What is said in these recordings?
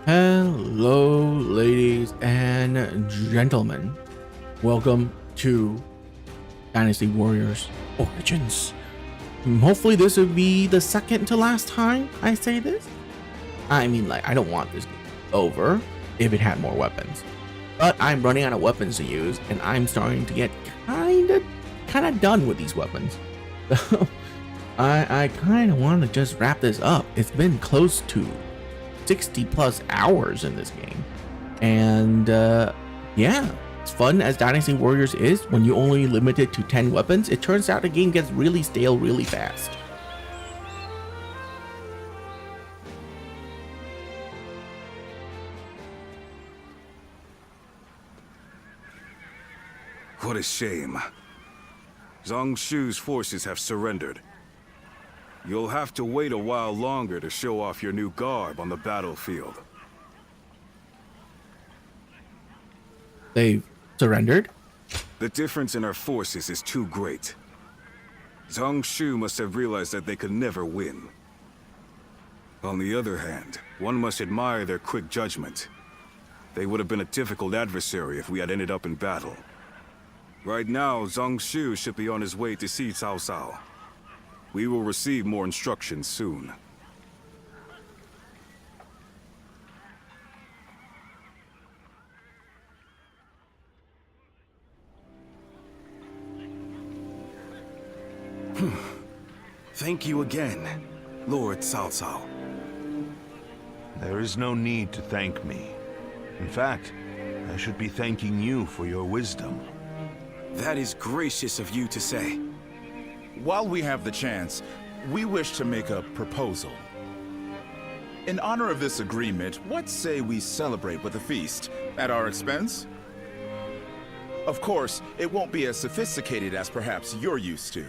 Hello, ladies and gentlemen. Welcome to Dynasty Warriors Origins. Hopefully this will be the second to last time I say this. I mean, like, I don't want this game over if it had more weapons. But I'm running out of weapons to use, and I'm starting to get kind of done with these weapons. So I kind of want to just wrap this up. It's been close to 60 plus hours in this game, and yeah, as fun as Dynasty Warriors is, when you only limit it to 10 weapons, it turns out the game gets really stale really fast. What a shame. Zhang Shu's forces have surrendered. You'll have to wait a while longer to show off your new garb on the battlefield. They've surrendered? The difference in our forces is too great. Zhang Shu must have realized that they could never win. On the other hand, one must admire their quick judgment. They would have been a difficult adversary if we had ended up in battle. Right now, Zhang Shu should be on his way to see Cao Cao. We will receive more instructions soon. Thank you again, Lord Cao Cao. There is no need to thank me. In fact, I should be thanking you for your wisdom. That is gracious of you to say. While we have the chance, we wish to make a proposal. In honor of this agreement, what say we celebrate with a feast at our expense? Of course, it won't be as sophisticated as perhaps you're used to.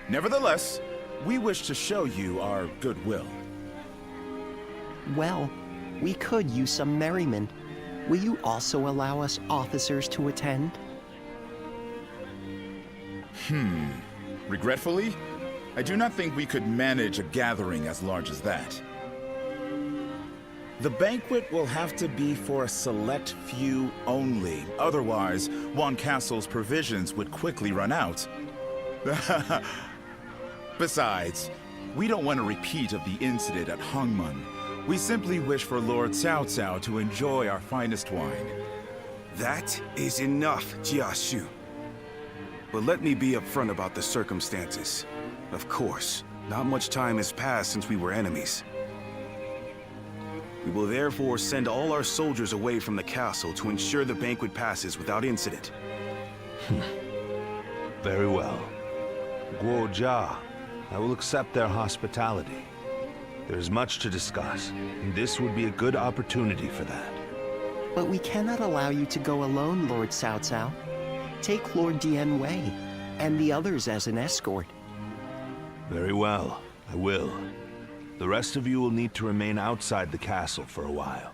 Nevertheless, we wish to show you our goodwill. Well, we could use some merriment. Will you also allow us officers to attend? Regretfully, I do not think we could manage a gathering as large as that. The banquet will have to be for a select few only. Otherwise, Wan Castle's provisions would quickly run out. Besides, we don't want a repeat of the incident at Hongmen. We simply wish for Lord Cao Cao to enjoy our finest wine. That is enough, Jia Shu. But let me be upfront about the circumstances. Of course, not much time has passed since we were enemies. We will therefore send all our soldiers away from the castle to ensure the banquet passes without incident. Very well. Guo Jia, I will accept their hospitality. There is much to discuss, and this would be a good opportunity for that. But we cannot allow you to go alone, Lord Cao Cao. Take Lord Dian Wei and the others as an escort. Very well, I will. The rest of you will need to remain outside the castle for a while.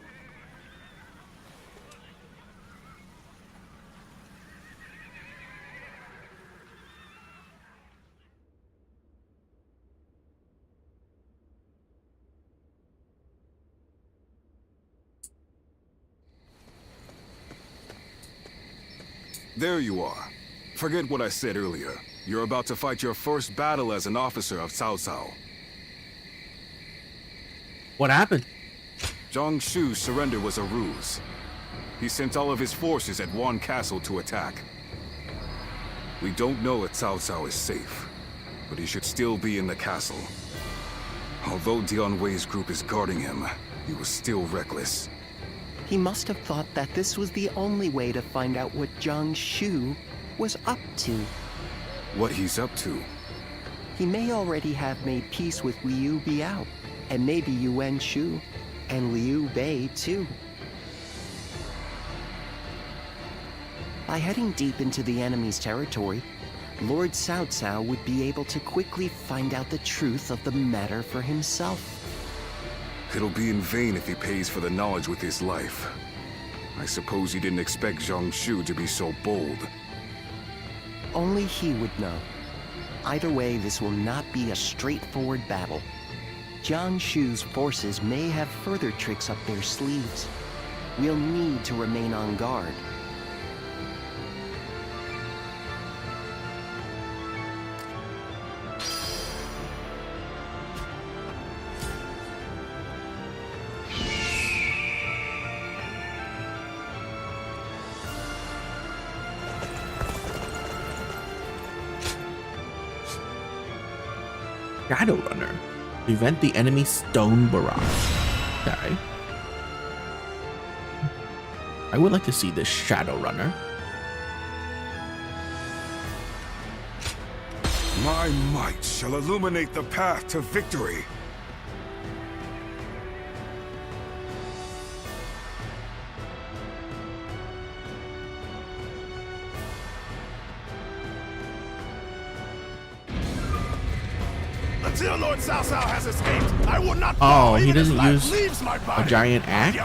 There you are. Forget what I said earlier. You're about to fight your first battle as an officer of Cao Cao. What happened? Zhang Shu's surrender was a ruse. He sent all of his forces at Wan Castle to attack. We don't know if Cao Cao is safe, but he should still be in the castle. Although Dian Wei's group is guarding him, he was still reckless. He must have thought that this was the only way to find out what Zhang Shu was up to. What he's up to? He may already have made peace with Liu Biao, and maybe Yuan Shu, and Liu Bei too. By heading deep into the enemy's territory, Lord Cao Cao would be able to quickly find out the truth of the matter for himself. It'll be in vain if he pays for the knowledge with his life. I suppose he didn't expect Zhang Shu to be so bold. Only he would know. Either way, this will not be a straightforward battle. Jiang Shu's forces may have further tricks up their sleeves. We'll need to remain on guard. Shadowrunner. Prevent the enemy stone barrage. Okay. I would like to see this Shadowrunner. My might shall illuminate the path to victory. Until Lord Cao Cao has escaped, I will not. Oh, he doesn't use a giant axe?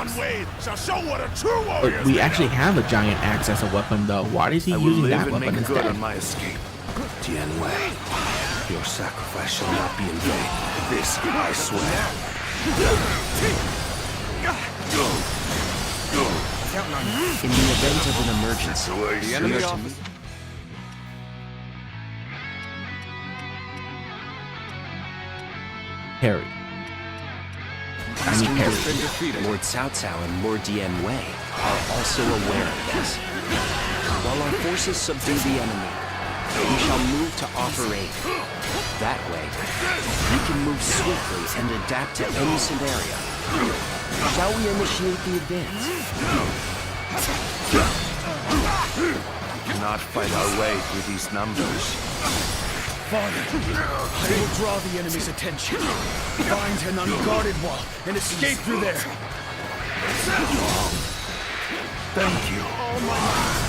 Shall show what a true warrior But we actually have a giant axe as a weapon, though. Why is he using that weapon instead? on my escape. Tian Wei, your sacrifice shall not be in vain. This I swear. In the event of an emergency, The enemy officer. Parry. Tiny parry. Lord Cao Cao and Lord Dian Wei are also aware of this. While our forces subdue the enemy, we shall move to offer aid. That way, we can move swiftly and adapt to any scenario. Shall we initiate the advance? We cannot fight our way through these numbers. Father, I will draw the enemy's attention. Find an unguarded wall and escape through there. Thank you.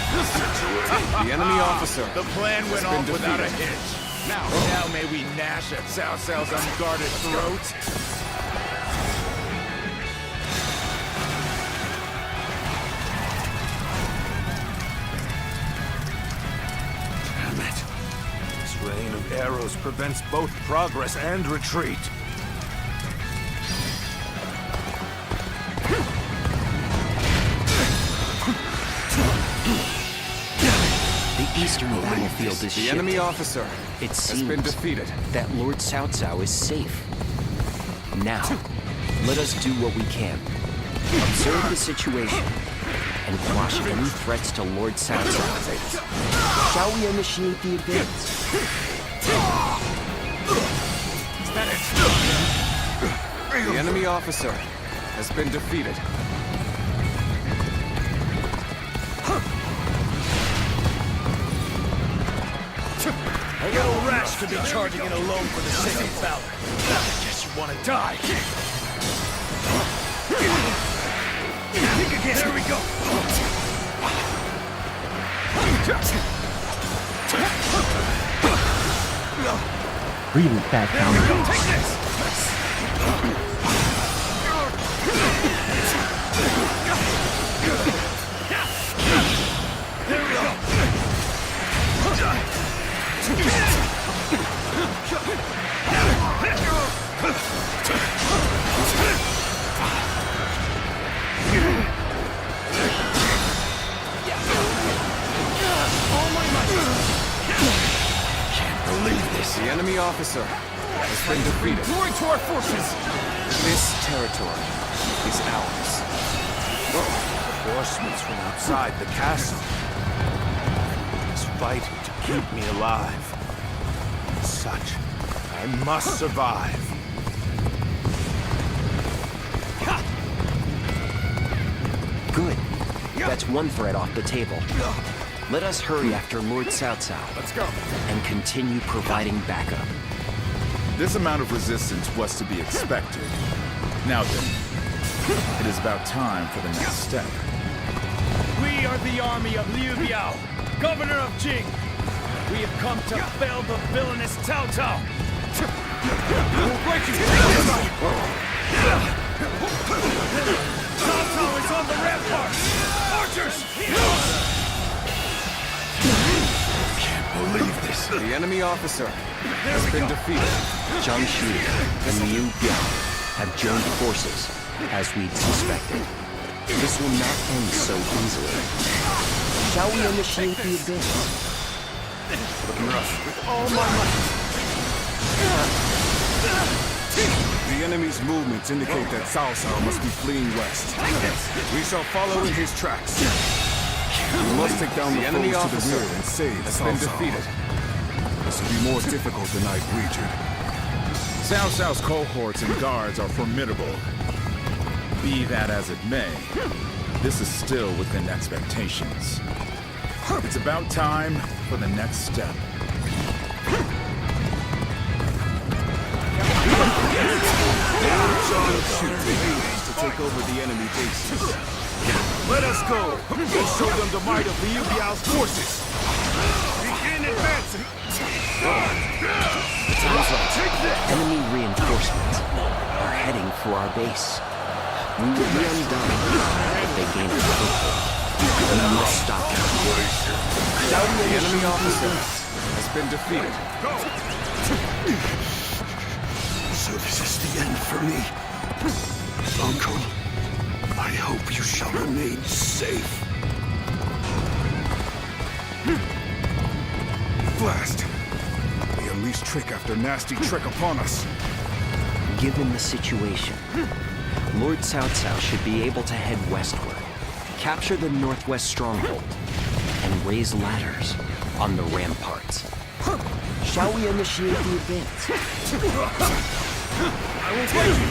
The enemy officer. The plan went off without a hitch. Now may we gnash at Cao Cao's unguarded throat. Damn it. This rain of arrows prevents both progress and retreat. The eastern battlefield is The enemy officer It has seems been defeated. that Lord Cao Cao is safe. Now, let us do what we can. Observe the situation and quash any threats to Lord Cao Cao. Shall we initiate the advance? The enemy officer has been defeated. A little rash to be charging in alone for the sake of valor. I guess you want to die. Think again. There we go. Really bad counter. Take this. There we go. Can't believe this. The enemy officer has been defeated. Glory to our forces. This territory is ours. Reinforcements from outside the castle. It's fighting to keep me alive. As such, I must survive. Good. That's one threat off the table. Let us hurry after Lord Cao Cao Let's go. and continue providing backup. This amount of resistance was to be expected. Now then, it is about time for the next step. We are the army of Liu Biao, governor of Jing. We have come to fell the villainous Cao Cao. We'll break you. Cao Cao is on the ramparts. Archers! this? The enemy officer has been defeated. Zhang Shu and Liu Biao have joined forces, as we'd suspected. This will not end so easily. Shall we initiate the advance? With all my might. The enemy's movements indicate that Cao Cao must be fleeing west. We shall follow in his tracks. We must take down the enemy to the rear and save Cao Cao. This will be more difficult than I'd wagered. Cao Cao's cohorts and guards are formidable. Be that as it may, this is still within expectations. It's about time for the next step. To take over the enemy bases. Let us go. Let's show them the might of Liu Biao's forces. Begin advancing. Enemy reinforcements are heading for our base. We will be undone if they gain a foothold. We must stop them. The enemy officer has been defeated. So this is the end for me. Uncle, I hope you shall remain safe. Blast! They unleashed trick after nasty trick upon us. Given the situation, Lord Cao Cao should be able to head westward, capture the northwest stronghold, and raise ladders on the ramparts. Shall we initiate the advance? I will fight you.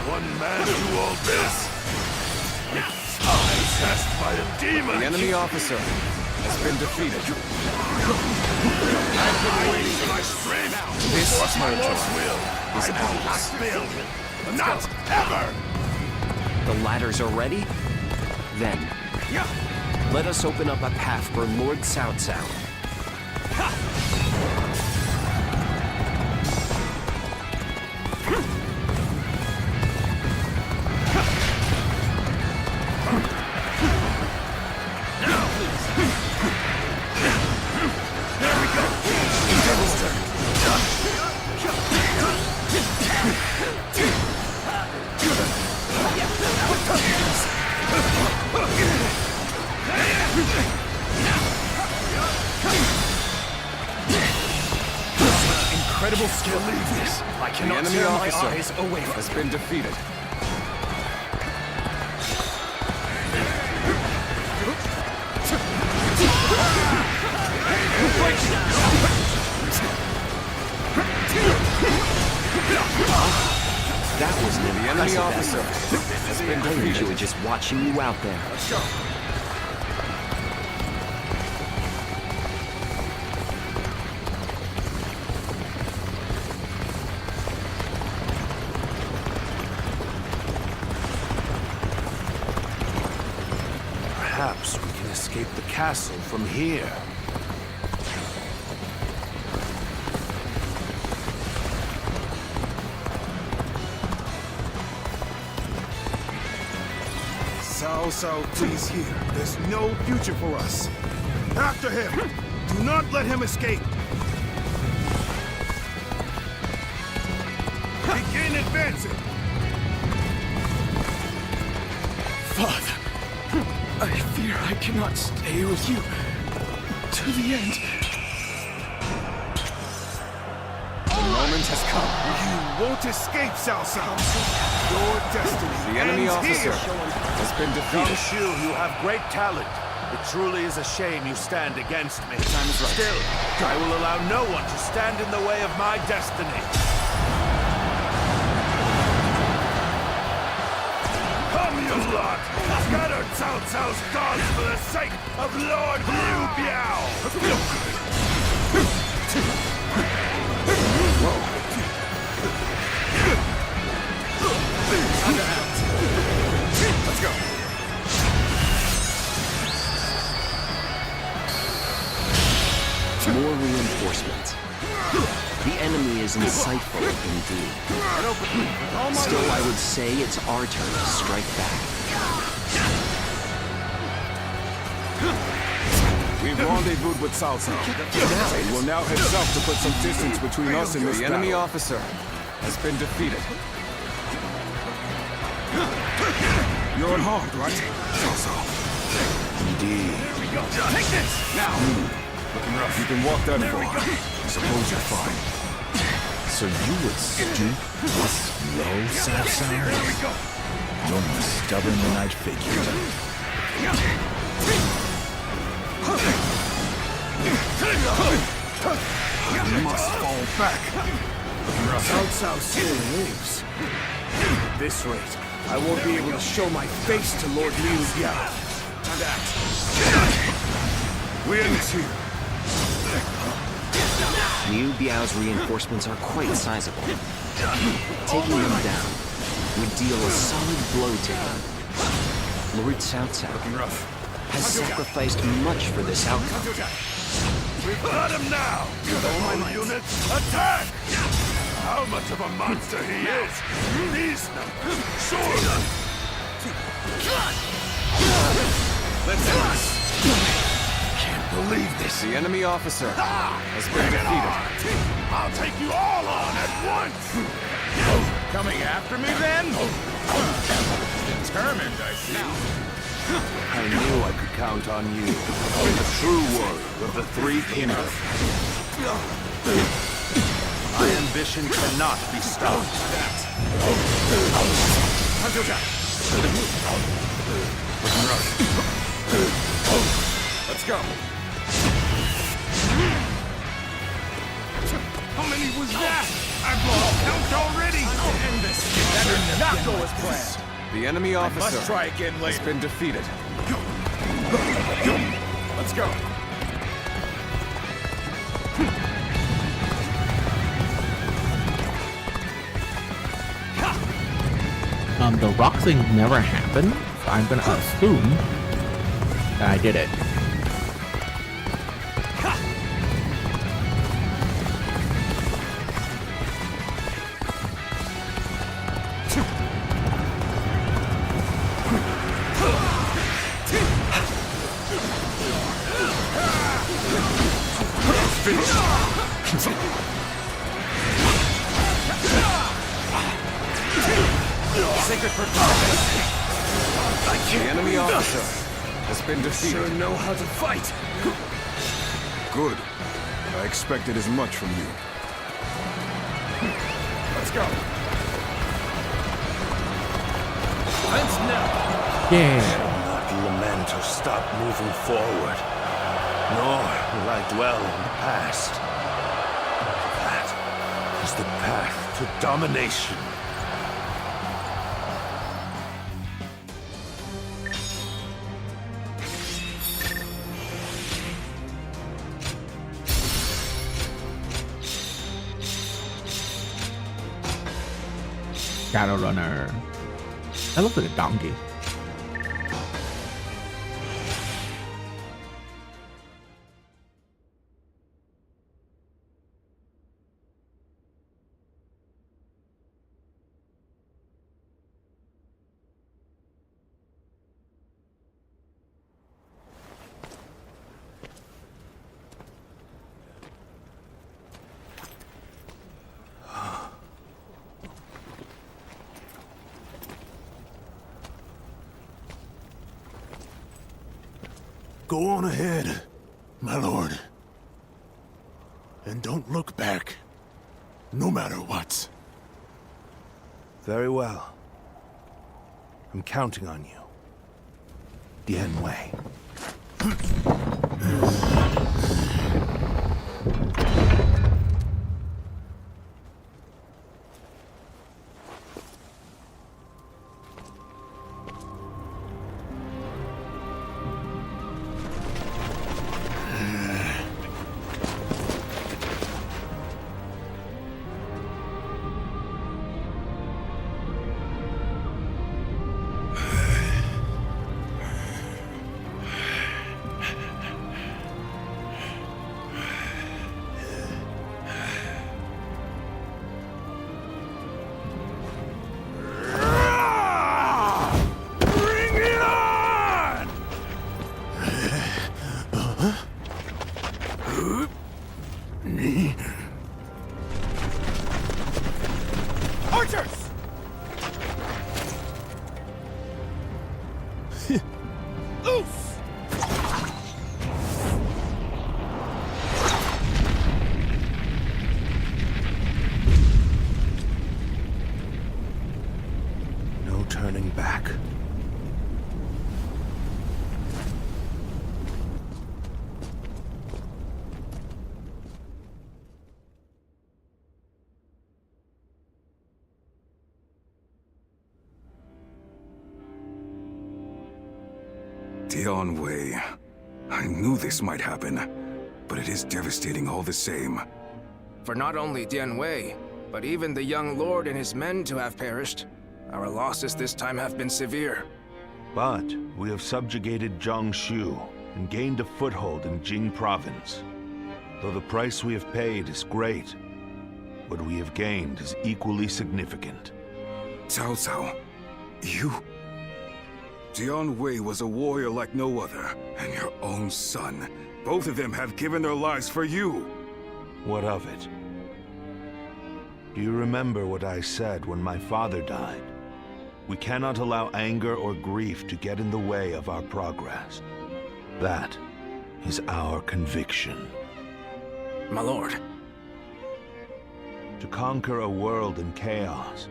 One man do all this. Possessed by a demon. The enemy officer has been defeated. I've been waiting for my strength. This Force my territory Lord's will. is I will not ours. fail. Not ever. The ladders are ready? Then, let us open up a path for Lord Cao Cao. Incredible skill. Believe this. I The cannot enemy tear my officer eyes away from has been defeated. That was an The enemy impressive officer effort. has been I defeated. enjoy just watching you out there. Perhaps we can escape the castle from here. Cao Cao, please hear. There's no future for us. After him. Do not let him escape. Begin advancing. Father, I fear I cannot stay with you to the end. The moment has come. You won't escape, Cao Cao. Your destiny The enemy ends officer here. has been Zhang defeated. Shu, you have great talent. It truly is a shame you stand against me. Time is right. Still, I will allow no one to stand in the way of my destiny. Come, you lot! Scatter Cao Cao's gods for the sake of Lord Liu Biao! Let's go. More reinforcements. The enemy is insightful indeed. Still, I would say it's our turn to strike back. We've rendezvoused with Cao Cao. We will now head south to put some distance between us and this The enemy battle. officer has been defeated. You're unharmed, right? Cao Cao. Indeed. Take this! Now! Looking rough. You can walk that far. I suppose you're fine. So you would stoop this low, Cao Cao? You're more stubborn than I'd figured. You must fall back. Cao Cao still lives. At this rate, I won't be able to show my face to Lord Liu Biao. And act. We end this here. Liu Biao's reinforcements are quite sizable. Taking them down would deal a solid blow to him. Lord Cao Cao has sacrificed much for this outcome. We've got him now! All units, attack! How much of a monster he is! These swords! Let's do this. Can't believe this! The enemy officer has been defeated. I'll take you all on at once! Coming after me then? Determined, I see. I knew I could count on you. The true warrior of the Three Kingdoms. My ambition cannot be stopped. Let's go. How many was that? I've lost count already! End this! That did not go as planned! The enemy officer Let's try again has later. been defeated. Let's go. The rock thing never happened, so I'm gonna assume that I did it. Sacred protection! The enemy officer has been defeated. Sure know how to fight! Good. I expected as much from you. Let's go. Fence now! Yeah. Not lament or stop moving forward. Nor will I dwell in the past. That is the path to domination. Shadow Runner. That looks like a donkey. Go on ahead, my lord. And don't look back, no matter what. Very well. I'm counting on you. Dian Wei. Dian Wei. I knew this might happen, but it is devastating all the same. For not only Dian Wei, but even the young lord and his men to have perished. Our losses this time have been severe. But we have subjugated Jiangsu and gained a foothold in Jing province. Though the price we have paid is great, what we have gained is equally significant. Cao Cao, you... Dian Wei was a warrior like no other, and your own son. Both of them have given their lives for you. What of it? Do you remember what I said when my father died? We cannot allow anger or grief to get in the way of our progress. That is our conviction. My lord. To conquer a world in chaos,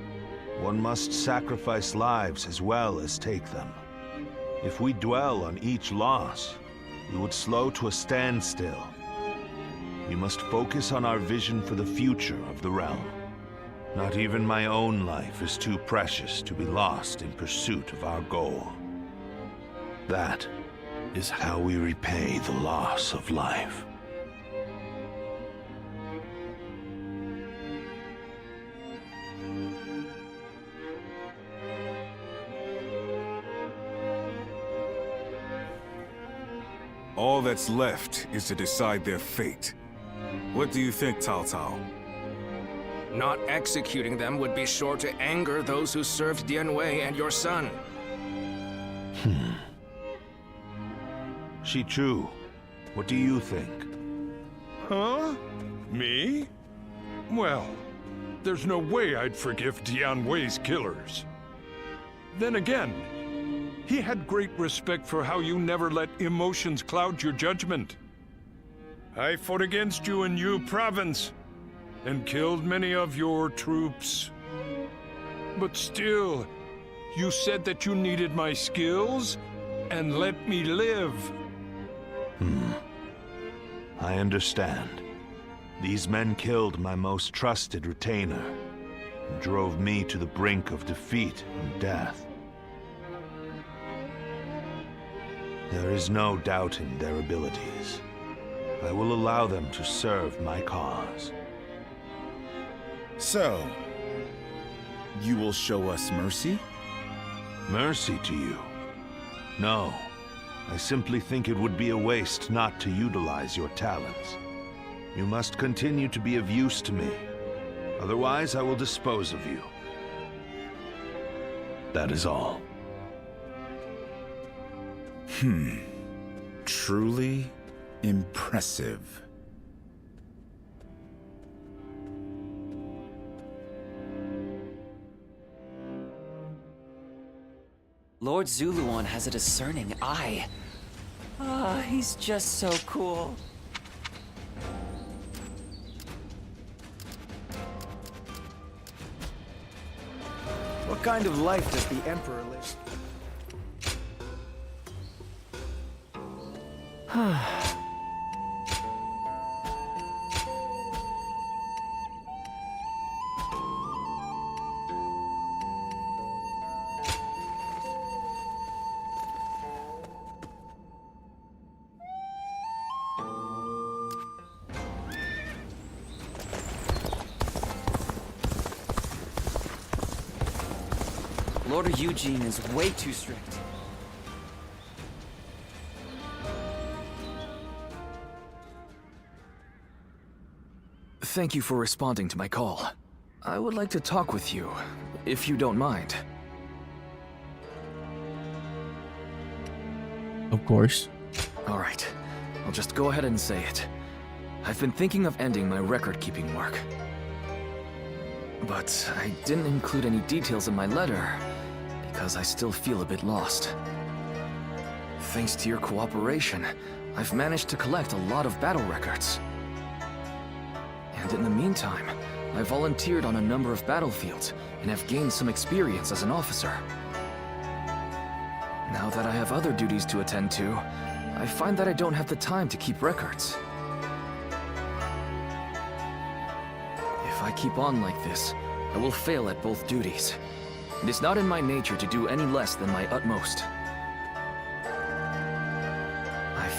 one must sacrifice lives as well as take them. If we dwell on each loss, we would slow to a standstill. We must focus on our vision for the future of the realm. Not even my own life is too precious to be lost in pursuit of our goal. That is how we repay the loss of life. All that's left is to decide their fate. What do you think, Cao Cao? Not executing them would be sure to anger those who served Dian Wei and your son. Shichu, what do you think? Huh? Me? Well, there's no way I'd forgive Dian Wei's killers. Then again, he had great respect for how you never let emotions cloud your judgment. I fought against you in Yu province, and killed many of your troops. But still, you said that you needed my skills, and let me live. I understand. These men killed my most trusted retainer, and drove me to the brink of defeat and death. There is no doubting their abilities. I will allow them to serve my cause. So, you will show us mercy? Mercy to you? No. I simply think it would be a waste not to utilize your talents. You must continue to be of use to me. Otherwise, I will dispose of you. That is all. Truly impressive. Lord Zuluan has a discerning eye. Ah, he's just so cool. What kind of life does the Emperor live? Lord Eugene is way too strict. Thank you for responding to my call. I would like to talk with you, if you don't mind. Of course. Alright, I'll just go ahead and say it. I've been thinking of ending my record-keeping work. But I didn't include any details in my letter, because I still feel a bit lost. Thanks to your cooperation, I've managed to collect a lot of battle records. And in the meantime, I volunteered on a number of battlefields and have gained some experience as an officer. Now that I have other duties to attend to, I find that I don't have the time to keep records. If I keep on like this, I will fail at both duties. It is not in my nature to do any less than my utmost.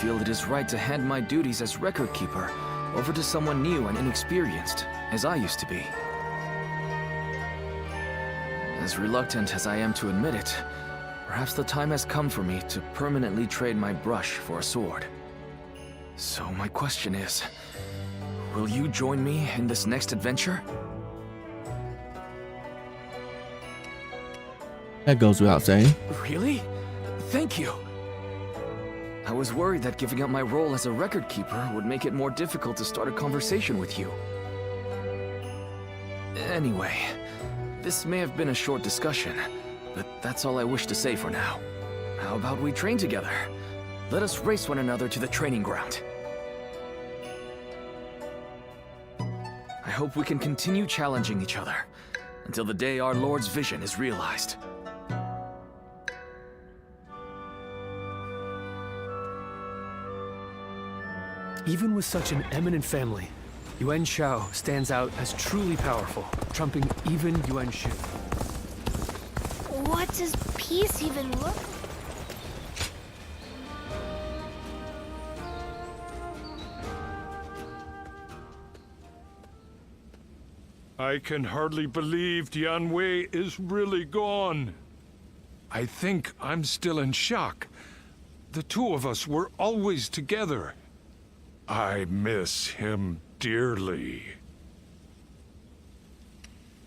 feel it is right to hand my duties as record keeper over to someone new and inexperienced, as I used to be. As reluctant as I am to admit it, perhaps the time has come for me to permanently trade my brush for a sword. So my question is, will you join me in this next adventure? That goes without saying. Really? Thank you. I was worried that giving up my role as a record keeper would make it more difficult to start a conversation with you. Anyway, this may have been a short discussion, but that's all I wish to say for now. How about we train together? Let us race one another to the training ground. I hope we can continue challenging each other until the day our Lord's vision is realized. Even with such an eminent family, Yuan Shao stands out as truly powerful, trumping even Yuan Shu. What does peace even look like? I can hardly believe Dianwei is really gone. I think I'm still in shock. The two of us were always together. I miss him dearly.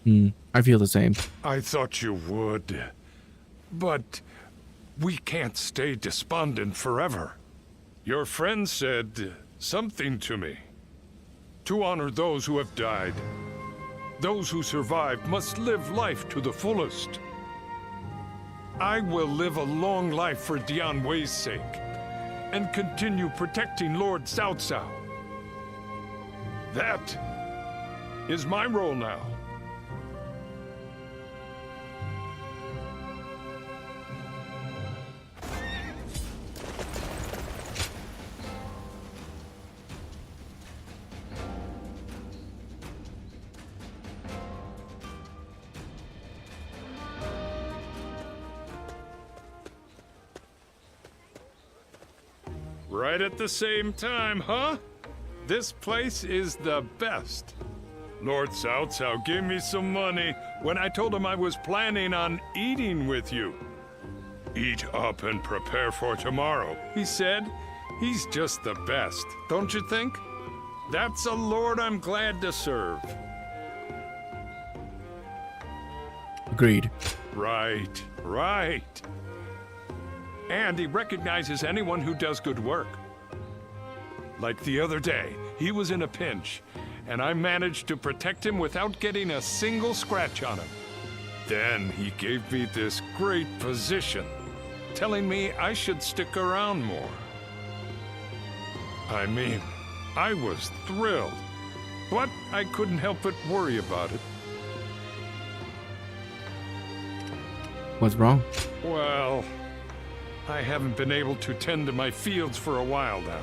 I feel the same. I thought you would. But we can't stay despondent forever. Your friend said something to me. To honor those who have died. Those who survived must live life to the fullest. I will live a long life for Dianwei's sake, and continue protecting Lord Cao Cao. That is my role now. Right at the same time, huh? This place is the best. Lord Cao Cao gave me some money when I told him I was planning on eating with you. Eat up and prepare for tomorrow, he said. He's just the best, don't you think? That's a lord I'm glad to serve. Agreed. Right, right. And he recognizes anyone who does good work. Like the other day, he was in a pinch, and I managed to protect him without getting a single scratch on him. Then he gave me this great position, telling me I should stick around more. I mean, I was thrilled, but I couldn't help but worry about it. What's wrong? Well, I haven't been able to tend to my fields for a while now.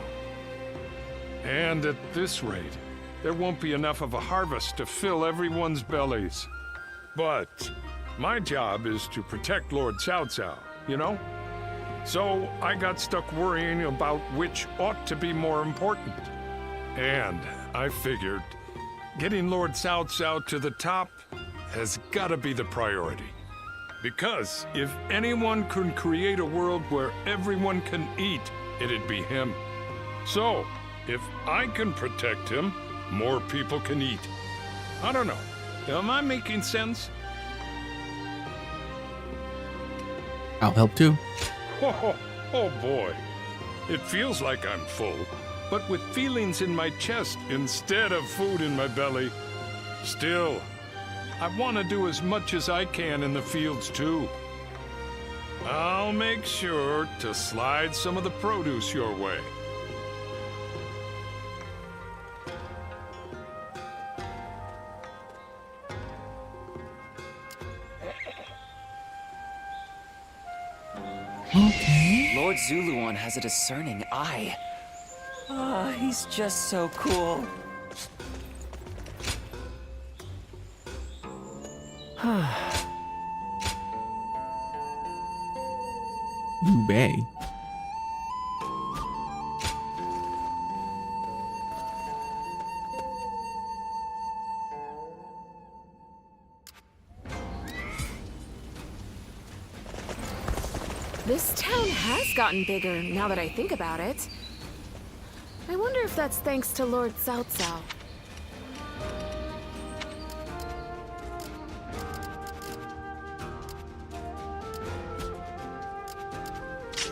And at this rate, there won't be enough of a harvest to fill everyone's bellies. But my job is to protect Lord Cao Cao, you know? So I got stuck worrying about which ought to be more important. And I figured getting Lord Cao Cao to the top has got to be the priority. Because if anyone can create a world where everyone can eat, it'd be him. So, if I can protect him, more people can eat. I don't know. Am I making sense? I'll help too. Oh boy. It feels like I'm full, but with feelings in my chest instead of food in my belly. Still, I want to do as much as I can in the fields, too. I'll make sure to slide some of the produce your way. Okay. Lord Zuluan has a discerning eye. Ah, he's just so cool. Liu Bei. This town has gotten bigger now that I think about it. I wonder if that's thanks to Lord Cao Cao.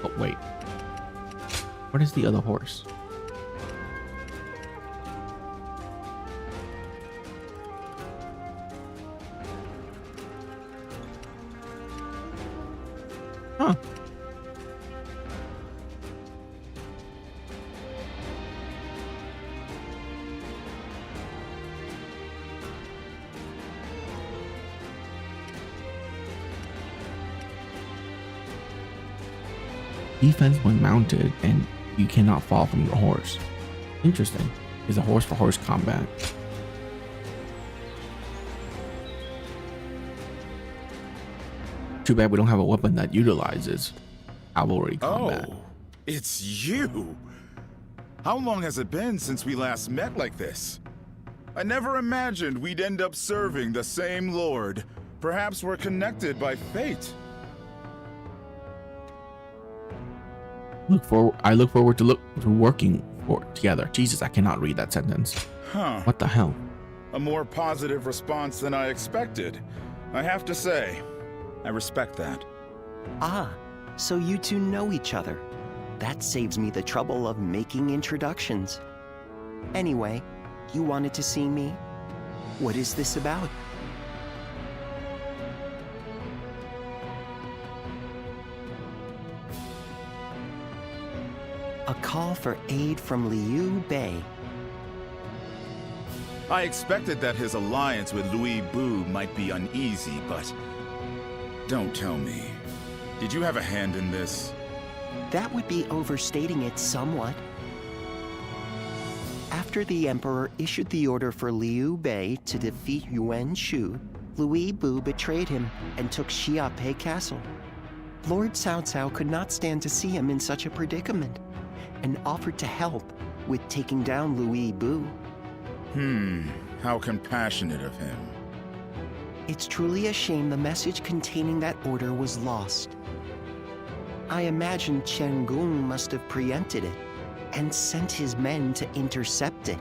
Oh, wait. What is the other horse? Huh. Defense when mounted, and you cannot fall from your horse. Interesting. Is a horse for horse combat. Too bad we don't have a weapon that utilizes cavalry combat. Oh, it's you! How long has it been since we last met like this? I never imagined we'd end up serving the same lord. Perhaps we're connected by fate. I look forward to working together. Jesus, I cannot read that sentence. Huh. What the hell? A more positive response than I expected. I have to say, I respect that. Ah, so you two know each other. That saves me the trouble of making introductions. Anyway, you wanted to see me? What is this about? A call for aid from Liu Bei. I expected that his alliance with Louis Bu might be uneasy, but don't tell me. Did you have a hand in this? That would be overstating it somewhat. After the Emperor issued the order for Liu Bei to defeat Yuan Shu, Louis Bu betrayed him and took Xiape Castle. Lord Cao Cao could not stand to see him in such a predicament, and offered to help with taking down Louis Bu. How compassionate of him. It's truly a shame the message containing that order was lost. I imagine Chen Gung must have preempted it and sent his men to intercept it.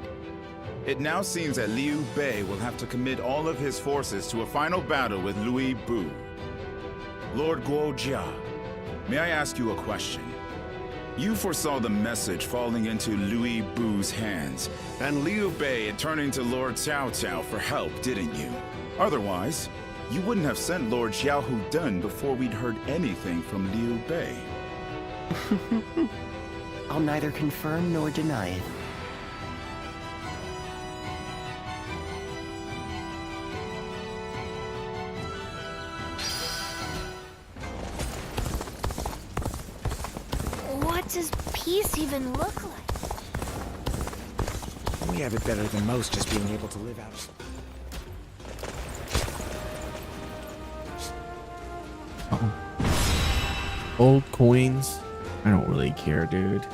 It now seems that Liu Bei will have to commit all of his forces to a final battle with Louis Bu. Lord Guojia, may I ask you a question? You foresaw the message falling into Louis Bu's hands, and Liu Bei turning to Lord Cao Cao for help, didn't you? Otherwise, you wouldn't have sent Lord Xiahou Dun before we'd heard anything from Liu Bei. I'll neither confirm nor deny it. What does peace even look like? We have it better than most, just being able to live out. Old coins? I don't really care, dude.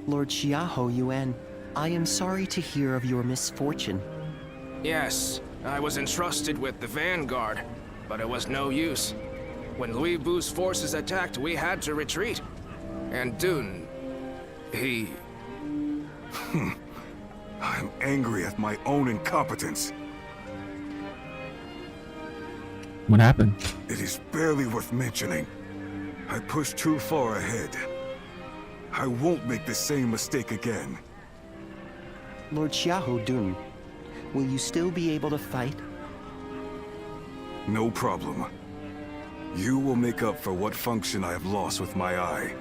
Lord Xiahou Yuan, I am sorry to hear of your misfortune. Yes, I was entrusted with the vanguard, but it was no use. When Louis Bu's forces attacked, we had to retreat. And Dun, he... I'm angry at my own incompetence. What happened? It is barely worth mentioning. I pushed too far ahead. I won't make the same mistake again. Lord Xiahou Dun, will you still be able to fight? No problem. You will make up for what function I have lost with my eye.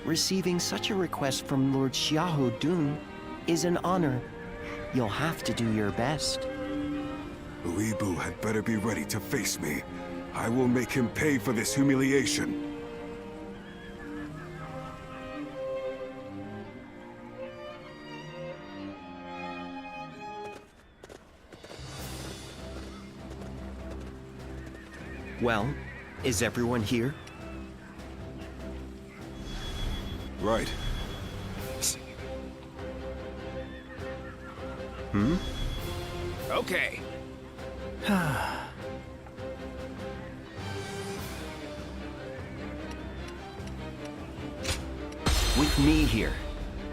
Receiving such a request from Lord Xiahou Dun is an honor. You'll have to do your best. Louis Bu had better be ready to face me. I will make him pay for this humiliation. Well, is everyone here? Right. Okay. With me here,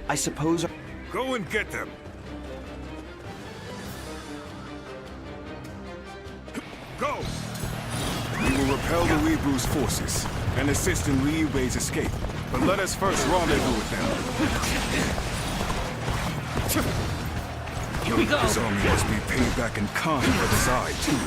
I suppose... Go and get them. Go! We will repel the Weebu's forces and assist in Liu Bei's escape. But let us first rendezvous with them. Here we go. This army must be paid back in kind for the side, too.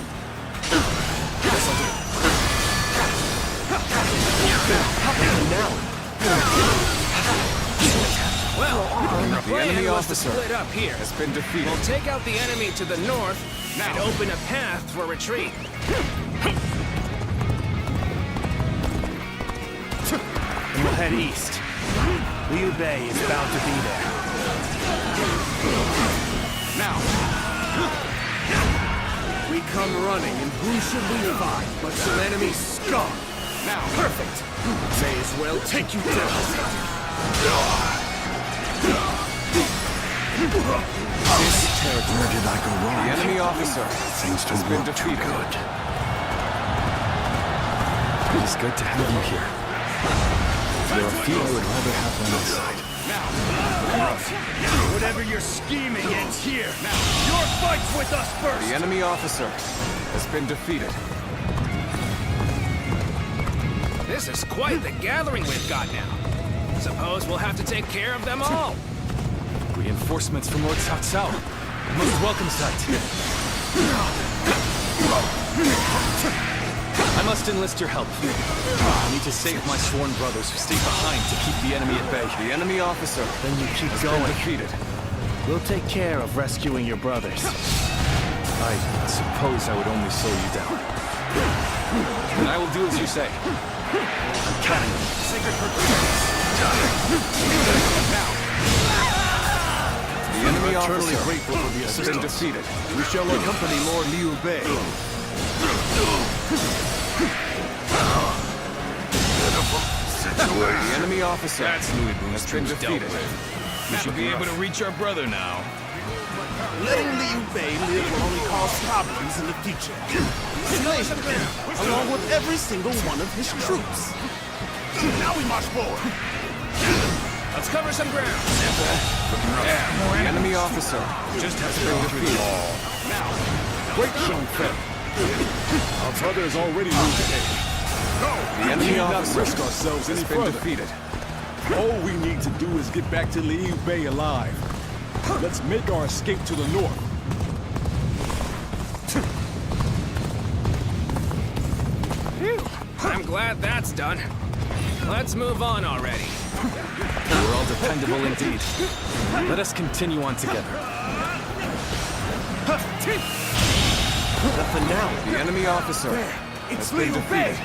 Well, the enemy plan was to officer split up here. has been defeated. We'll take out the enemy to the north and open a path for retreat. And we'll head east. Liu Bei is bound to be there. Now, we come running, and who should we find but some enemy scum? Now, perfect. May as well take you down. This territory. Where did I go wrong? The enemy officer Things has don't been look too defeated. good. It is good to have you here. There are few I would rather have by my side. Whatever you're scheming ends here. Your fight's with us first. The enemy officer has been defeated. This is quite the gathering we've got now. Suppose we'll have to take care of them all. Reinforcements from Lord Cao Cao. Most welcome sight. I must enlist your help. I need to save my sworn brothers who stayed behind to keep the enemy at bay. The enemy officer Then you keep has going. been defeated. We'll take care of rescuing your brothers. I suppose I would only slow you down. And I will do as you say. I'm counting on you. Sacred The enemy Eternally officer grateful for the has been assistance. defeated. We shall accompany Lord Liu Bei. The enemy officer That's Louis has been defeated. We should be able to reach our brother now. Letting Liu Bei live will only cause problems in the future. Slaves, along with every single one of his troops. Now we march forward. Let's cover some ground. The enemy officer Just has been defeated. Great show, Fred. Our brother is already moved ahead. The enemy We cannot officer risk ourselves any has been further. defeated. All we need to do is get back to Liu Bei alive. Let's make our escape to the north. Phew. I'm glad that's done. Let's move on already. We're all dependable indeed. Let us continue on together. The finale. The enemy officer has been defeated.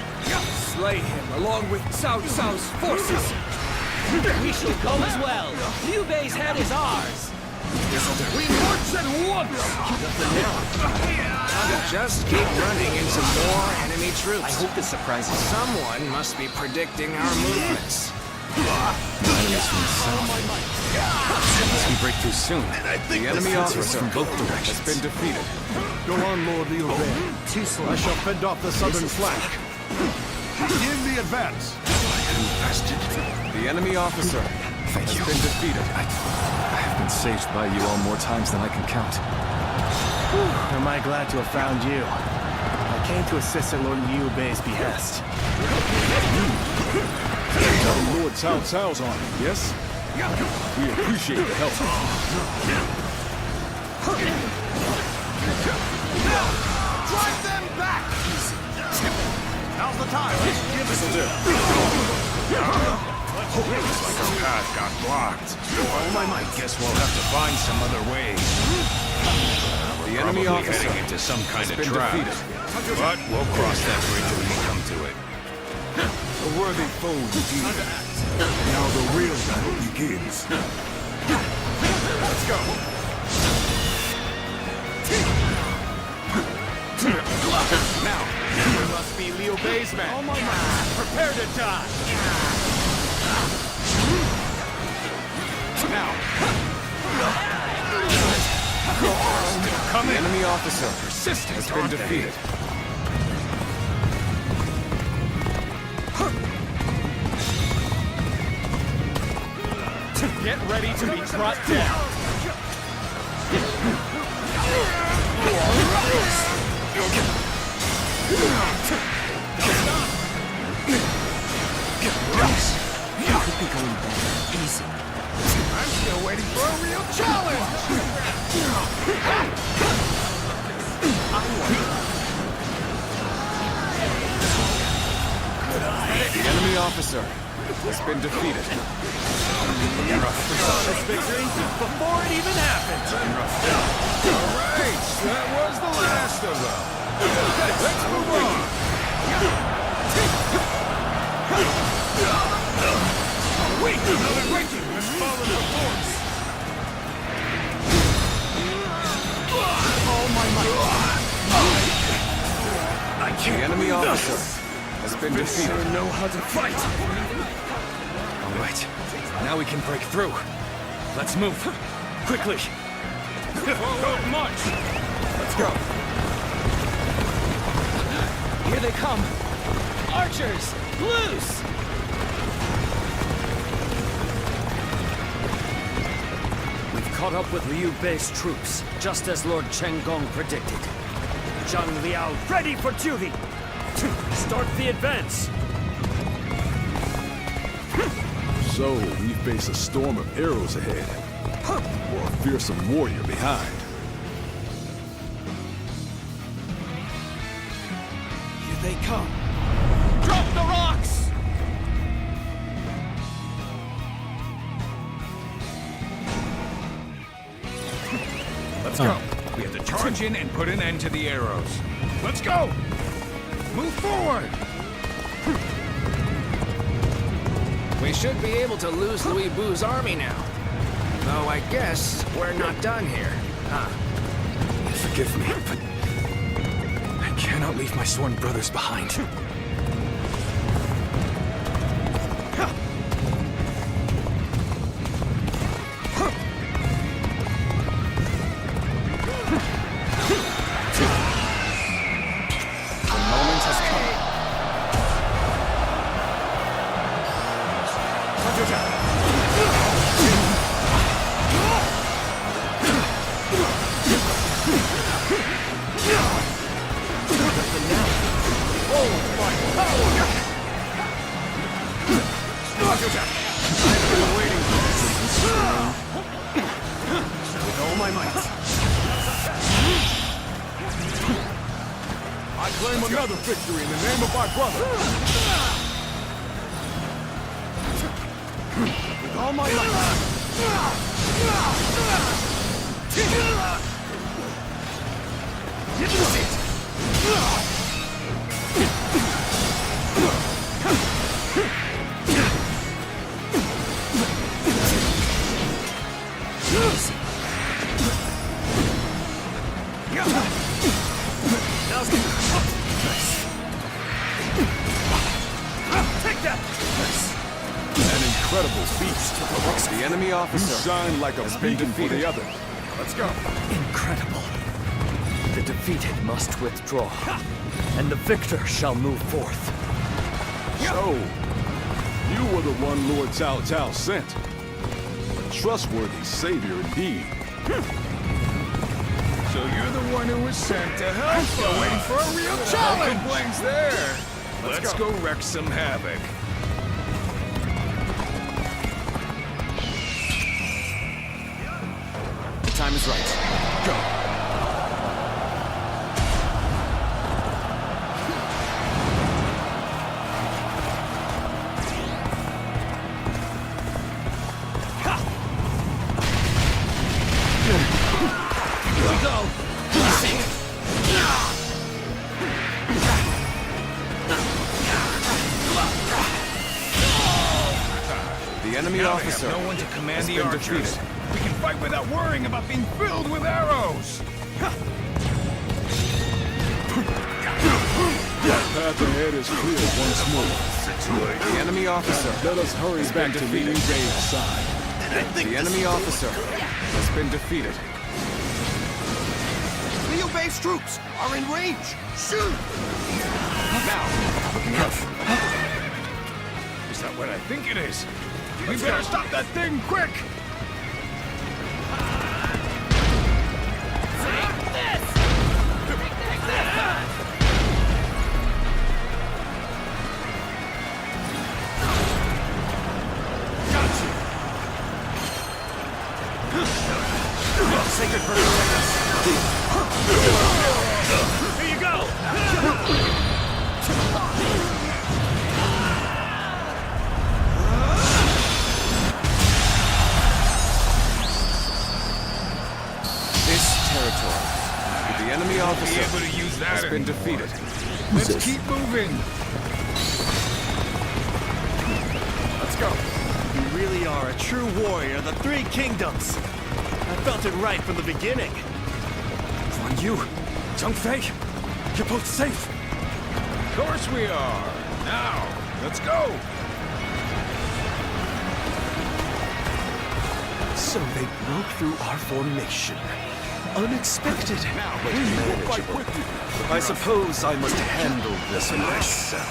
Slay him along with Cao Cao's forces. We shall go as well. Liu Bei's head is ours. We march at once. The finale. Just keep running into more enemy troops. I hope this surprises you. Someone must be predicting our movements. Enemies from the south. Unless we break through soon. The enemy officer from both has directions. been defeated. Go on, Lord Liu Bei. Too slow. I shall fend off the southern flank. Begin the advance. The enemy officer has been defeated. I have been saved by you all more times than I can count. Am I glad to have found you? I came to assist at Lord Liu Bei's behest. Tell Lord Cao Cao's army, yes? We appreciate the help. Drive them back! Now's the time. This'll do. Looks like our path got blocked. All my might. Guess we'll have to find some other way. The enemy officer heading into some kind has of been trap. defeated. But we'll cross that bridge when we come to it. A worthy foe indeed. Now the real battle begins. Let's go. Now, you must be Liu Bei's men. Oh my God. Prepare to die. Now. The enemy officer has been defeated. Get ready to be brought down. You could be going better. Easy. I'm still waiting for a real challenge! The enemy officer has been defeated. We saw this victory before it even happened! Alright, that was the last of them. Let's move on. Wait! Another Viking has fallen to force! All my might! I can't. The enemy officer has been defeated. Sure know how to fight! All right, now we can break through. Let's move. Quickly. Forward march! Let's go. Here they come! Archers! Loose! We've caught up with Liu Bei's troops, just as Lord Chen Gong predicted. Zhang Liao ready for duty! Start the advance! So, we face a storm of arrows ahead. Or a fearsome warrior behind. Here they come! Drop the rocks! Let's go. We have to charge in and put an end to the arrows. Let's go! Move forward! We should be able to lose Louis Bu's army now. Though I guess we're not done here, huh? Forgive me, but I cannot leave my sworn brothers behind. I claim another victory in the name of my brother. With all my might. Use it. An incredible feast. The enemy officer You shine like a beacon for the other. Let's go. Incredible. The defeated must withdraw, and the victor shall move forth. So, you were the one Lord Cao Cao sent. A trustworthy savior indeed. So you're the one who was sent to help us. Still waiting for a real challenge. No complaints there. Let's go wreak some havoc. The time is right. Go. Here we go. The enemy Now officer they have no one to command has the been archers. defeated. We can fight without worrying about being filled with arrows. That path ahead is clear once more. The enemy officer Let us hurry has back been to defeated. Liu Bei's side. The enemy officer has been defeated. Liu Bei's troops are in range! Shoot! Now! Is that what I think it is? We better stop that thing quick! Sacred bird, protect us! Here you go! This territory, with the enemy officer, able to use that has been defeated. Let's keep moving. Let's go. You really are a true warrior of the Three Kingdoms. I felt it right from the beginning. Guan Yu, Zheng Fei, you're both safe. Of course we are. Now, let's go. So they broke through our formation. Unexpected. Now, Manageable. I suppose I must handle this myself.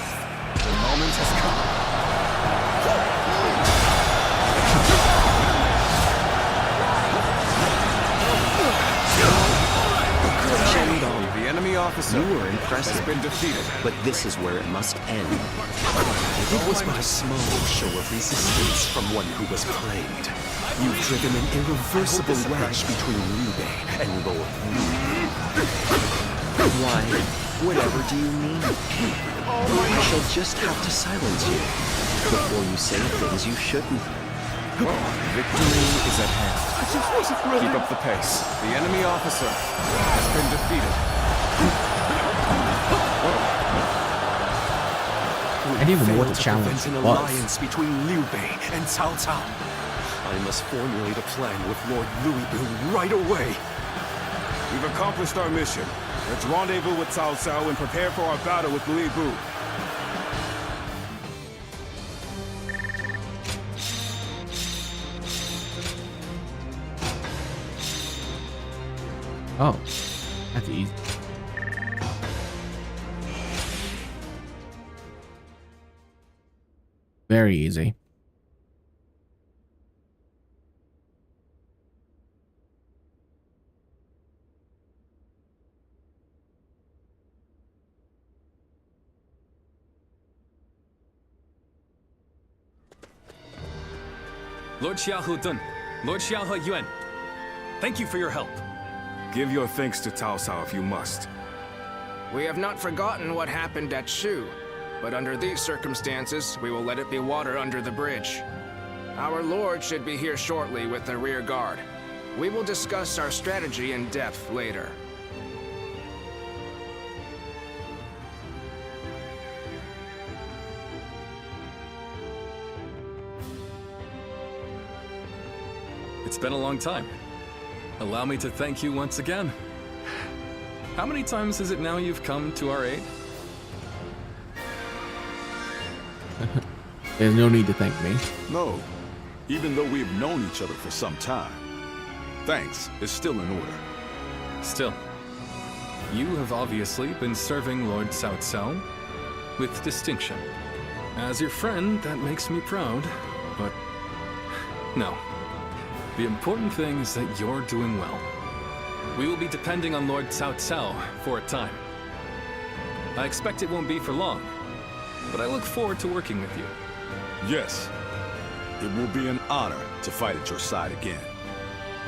The moment has come. The enemy officer you were impressive. Has been defeated, but this is where it must end. It was but a small show of resistance from one who was plagued. You've driven an irreversible wedge between Liu Bei and Lord Wu. Why? Whatever do you mean? I shall just have to silence you before you say things you shouldn't. Victory is at hand. Keep up the pace. The enemy officer has been defeated. I didn't even know what the challenge An was. alliance between Liu Bei and Cao Cao. I must formulate a plan with Lord Louis Bu right away. We've accomplished our mission. Let's rendezvous with Cao Cao and prepare for our battle with Louis Bu. Oh, that's easy. Very easy. Lord Xiahou Dun, Lord Xiahou Yuan, thank you for your help. Give your thanks to Cao Cao if you must. We have not forgotten what happened at Shu, but under these circumstances, we will let it be water under the bridge. Our lord should be here shortly with the rear guard. We will discuss our strategy in depth later. It's been a long time. Allow me to thank you once again. How many times is it now you've come to our aid? There's no need to thank me. No, even though we have known each other for some time. Thanks is still in order. Still, you have obviously been serving Lord Cao Cao with distinction. As your friend, that makes me proud, but no. The important thing is that you're doing well. We will be depending on Lord Cao Cao for a time. I expect it won't be for long, but I look forward to working with you. Yes, it will be an honor to fight at your side again.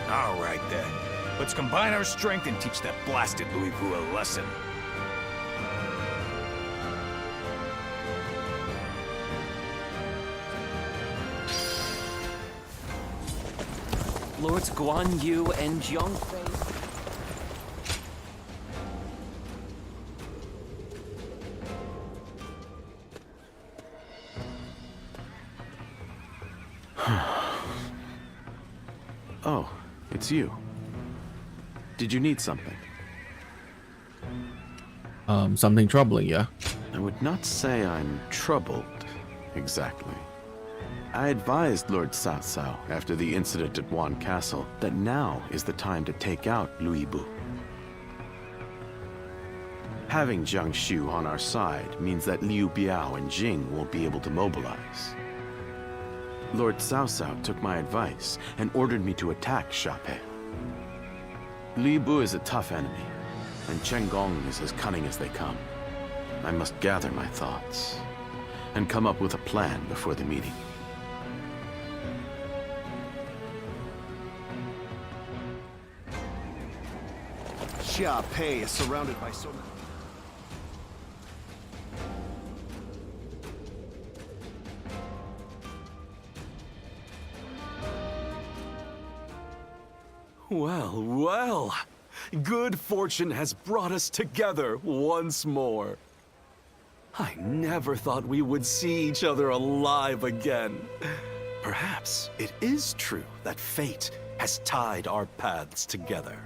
All right then. Let's combine our strength and teach that blasted Louis Bu a lesson. Lords Guan Yu and Zheng Fei. Oh, it's you. Did you need something? Something troubling you? I would not say I'm troubled, exactly. I advised Lord Cao Cao after the incident at Wan Castle that now is the time to take out Louis Bu. Having Jiang Shu on our side means that Liu Biao and Jing won't be able to mobilize. Lord Cao Cao took my advice and ordered me to attack Sha-Pei. Li Bu is a tough enemy, and Chen Gong is as cunning as they come. I must gather my thoughts and come up with a plan before the meeting. Xia-Pei is surrounded by so many... Well, well. Good fortune has brought us together once more. I never thought we would see each other alive again. Perhaps it is true that fate has tied our paths together.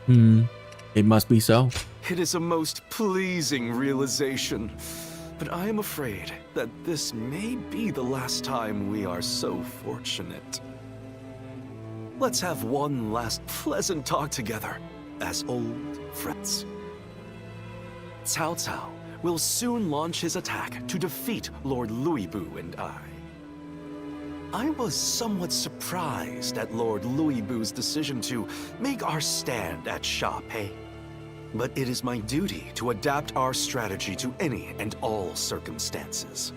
It must be so. It is a most pleasing realization, but I am afraid that this may be the last time we are so fortunate. Let's have one last pleasant talk together as old friends. Cao Cao will soon launch his attack to defeat Lord Luibu and I was somewhat surprised at Lord Luibu's decision to make our stand at Sha-Pei. But it is my duty to adapt our strategy to any and all circumstances.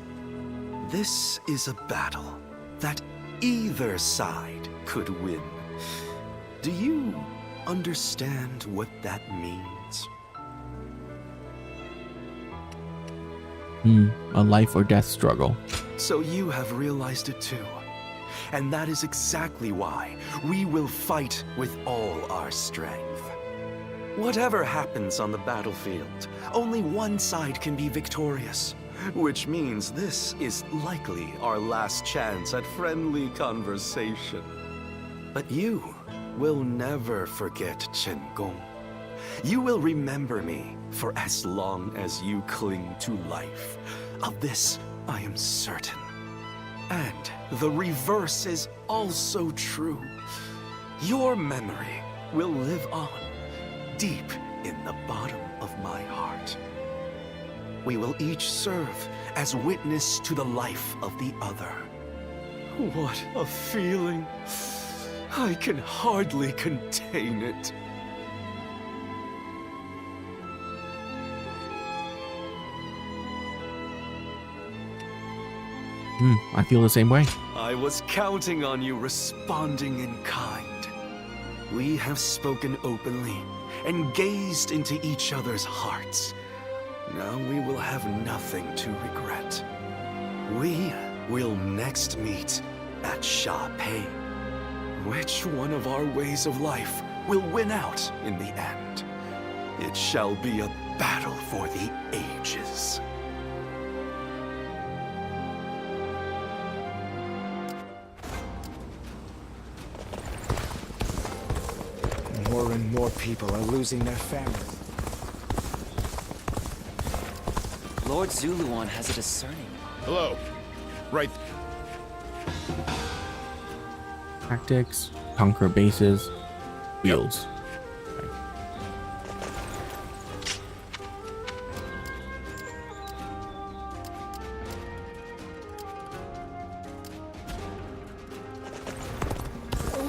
This is a battle that either side could win. Do you understand what that means? A life or death struggle. So you have realized it too. And that is exactly why we will fight with all our strength. Whatever happens on the battlefield, only one side can be victorious, which means this is likely our last chance at friendly conversation. But you will never forget Chen Gong. You will remember me for as long as you cling to life. Of this, I am certain. And the reverse is also true. Your memory will live on, deep in the bottom of my heart. We will each serve as witness to the life of the other. What a feeling! I can hardly contain it. I feel the same way. I was counting on you responding in kind. We have spoken openly and gazed into each other's hearts. Now we will have nothing to regret. We will next meet at Sha-Pei. Which one of our ways of life will win out in the end? It shall be a battle for the ages. More and more people are losing their family. Lord Zuluan has a discerning. Hello. Right. Tactics, conquer bases, wheels.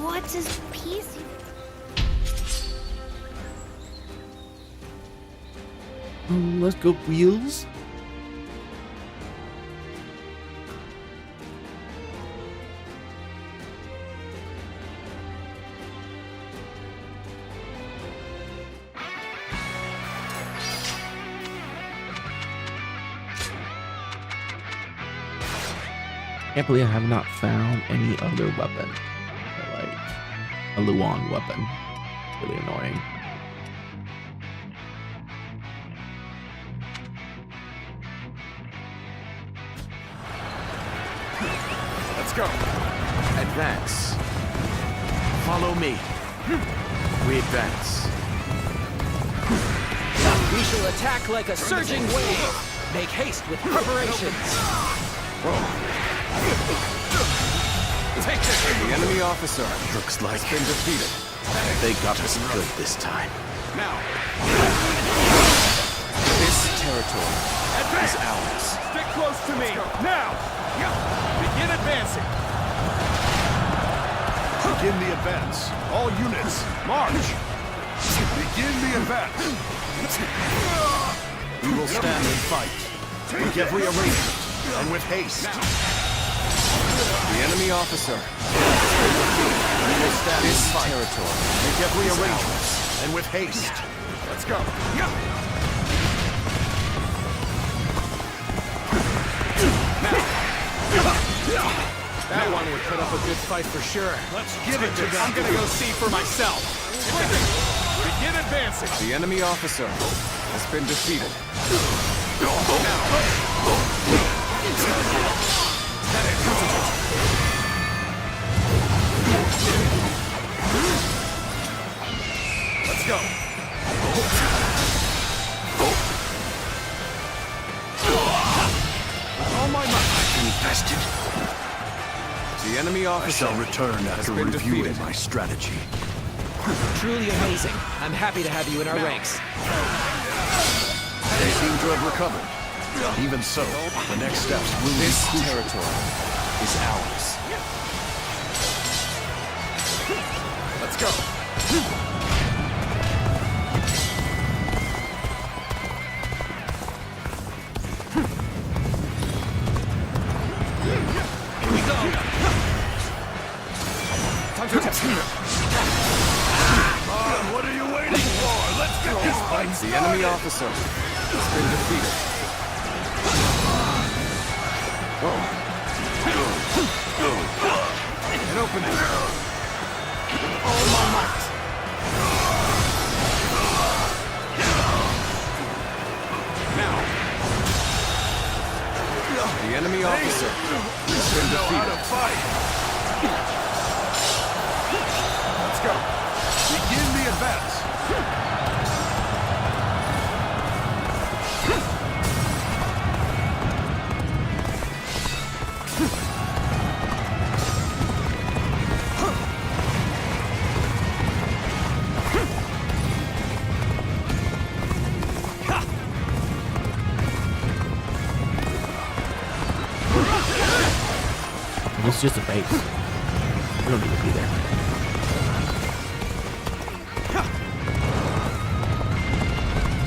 What's his piece? Let's go wheels. Can't believe I have not found any other weapon. Like a Luan weapon. Really annoying. Let's go. Advance. Follow me. We advance. We shall attack like a surging wave. Make haste with preparations. Take this. The enemy officer looks like been defeated. They got us good this time. Now. This territory is ours. Stick close to me. Now. Begin advancing. Begin the advance. All units, march. Begin the advance. We will stand and fight. Make every arrangement, and with haste. The enemy officer. We will stand and fight. Territory. Make every arrangement, and with haste. Let's go. That one would put up a good fight for sure. Let's give it to them. I'm gonna go see for myself. Begin advancing. The enemy officer has been defeated. Let's go. All my might. Infested. The enemy officer shall return after reviewing my strategy. Truly amazing. I'm happy to have you in our ranks. They seem to have recovered. Even so, the next steps will be This crucial. territory is ours. Let's go. Here we go. Time to attack. What are you waiting for? Let's get this fight The enemy officer has been defeated. An opening. All my might. Now. The enemy officer has been defeated. Let's go. Begin the advance. This is just a base. We don't need to be there.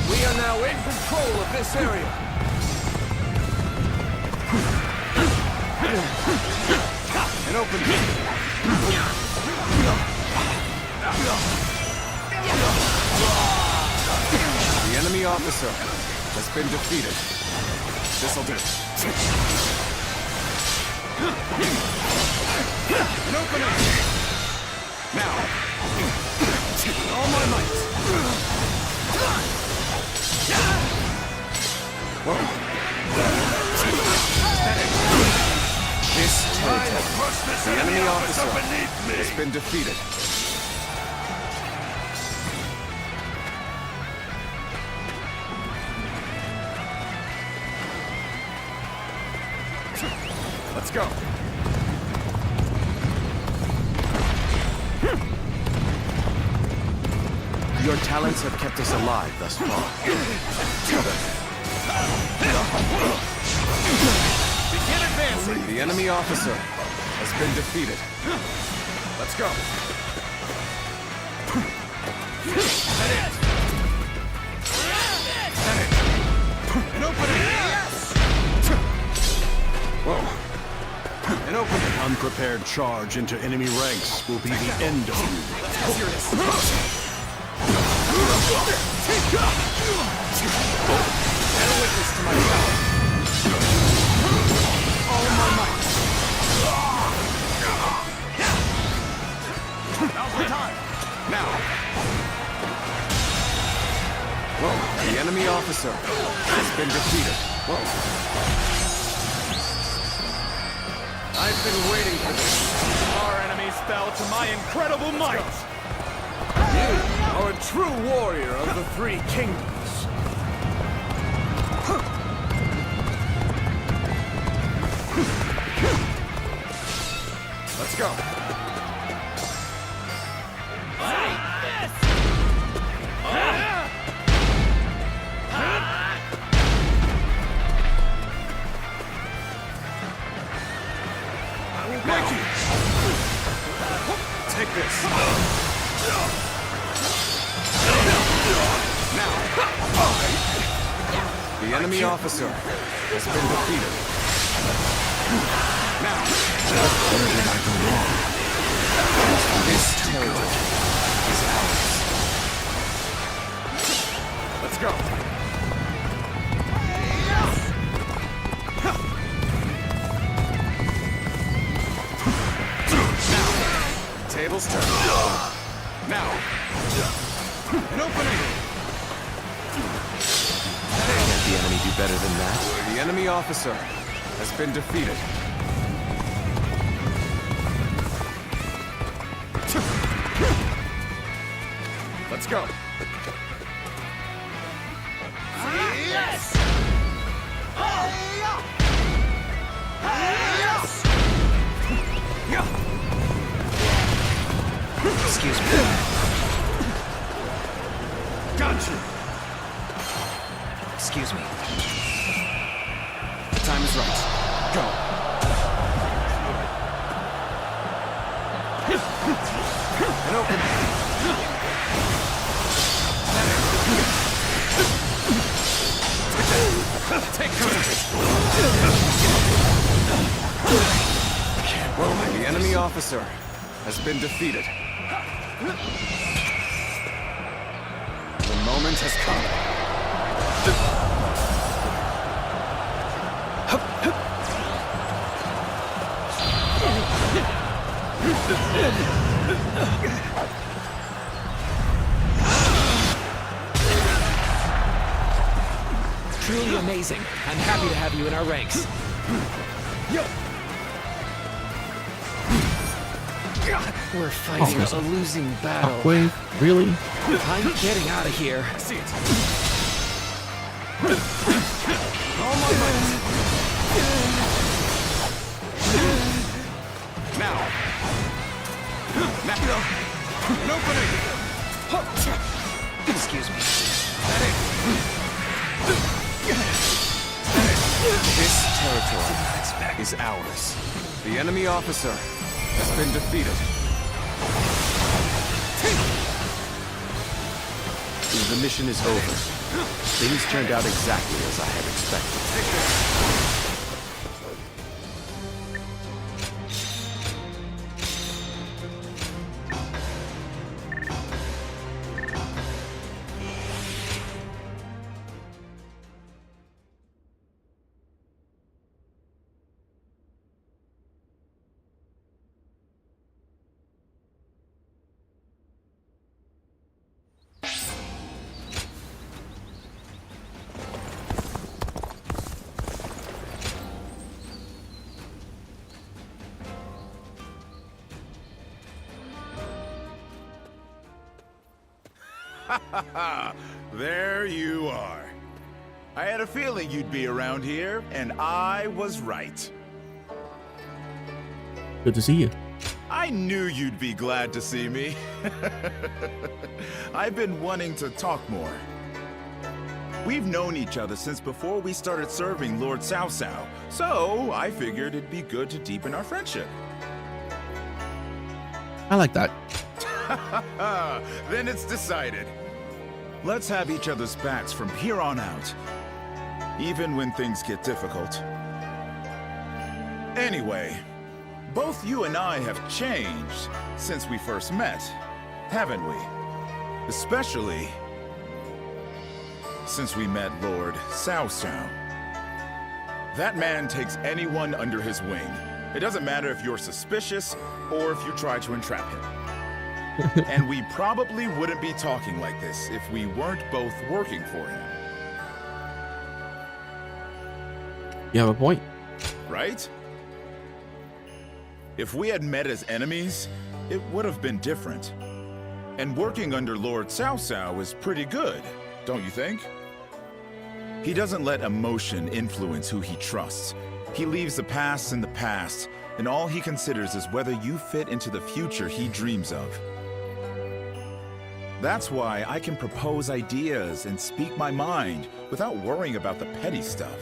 We are now in control of this area. An opening. The enemy officer has been defeated. This'll do. An opening. Now. All my might. This territory, the enemy officer has been defeated. Let's go. Your talents have kept us alive thus far. Begin advancing. The enemy officer has been defeated. Let's go. An opening. Whoa. An opening. Unprepared charge into enemy ranks will be the end of you. Let's hear this. Bear witness to my power. All my might. Now's the time. Now. Whoa. The enemy officer has been defeated. Whoa. I've been waiting for this. Our enemies fell to my incredible might. You are a true warrior of the Three Kingdoms. Let's go. Take this. Now, the enemy officer has been defeated. Now, Where did I go wrong? this territory is ours. Let's go. Now, tables turn. Now, an opening. Can't the enemy do better than that? The enemy officer has been defeated. Let's go. Yes! Excuse me. Got you. Excuse me. The time is right. Go. An opening. Take courage. Well, the enemy officer has been defeated. The moment has come. Truly amazing. I'm happy to have you in our ranks. We're fighting a losing battle. Wait, really? I'm getting out of here. See it. Now. An opening. Excuse me. This territory is ours. The enemy officer has been defeated. The mission is over. Things turned out exactly as I had expected. There you are. I had a feeling you'd be around here, and I was right. Good to see you. I knew you'd be glad to see me. I've been wanting to talk more. We've known each other since before we started serving Lord Cao Cao, so I figured it'd be good to deepen our friendship. I like that. Then it's decided. Let's have each other's backs from here on out, even when things get difficult. Anyway, both you and I have changed since we first met, haven't we? Especially since we met Lord Cao Cao. That man takes anyone under his wing. It doesn't matter if you're suspicious or if you try to entrap him. And we probably wouldn't be talking like this if we weren't both working for him. You have a point. Right? If we had met as enemies, it would have been different. And working under Lord Cao Cao is pretty good, don't you think? He doesn't let emotion influence who he trusts. He leaves the past in the past, and all he considers is whether you fit into the future he dreams of. That's why I can propose ideas and speak my mind without worrying about the petty stuff.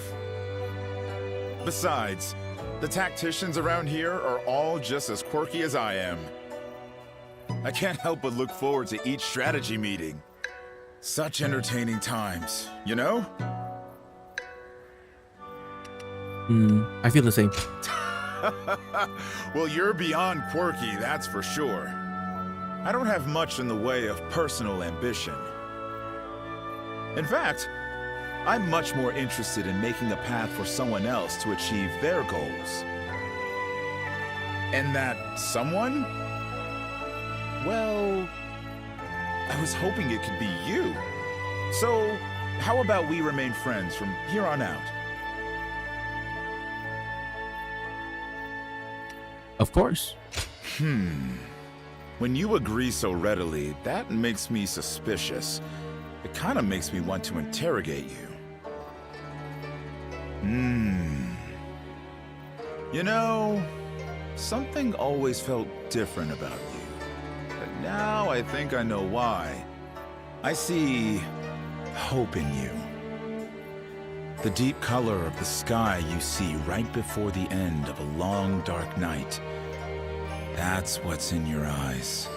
Besides, the tacticians around here are all just as quirky as I am. I can't help but look forward to each strategy meeting. Such entertaining times, you know? I feel the same. Well, you're beyond quirky, that's for sure. I don't have much in the way of personal ambition. In fact, I'm much more interested in making a path for someone else to achieve their goals. And that someone? Well, I was hoping it could be you. So, how about we remain friends from here on out? Of course. When you agree so readily, that makes me suspicious. It kind of makes me want to interrogate you. You know, something always felt different about you. But now I think I know why. I see hope in you. The deep color of the sky you see right before the end of a long, dark night. That's what's in your eyes.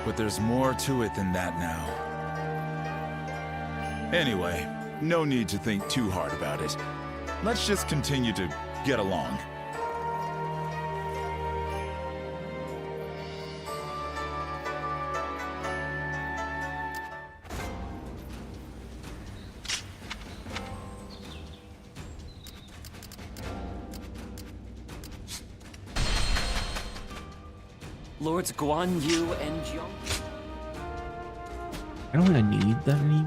But there's more to it than that now. Anyway, no need to think too hard about it. Let's just continue to get along. Lords Guan Yu and Jiang. I don't think I need that any.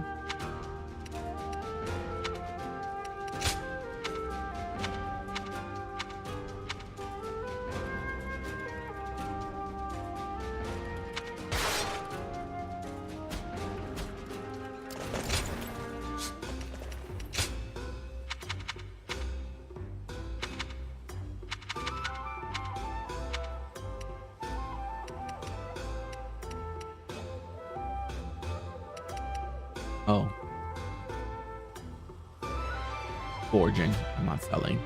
Oh. Forging. I'm not selling.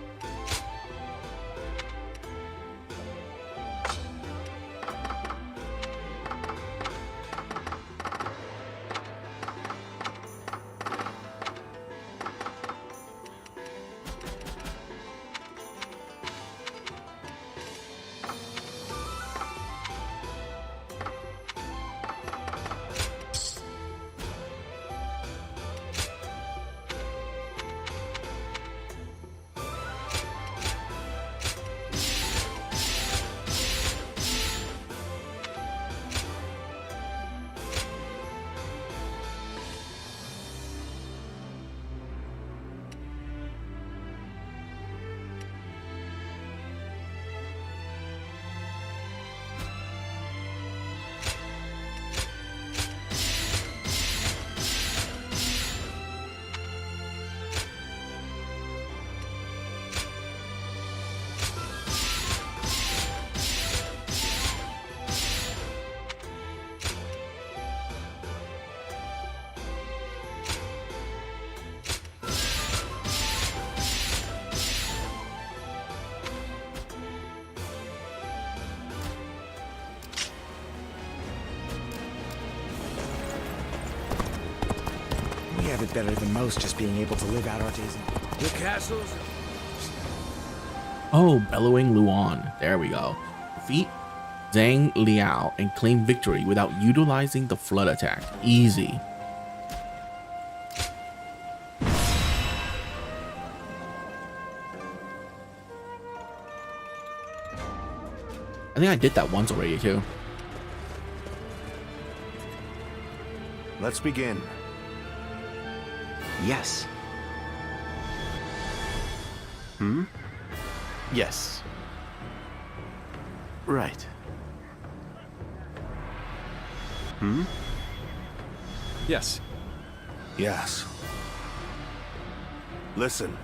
We have it better than most, just being able to live out our days in The castles. Oh, Bellowing Luan. There we go. Defeat Zhang Liao and claim victory without utilizing the flood attack. Easy. I think I did that once already too. Let's begin. Yes. Yes. Right. Yes. Yes. Listen.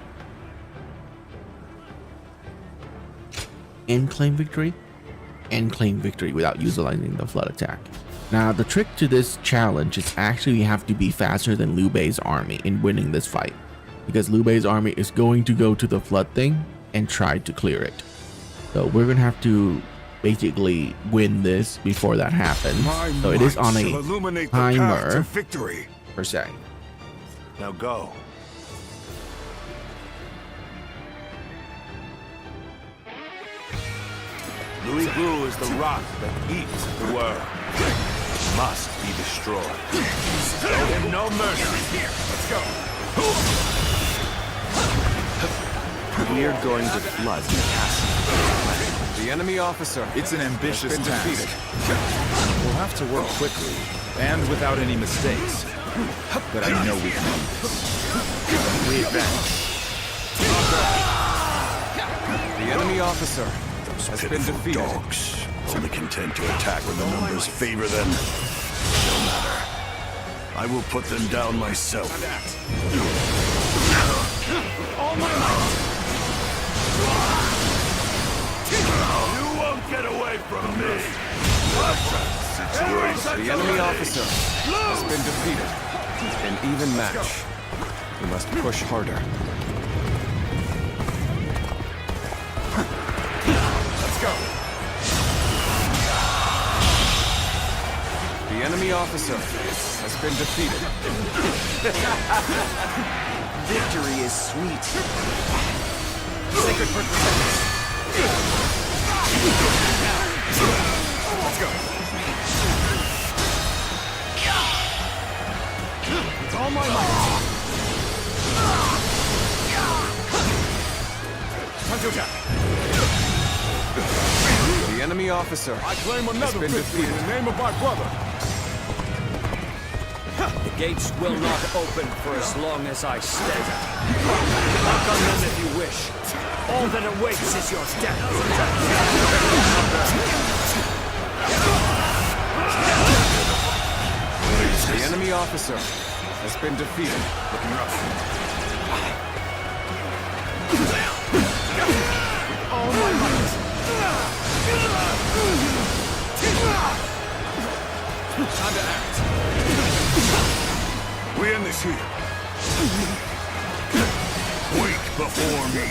And claim victory? And claim victory without utilizing the flood attack. Now, the trick to this challenge is actually you have to be faster than Liu Bei's army in winning this fight. Because Liu Bei's army is going to go to the flood thing and try to clear it. So we're going to have to basically win this before that happens. So it is on shall a illuminate the path to timer victory. per se. Now go. Louis Vu is the rock that eats the world. It must be destroyed. Show him no mercy. Let's go. We're going to flood the castle. The enemy officer. It's an ambitious task. Defeated. We'll have to work quickly and without any mistakes. But I know we can do this. We advance. The enemy officer has been defeated. Dogs, only content to attack when the numbers favor them. No matter. I will put them down myself. All my might. You won't get away from me. The enemy officer has been defeated. An even match. We must push harder. Let's go. The enemy officer has been defeated. Victory is sweet. Sacred protection. Let's go. With all my might. The enemy officer I claim has another been victory defeated. in the name of my brother. The gates will not open for as long as I stay. Knock on them if you wish. All that awaits is your death. The enemy officer has been defeated. Looking rough. All my might. Time to act. We end this here. Quake before me.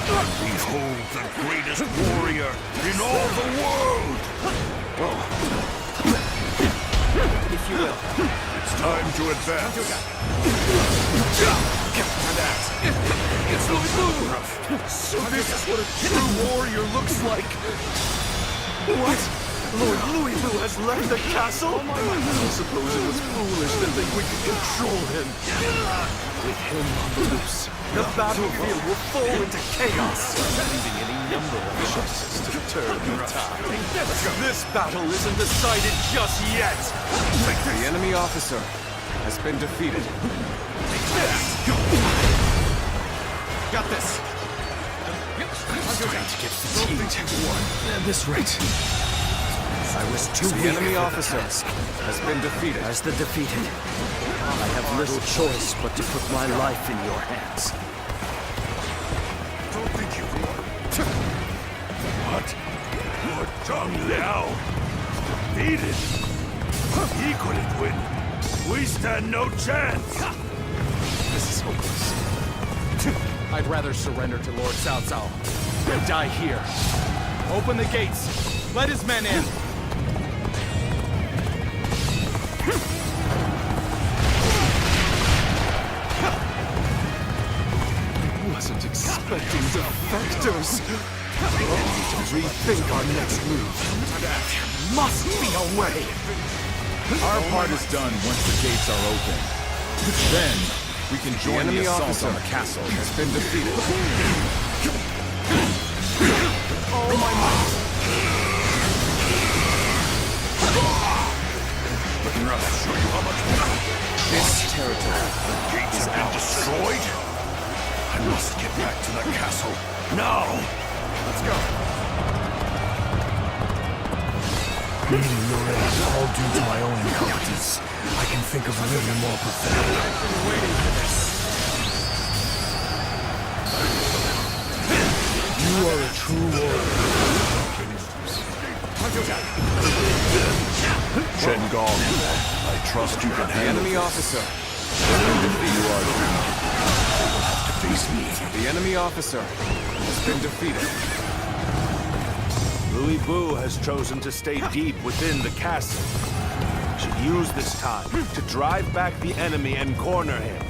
Behold the greatest warrior in all the world. If you will. It's time to advance. It's rough. So this is what a true warrior looks like. What? Lord Louis Vu has left the castle? I suppose it was foolish to think we could control him. With him on the loose, the battlefield will fall into chaos, leaving any number of chances to turn the tide. This battle isn't decided just yet. The enemy officer has been defeated. Got this. Starting to get fatigued. At this rate. I was too The weak enemy for the officer task. has been defeated. As the defeated, I have little choice but to put my life in your hands. Don't think you What? Lord Zhang Liao? Defeated? He couldn't win. We stand no chance. This is hopeless. I'd rather surrender to Lord Cao Cao than die here. Open the gates. Let his men in. Wasn't expecting defectors. We need to rethink our next move. There must be a way. Our part is done once the gates are open. Then, we can join the assault on the castle. Has been defeated. All my might. Looking rough. Show you how much This territory gates is have been ours. destroyed. I must get back to the castle now. Let's go. Meeting your end, all due to my own incompetence. I can think of little more pathetic. I've been waiting for this. You are a true warrior. Shen Gong, I trust you can The handle enemy this. officer. You are have to face me. The enemy officer has been defeated. Louis Bu has chosen to stay deep within the castle. We should use this time to drive back the enemy and corner him.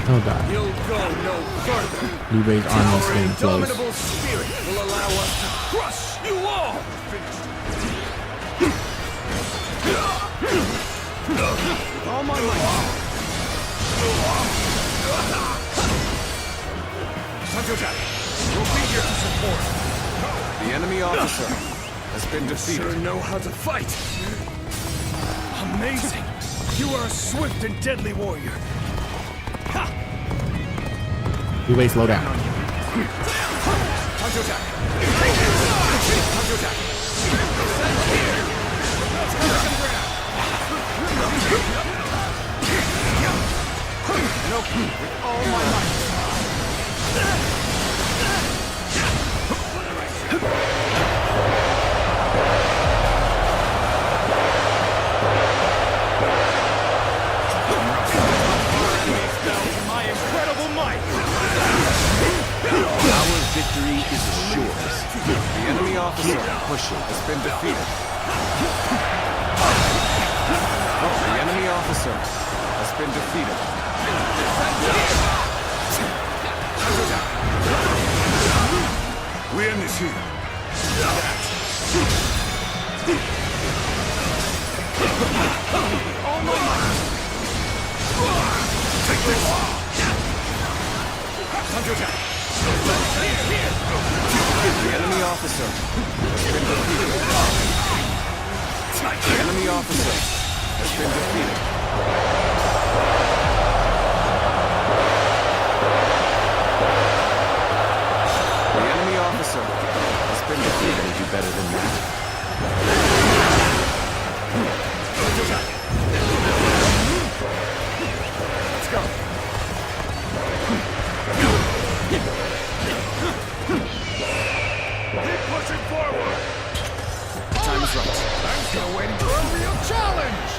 Oh god. You'll go no further. Liu Bei's army is Our getting close. indomitable spirit will allow us to crush you all. With all my might. Sanjo-chan, we'll be here to support. The enemy officer has been You defeated. sure know how to fight. Amazing. You are a swift and deadly warrior. Liu Bei, slow down. Sanjo-chan. Sanjo-chan. With all my might. My incredible might. Our victory is assured. The enemy officer has been defeated. The enemy officer has been defeated. We end this here. All my might. Take this. Sanjo-chan. The enemy officer has been defeated. The enemy officer has been defeated. The enemy officer has been defeated. Can you do better than that? Let's go. Keep pushing forward! Time is right. I'm still waiting for a real challenge!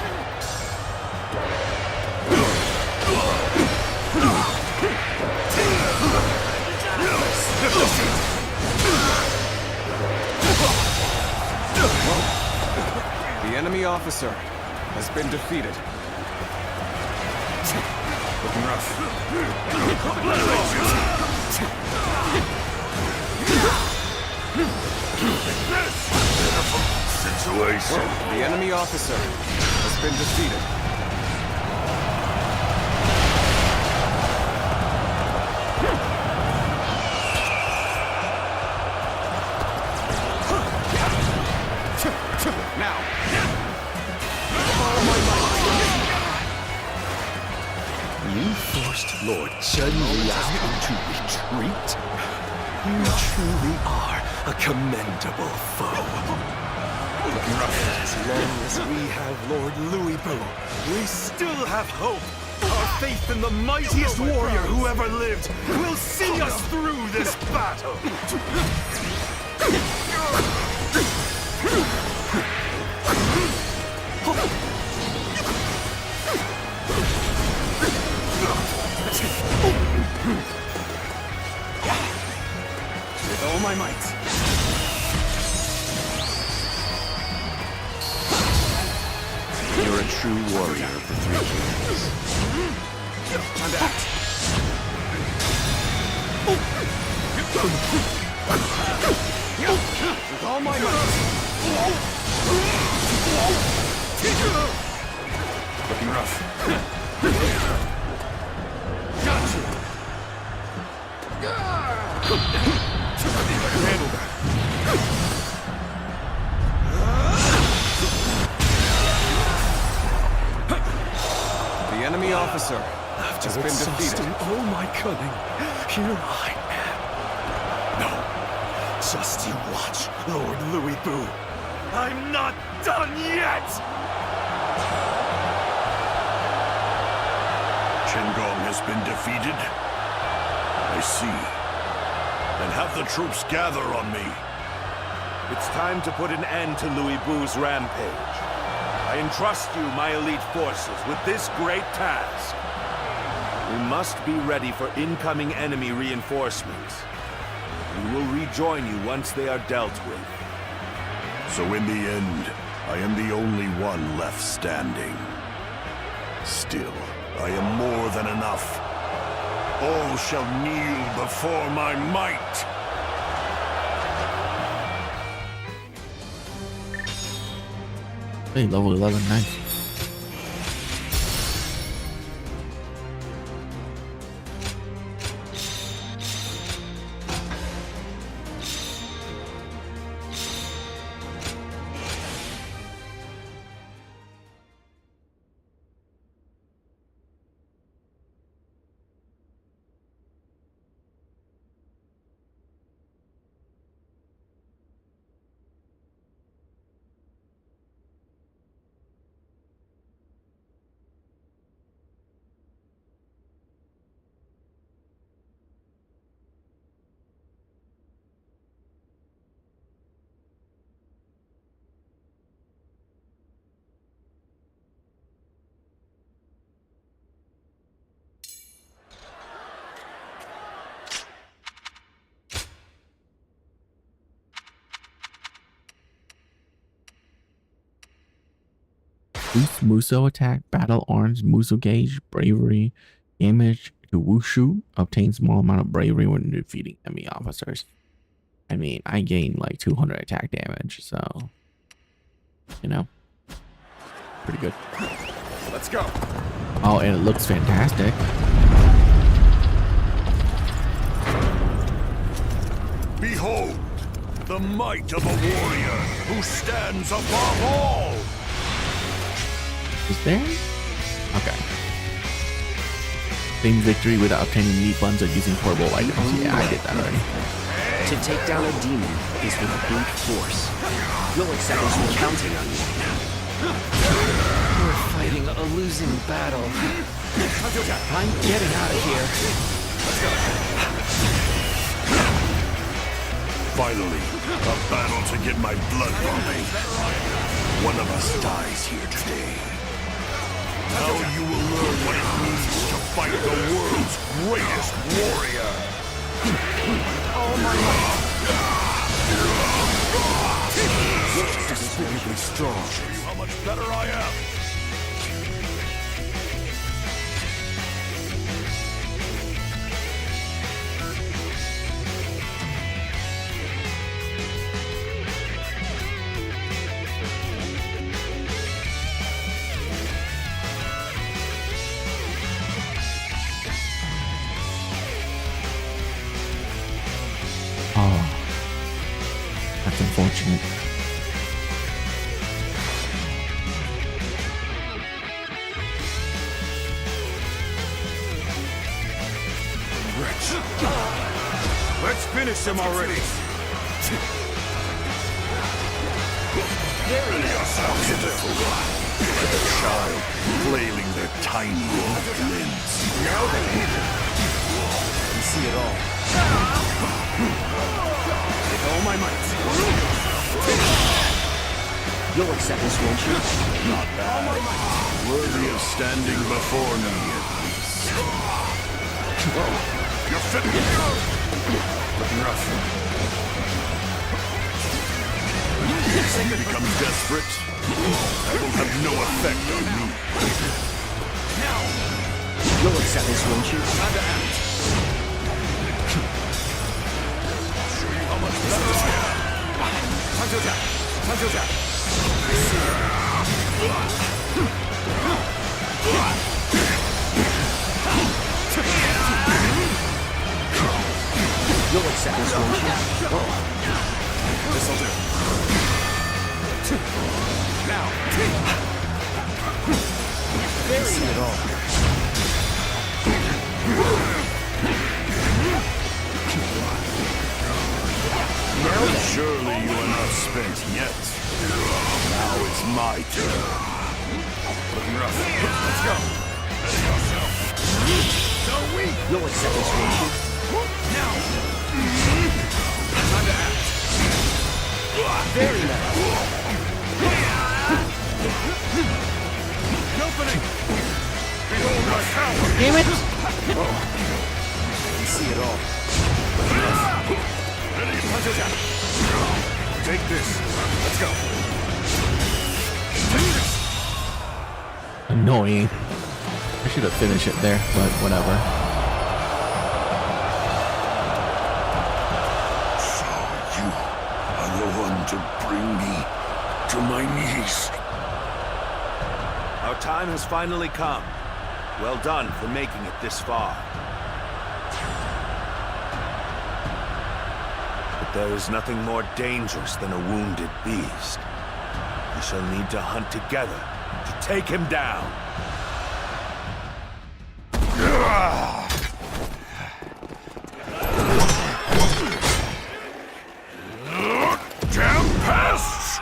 The enemy officer has been defeated. Looking rough. Situation. The enemy officer has been defeated. Now. You forced Lord Chen Liao to retreat? You truly are a commendable foe. As long as we have Lord Louis Bu, we still have hope. Our faith in the mightiest warrior who ever lived will see us through this battle. With all my might. You're a true warrior of the Three Kingdoms. Time to act. With all my might. Looking rough. Got you. Handle that. The enemy officer After has been exhausting defeated. all my cunning, here I am. No, just you watch, Lord Louis Bu. I'm not done yet! Qingong has been defeated? I see. Then have the troops gather on me. It's time to put an end to Louis Bu's rampage. I entrust you, my elite forces, with this great task. We must be ready for incoming enemy reinforcements. We will rejoin you once they are dealt with. So in the end, I am the only one left standing. Still, I am more than enough. All shall kneel before my might. Hey, level 11, nice. Boost Muso attack, battle arms, Muso gauge, bravery, damage to Wushu, obtain small amount of bravery when defeating enemy officers. I mean, I gained like 200 attack damage, so, you know, pretty good. Let's go. Oh, and it looks fantastic. Behold, the might of a warrior who stands above all. Is there? Okay. Same victory without obtaining meat buns or using portable items. Yeah, I did that already. To take down a demon is with brute force. You'll accept us from counting on you. We're fighting a losing battle. I'm getting out of here. Finally, a battle to get my blood pumping. One of us dies here today. Now you will learn what it means to fight the world's greatest warrior. Oh my You're specifically strong. Show you how much better I am. Oh, that's unfortunate. Let's finish him already. Pitiful. Like a child flailing their tiny limbs. Now they can see it all. With all my might. You'll accept this, won't you? Not bad. Worthy of standing before me, at least. You're fit. Looking rough. If he becomes desperate, that will have no effect on me. Now! You'll accept this, won't you? Time to act. Show you how much better I am. Time to attack. Time to attack. You'll accept this, won't you? This'll do. Now. See it all. Surely you are not spent yet. Now it's my turn. Looking rough. Let's go. Ready yourself. So weak. You'll accept this, won't you? Now. Time to act. Very nice. Opening! Behold my power! Damn it! You see it all. Take this. Let's go. Annoying. I should have finished it there, but whatever. So you are the one to bring me to my knees. Our time has finally come. Well done for making it this far. But there is nothing more dangerous than a wounded beast. We shall need to hunt together to take him down. Damn pests!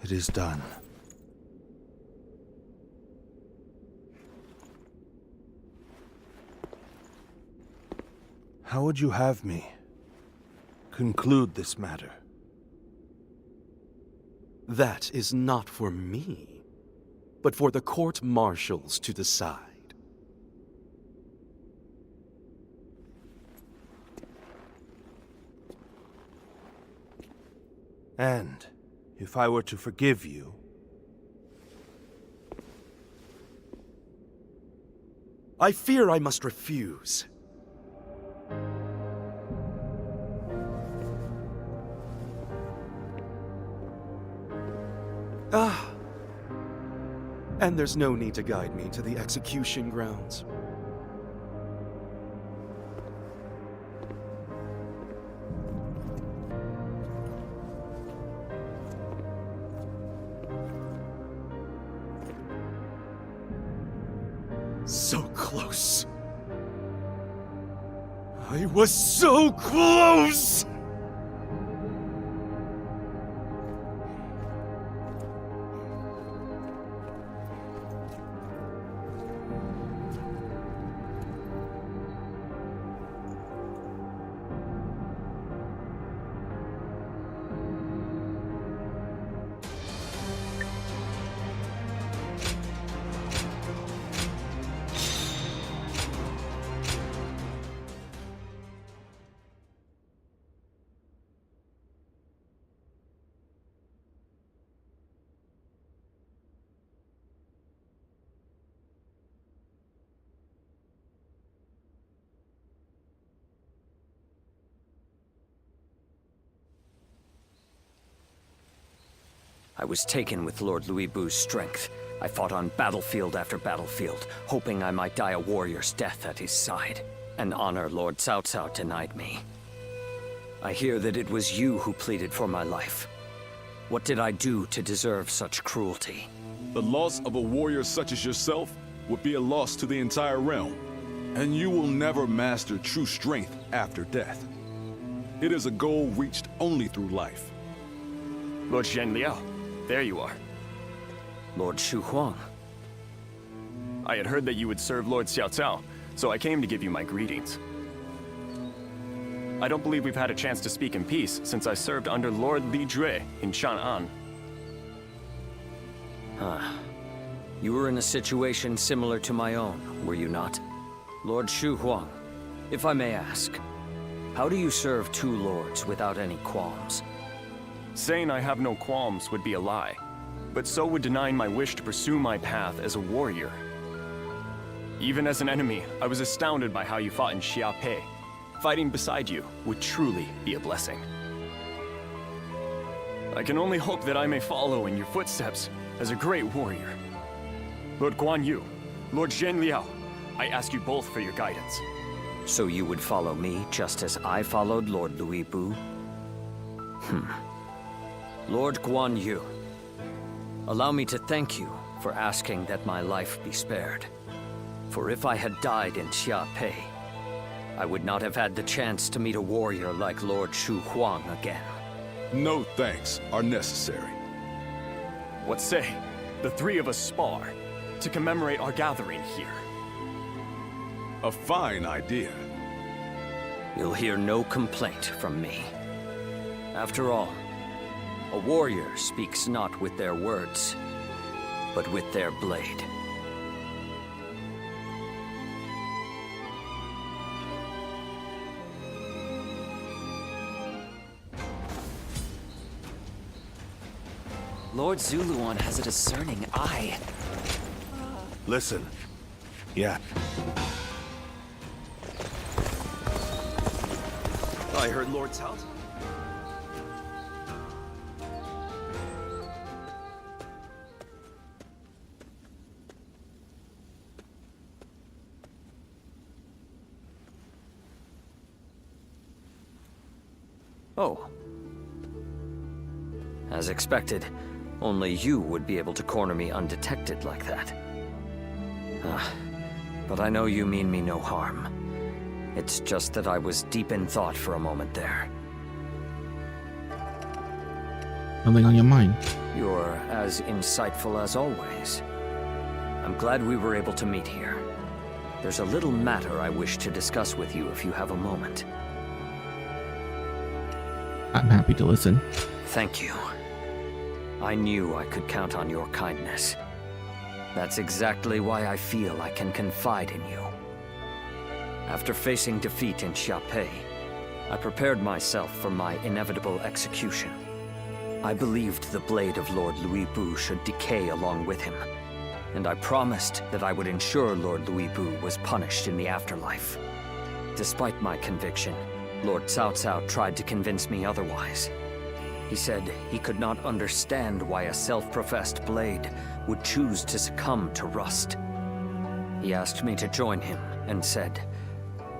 It is done. How would you have me conclude this matter? That is not for me, but for the court-martials to decide. And if I were to forgive you, I fear I must refuse. And there's no need to guide me to the execution grounds. So close. I was so close! I was taken with Lord Louis Bu's strength. I fought on battlefield after battlefield, hoping I might die a warrior's death at his side. An honor Lord Cao Cao denied me. I hear that it was you who pleaded for my life. What did I do to deserve such cruelty? The loss of a warrior such as yourself would be a loss to the entire realm, and you will never master true strength after death. It is a goal reached only through life. Lord Zhenliao, there you are. Lord Shu Huang. I had heard that you would serve Lord Xiao Cao, so I came to give you my greetings. I don't believe we've had a chance to speak in peace since I served under Lord Li Jue in Chang'an. You were in a situation similar to my own, were you not? Lord Shu Huang, if I may ask, how do you serve two lords without any qualms? Saying I have no qualms would be a lie, but so would denying my wish to pursue my path as a warrior. Even as an enemy, I was astounded by how you fought in Xiape. Fighting beside you would truly be a blessing. I can only hope that I may follow in your footsteps as a great warrior. Lord Guan Yu, Lord Zhen Liao, I ask you both for your guidance. So you would follow me just as I followed Lord Louis Bu? Lord Guan Yu, allow me to thank you for asking that my life be spared. For if I had died in Xiape, I would not have had the chance to meet a warrior like Lord Shu Huang again. No thanks are necessary. What say the three of us spar to commemorate our gathering here? A fine idea. You'll hear no complaint from me. After all, a warrior speaks not with their words, but with their blade. Lord Zuluan has a discerning eye. Listen. Yeah. I heard Lord Cao. Oh. As expected, only you would be able to corner me undetected like that. But I know you mean me no harm. It's just that I was deep in thought for a moment there. Something on your mind? You're as insightful as always. I'm glad we were able to meet here. There's a little matter I wish to discuss with you if you have a moment. I'm happy to listen. Thank you. I knew I could count on your kindness. That's exactly why I feel I can confide in you. After facing defeat in Xiape, I prepared myself for my inevitable execution. I believed the blade of Lord Louis Bu should decay along with him, and I promised that I would ensure Lord Louis Bu was punished in the afterlife. Despite my conviction, Lord Cao Cao tried to convince me otherwise. He said he could not understand why a self-professed blade would choose to succumb to rust. He asked me to join him and said,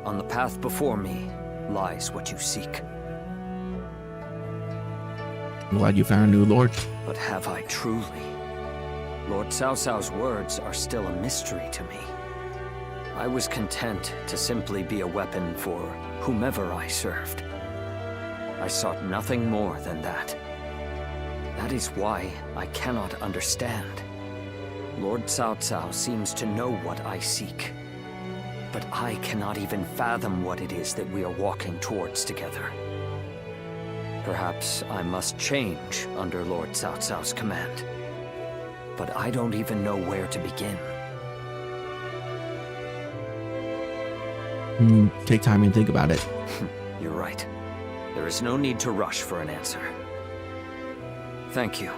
"On the path before me lies what you seek." I'm glad you found a new lord. But have I truly? Lord Cao Cao's words are still a mystery to me. I was content to simply be a weapon for whomever I served. I sought nothing more than that. That is why I cannot understand. Lord Cao Cao seems to know what I seek, but I cannot even fathom what it is that we are walking towards together. Perhaps I must change under Lord Cao Cao's command, but I don't even know where to begin. Take time and think about it. You're right. There is no need to rush for an answer. Thank you.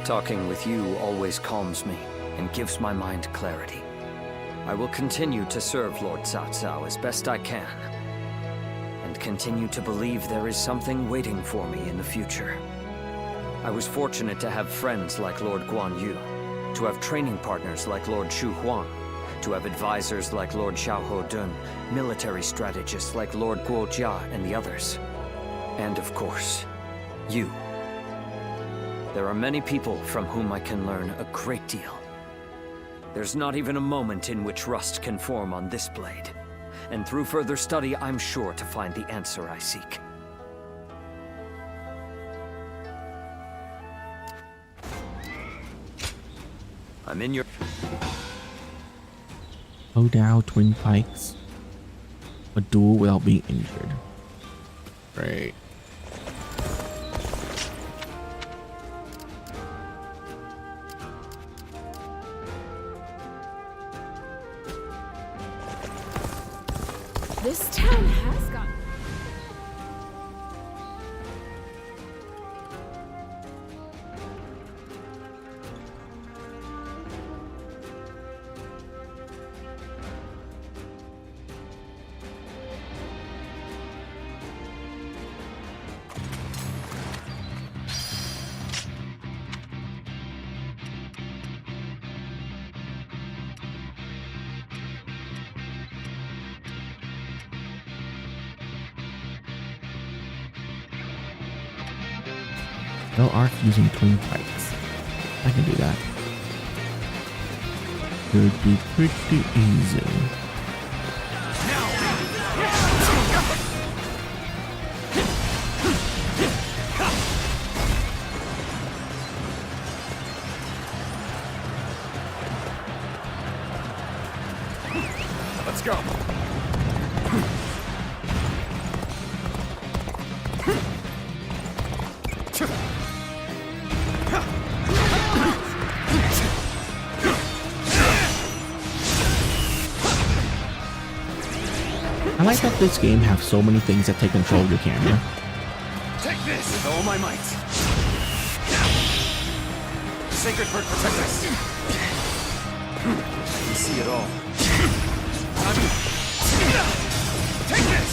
Talking with you always calms me and gives my mind clarity. I will continue to serve Lord Cao Cao as best I can, and continue to believe there is something waiting for me in the future. I was fortunate to have friends like Lord Guan Yu, to have training partners like Lord Shu Huang, to have advisors like Lord Xiahou Dun, military strategists like Lord Guo Jia and the others. And of course, you. There are many people from whom I can learn a great deal. There's not even a moment in which rust can form on this blade. And through further study, I'm sure to find the answer I seek. I'm in your... Odao twin pikes. A duel without being injured. Great. This town has got. No arc using twin pikes. I can do that. Should be pretty easy. Let's go. I like that this game has so many things that take control of your camera. Take this with all my might. Sacred bird, protect us. I can see it all. Take this.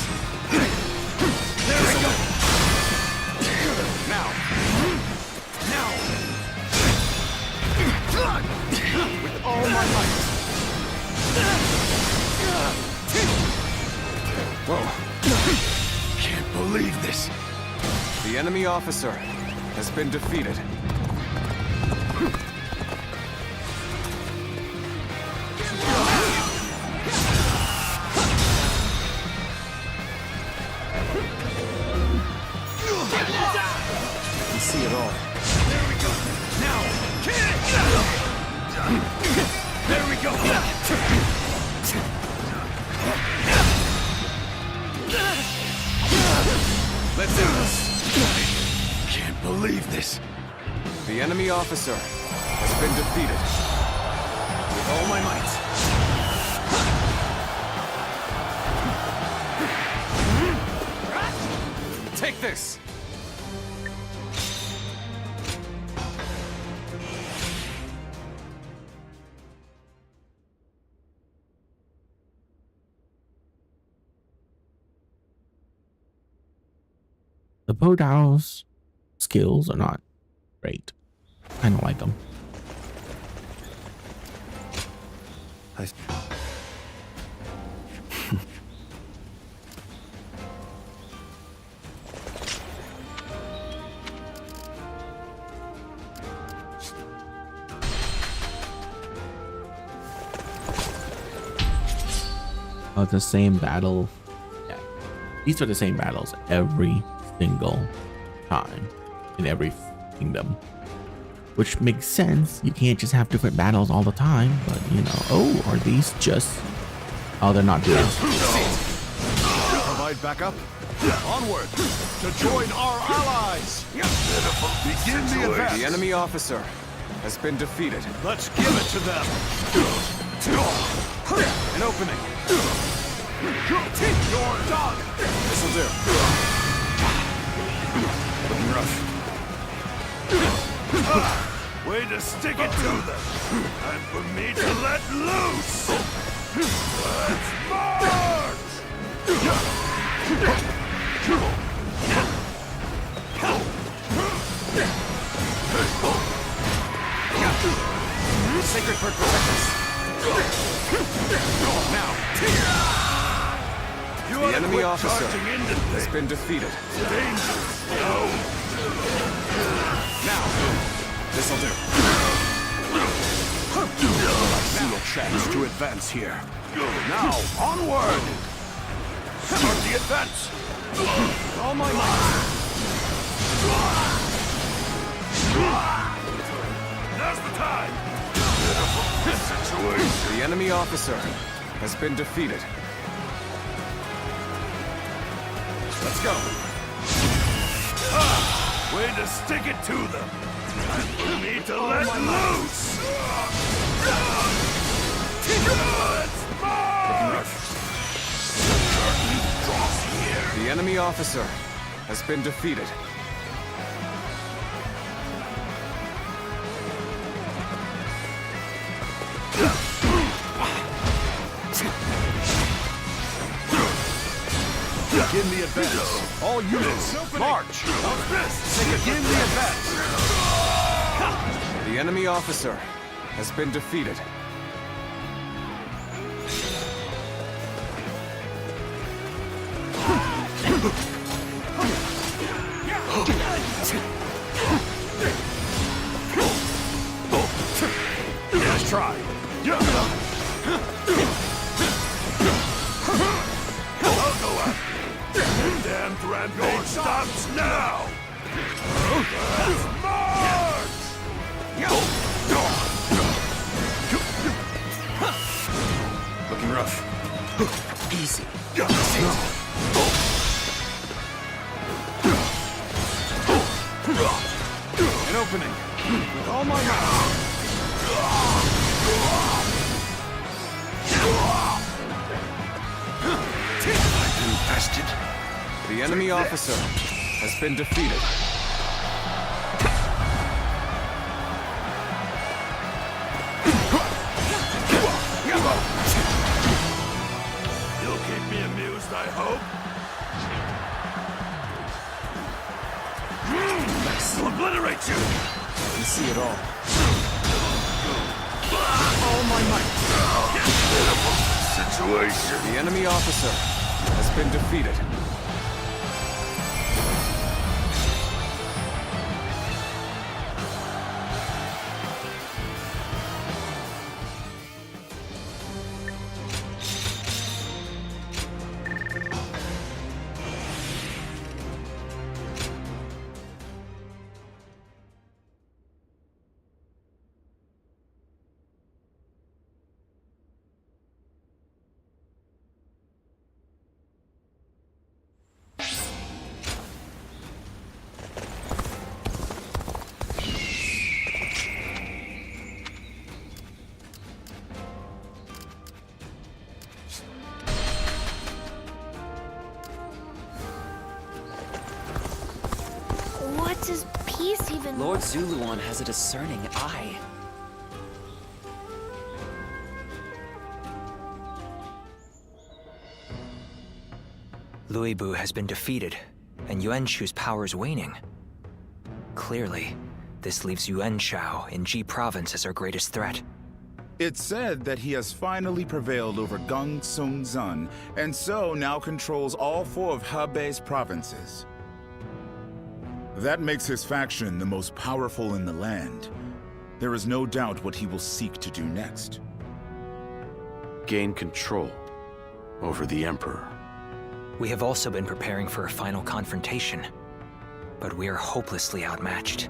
There we go. Now. With all my might. Whoa. Can't believe this. The enemy officer has been defeated. You see it all. There we go. Now. There we go. Let's do this. Can't believe this. The enemy officer has been defeated. With all my might. Take this. The Podao's skills are not great. I don't like them. Oh, the same battle. Yeah. These are the same battles every single time in every kingdom, which makes sense. You can't just have different battles all the time, but you know. Oh, are these just... Oh, they're not duels. Provide backup. Onward to join our allies. Begin the advance. The enemy officer has been defeated. Let's give it to them. An opening. You're done. This'll do. Looking rough. Way to stick it to them. And for me to let loose. Let's march! Sacred bird, protect us. Now. The enemy officer has been defeated. Now, this'll do. I see a chance to advance here. Now, onward! Start the advance! All my might! Now's the time! The enemy officer has been defeated. Let's go. Way to stick it to them. Time for me to let loose. Let's march. The enemy officer has been defeated. Begin the advance. All units, march. Begin the advance. The enemy officer has been defeated. Let's try. I'll go out. Damned rampage stops now! Let's march! Looking rough. Easy. An opening. With all my might. Infested. The enemy officer has been defeated. You'll keep me amused, I hope. I'll obliterate you! You see it all. All my might. Situation. The enemy officer has been defeated. What does peace even... Lord Zuluon has a discerning eye. Luibu has been defeated, and Yuan Shu's power is waning. Clearly, this leaves Yuan Shao in Ji Province as our greatest threat. It's said that he has finally prevailed over Gung Sung Zun, and so now controls all 4 of Hebei's provinces. That makes his faction the most powerful in the land. There is no doubt what he will seek to do next. Gain control over the Emperor. We have also been preparing for a final confrontation, but we are hopelessly outmatched.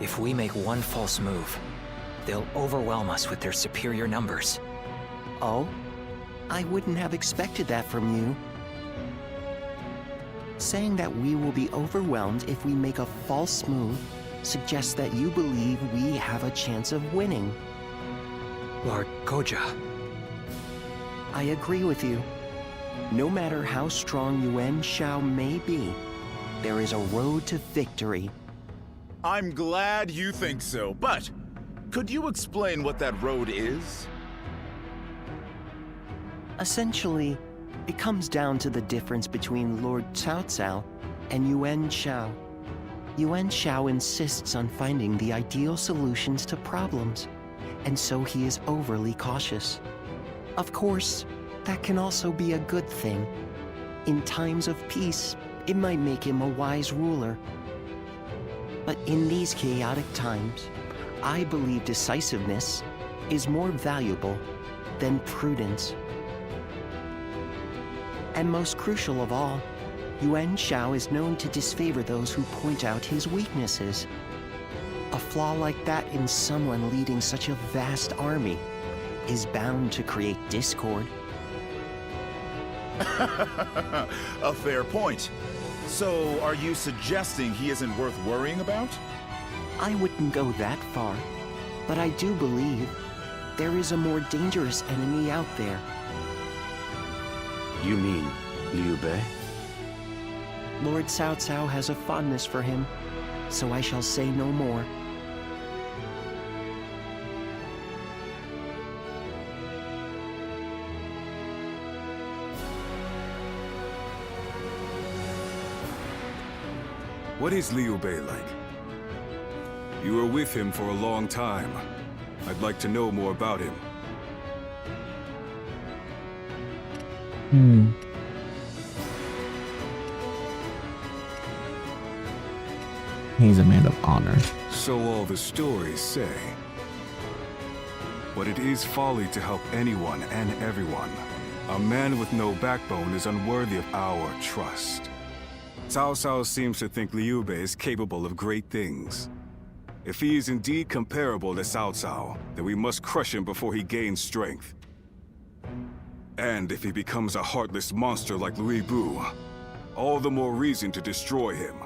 If we make one false move, they'll overwhelm us with their superior numbers. Oh? I wouldn't have expected that from you. Saying that we will be overwhelmed if we make a false move suggests that you believe we have a chance of winning. Lord Goja. I agree with you. No matter how strong Yuan Shao may be, there is a road to victory. I'm glad you think so, but could you explain what that road is? Essentially, it comes down to the difference between Lord Cao Cao and Yuan Shao. Yuan Shao insists on finding the ideal solutions to problems, and so he is overly cautious. Of course, that can also be a good thing. In times of peace, it might make him a wise ruler. But in these chaotic times, I believe decisiveness is more valuable than prudence. And most crucial of all, Yuan Shao is known to disfavor those who point out his weaknesses. A flaw like that in someone leading such a vast army is bound to create discord. A fair point. So, are you suggesting he isn't worth worrying about? I wouldn't go that far, but I do believe there is a more dangerous enemy out there. You mean Liu Bei? Lord Cao Cao has a fondness for him, so I shall say no more. What is Liu Bei like? You were with him for a long time. I'd like to know more about him. He's a man of honor. So all the stories say. But it is folly to help anyone and everyone. A man with no backbone is unworthy of our trust. Cao Cao seems to think Liu Bei is capable of great things. If he is indeed comparable to Cao Cao, then we must crush him before he gains strength. And if he becomes a heartless monster like Louis Bu, all the more reason to destroy him.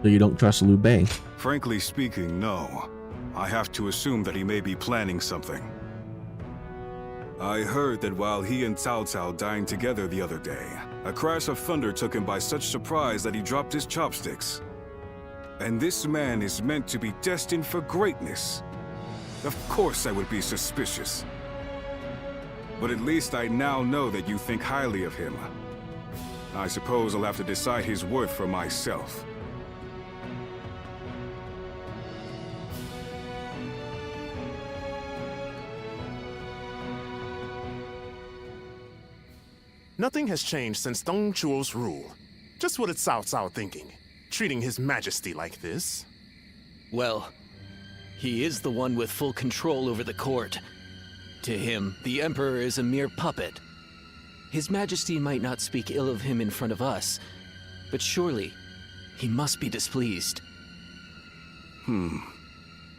So you don't trust Liu Bei? Frankly speaking, no. I have to assume that he may be planning something. I heard that while he and Cao Cao dined together the other day, a crash of thunder took him by such surprise that he dropped his chopsticks. And this man is meant to be destined for greatness. Of course I would be suspicious. But at least I now know that you think highly of him. I suppose I'll have to decide his worth for myself. Nothing has changed since Dong Chuo's rule. Just what is Cao Cao thinking? Treating His Majesty like this? Well, he is the one with full control over the court. To him, the Emperor is a mere puppet. His Majesty might not speak ill of him in front of us, but surely he must be displeased.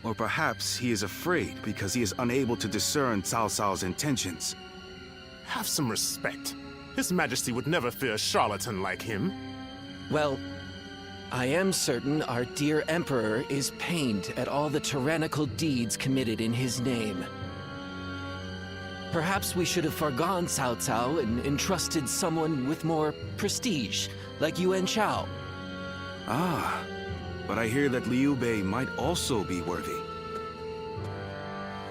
Or perhaps he is afraid because he is unable to discern Cao Cao's intentions. Have some respect. His Majesty would never fear a charlatan like him. Well, I am certain our dear Emperor is pained at all the tyrannical deeds committed in his name. Perhaps we should have forgone Cao Cao and entrusted someone with more prestige, like Yuan Shao. Ah, but I hear that Liu Bei might also be worthy.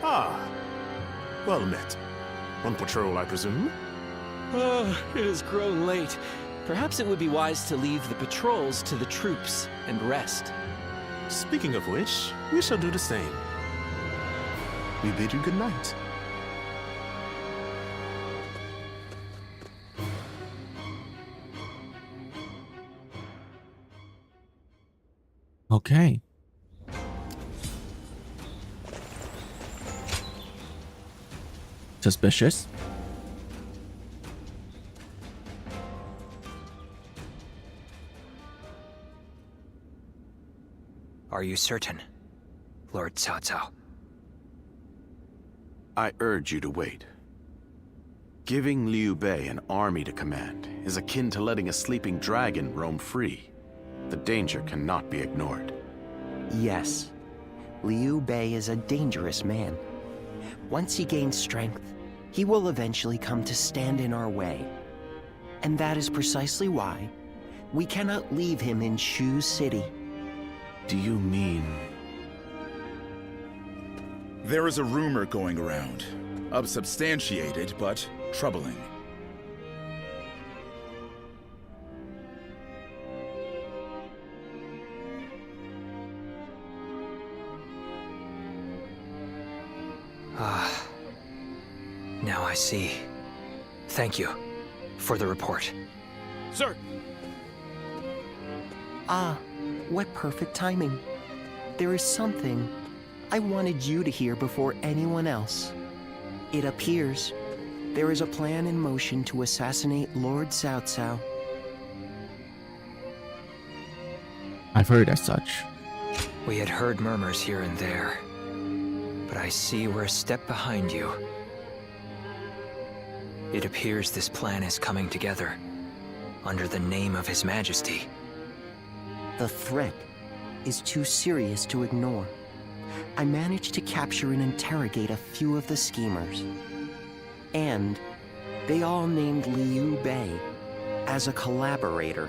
Ah, well met. On patrol, I presume? It has grown late. Perhaps it would be wise to leave the patrols to the troops and rest. Speaking of which, we shall do the same. We bid you good night. Okay. Suspicious. Are you certain, Lord Cao Cao? I urge you to wait. Giving Liu Bei an army to command is akin to letting a sleeping dragon roam free. The danger cannot be ignored. Yes, Liu Bei is a dangerous man. Once he gains strength, he will eventually come to stand in our way. And that is precisely why we cannot leave him in Shu City. Do you mean... There is a rumor going around. Unsubstantiated, but troubling. Now I see. Thank you for the report. Sir! Ah, what perfect timing. There is something I wanted you to hear before anyone else. It appears there is a plan in motion to assassinate Lord Cao Cao. I've heard as such. We had heard murmurs here and there, but I see we're a step behind you. It appears this plan is coming together under the name of His Majesty. The threat is too serious to ignore. I managed to capture and interrogate a few of the schemers. And they all named Liu Bei as a collaborator.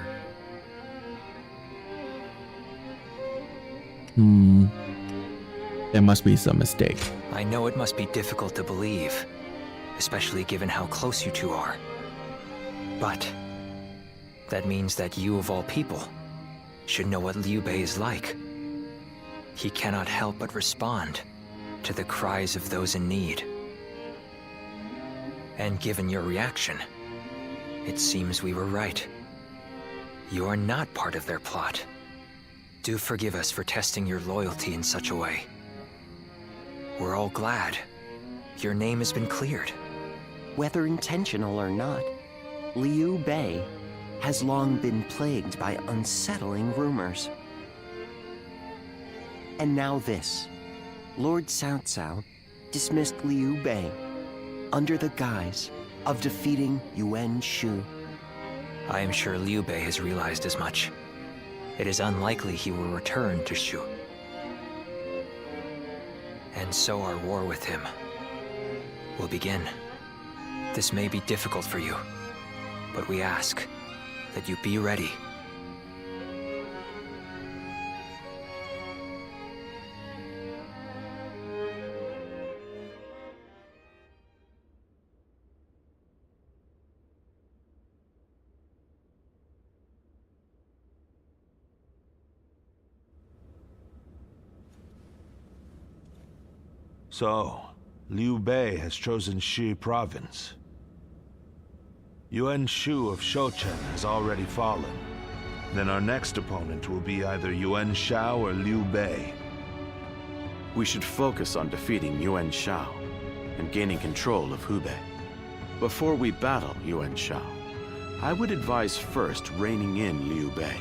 There must be some mistake. I know it must be difficult to believe, especially given how close you two are. But that means that you, of all people, should know what Liu Bei is like. He cannot help but respond to the cries of those in need. And given your reaction, it seems we were right. You are not part of their plot. Do forgive us for testing your loyalty in such a way. We're all glad your name has been cleared. Whether intentional or not, Liu Bei has long been plagued by unsettling rumors. And now this. Lord Cao Cao dismissed Liu Bei under the guise of defeating Yuan Shu. I am sure Liu Bei has realized as much. It is unlikely he will return to Shu. And so our war with him will begin. This may be difficult for you, but we ask that you be ready. So, Liu Bei has chosen Shi province. Yuan Shu of Shouchen has already fallen. Then our next opponent will be either Yuan Shao or Liu Bei. We should focus on defeating Yuan Shao and gaining control of Hubei. Before we battle Yuan Shao, I would advise first reining in Liu Bei.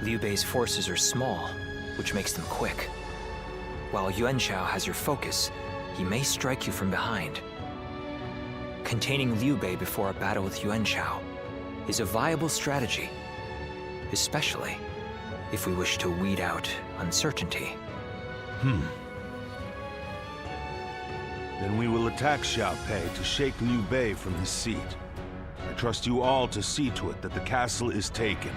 Liu Bei's forces are small, which makes them quick. While Yuan Shao has your focus, he may strike you from behind. Containing Liu Bei before a battle with Yuan Shao is a viable strategy, especially if we wish to weed out uncertainty. Then we will attack Xiaopei to shake Liu Bei from his seat. I trust you all to see to it that the castle is taken.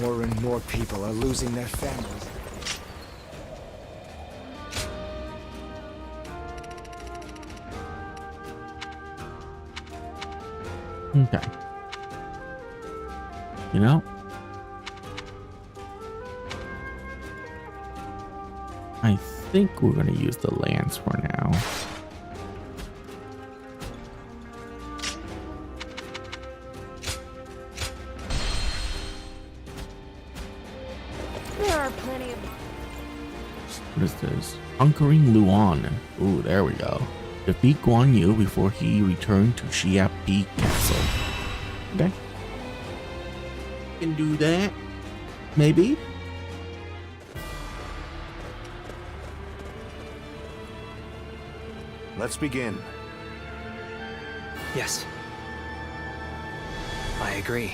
More and more people are losing their families. Okay. You know, I think we're gonna use the lance for now. There are plenty of... What is this? Conquering Luan. Ooh, there we go. Defeat Guan Yu before he returned to Xiapi Castle. Okay. Can do that. Maybe. Let's begin. Yes. I agree.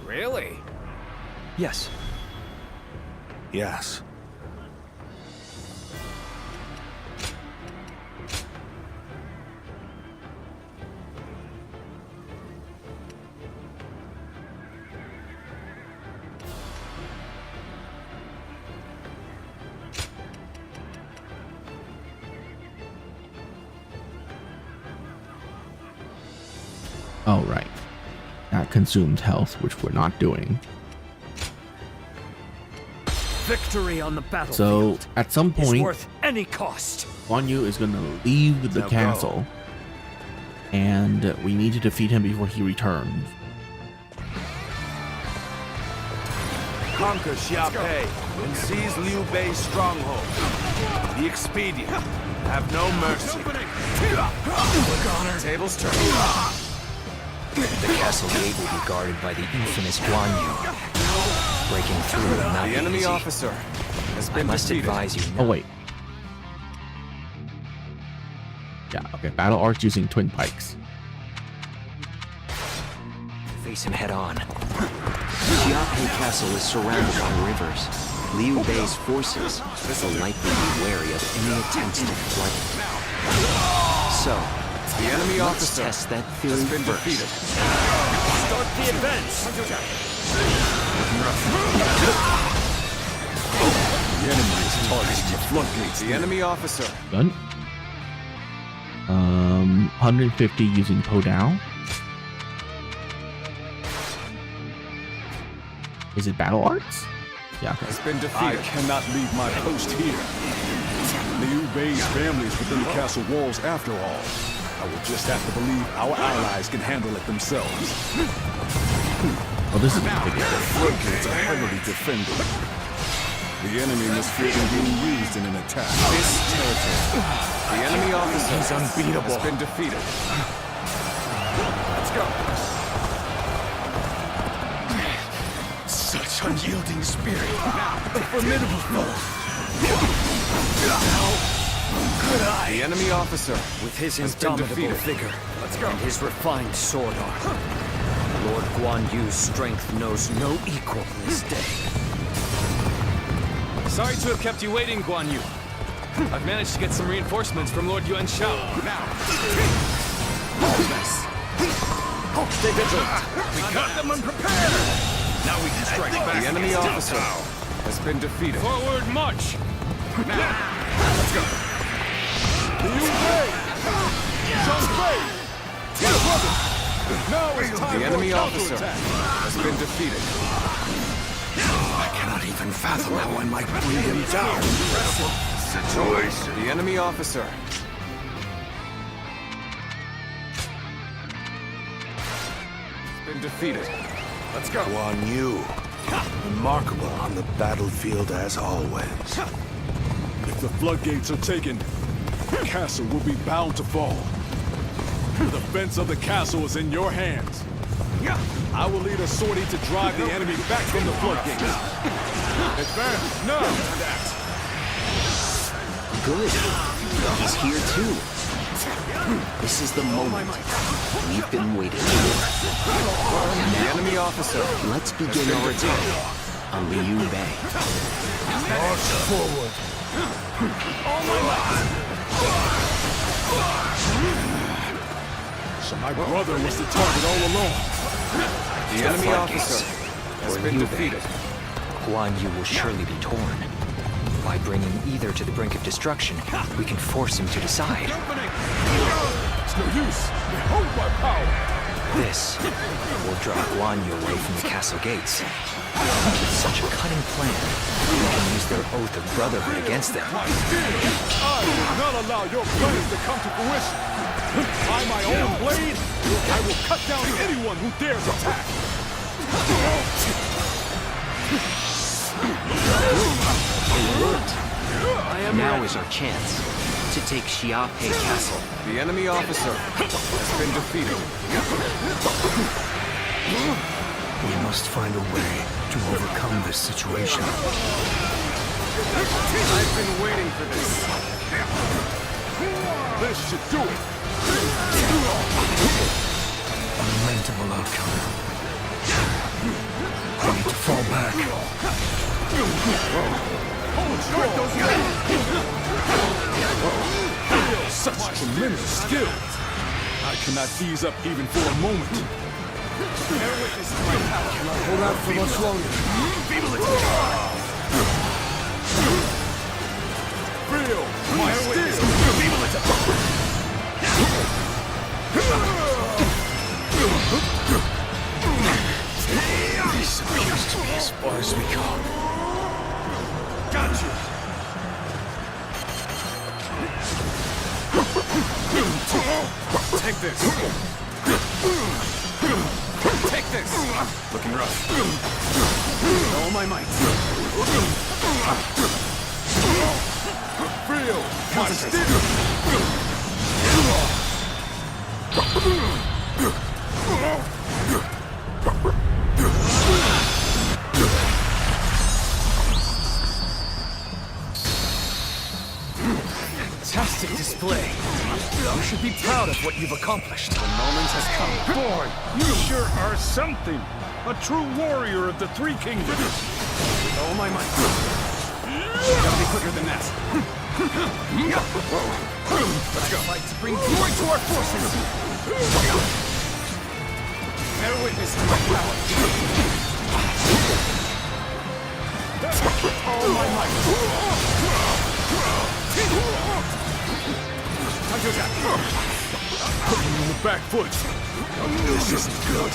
Really? Yes. Yes. Oh, right. That consumes health, which we're not doing. Victory on the battlefield. So, at some is point, worth any cost. Guan Yu is going to leave the castle. And we need to defeat him before he returns. conquer Xiaopei and seize Liu Bei's stronghold. Be expedient. Have no mercy. Tables turn. The castle gate will be guarded by the infamous Guan Yu. Breaking through will not be enemy easy. officer has I been must defeated. advise you Oh wait. Yeah, okay. Battle arcs using twin pikes. face him head on. Xiaopei Castle is surrounded by rivers. Liu Bei's forces will likely be wary of any attempts to flood it. So, the enemy let's officer test that theory has been first. defeated. Start the advance! The enemy is targeting the floodgates. The enemy officer. Done. 150 using Podao. Is it battle arts? Yeah. Okay. Has been defeated. I cannot leave my post here. Liu Bei's family is within the castle walls after all. I will just have to believe our allies can handle it themselves. Oh, this is The floodgates are heavily defended. The enemy must fear them being used in an attack. This territory. The enemy officer is unbeatable. Has been defeated. Let's go. Such unyielding spirit. A formidable foe. How could I? The enemy officer With his has been indomitable defeated. vigor Let's go. and his refined sword art, Lord Guan Yu's strength knows no equal this day. Sorry to have kept you waiting, Guan Yu. I've managed to get some reinforcements from Lord Yuan Shao. Now. Stay vigilant. We got them unprepared. Now we can strike back. The enemy officer has been defeated. Forward march! Let's go. Liu Bei! Zhang Fei! Now it's time The for enemy a officer counterattack. has been defeated. I cannot even fathom how I might bring him down. Situation. The enemy officer has been defeated. Let's go. Guan Yu. Remarkable on the battlefield as always. If the floodgates are taken, the castle will be bound to fall. The defense of the castle is in your hands. I will lead a sortie to drive the enemy back from the floodgates. Advance now! Good. He's here too. This is the moment we've been waiting for. The enemy officer. Let's begin our attack on Liu Bei. March forward. So my brother was the target all along. The enemy officer has been defeated. Guan Yu will surely be torn. By bringing either to the brink of destruction, we can force him to decide. It's no use. They hold my power. This will draw Guan Yu away from the castle gates. With such a cunning plan, we can use their oath of brotherhood against them. I will not allow your plans to come to fruition. By my own blade, I will cut down anyone who dares attack. It worked. Now is our chance to take Xiaopei Castle. The enemy officer has been defeated. We must find a way to overcome this situation. I've been waiting for this. This should do it. A lamentable outcome. I need to fall back. Such tremendous skill. I cannot ease up even for a moment. Cannot hold out for much longer. Feel my steel. This appears to be as far as we come. Got you. Take this. Take this. Looking rough. All my might. Feel my Fantastic display. You should be proud of what you've accomplished. The moment has come. Boy, you sure are something. A true warrior of the Three Kingdoms. With all my might. Gotta be quicker than that. Let's go. Fight to bring glory to our forces. Bear witness to my power. All my might. Time to attack. Put me on the back foot. This isn't good.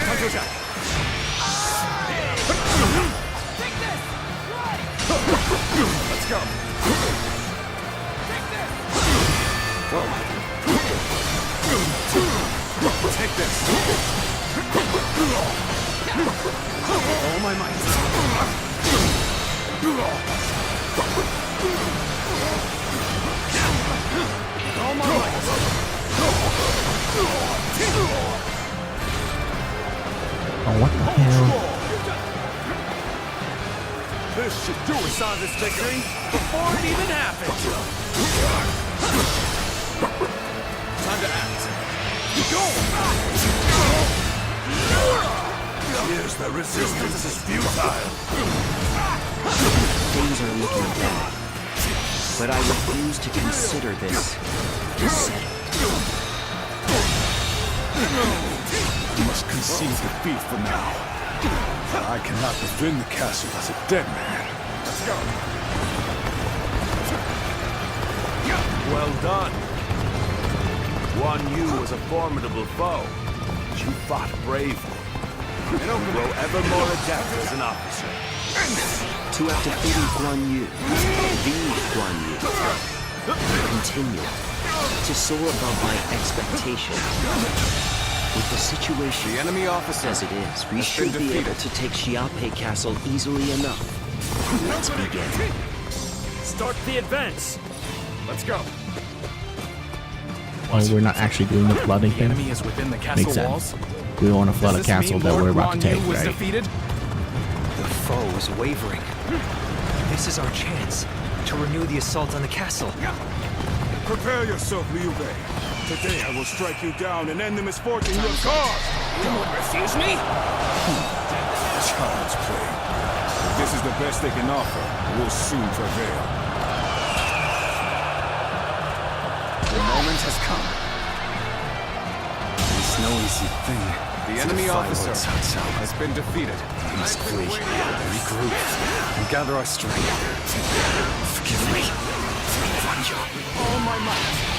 Time to attack. Let's go. Take this. All my might. All my might. Oh, what the hell? This should do it. We saw this victory before it even happened. Time to act. Go! Here's the resistance is futile. Things are looking bad, but I refuse to consider this settled. You must concede defeat for now. I cannot defend the castle as a dead man. Let's go. Well done. Guan Yu was a formidable foe, but you fought bravely. You grow ever more adept as an officer. To have defeated Guan Yu, the Guan Yu, continue to soar above my expectation. With the situation the enemy officer as it is, we should be able to take Xiape Castle easily enough. Let's begin. Start the advance. Let's go. Oh, we're not actually doing the flooding thing. Enemy is within the castle Makes sense. walls. We don't want to flood a castle that we're about to take, was right? defeated? The foe is wavering. This is our chance to renew the assault on the castle. Prepare yourself, Liu Bei. Today I will strike you down and end the misfortune you have caused. Don't refuse me. Child's play. If this is the best they can offer, we'll soon prevail. The moment has come. It's no easy thing. The enemy officer has been defeated. We must flee, regroup, and gather our strength. Forgive me. All my might.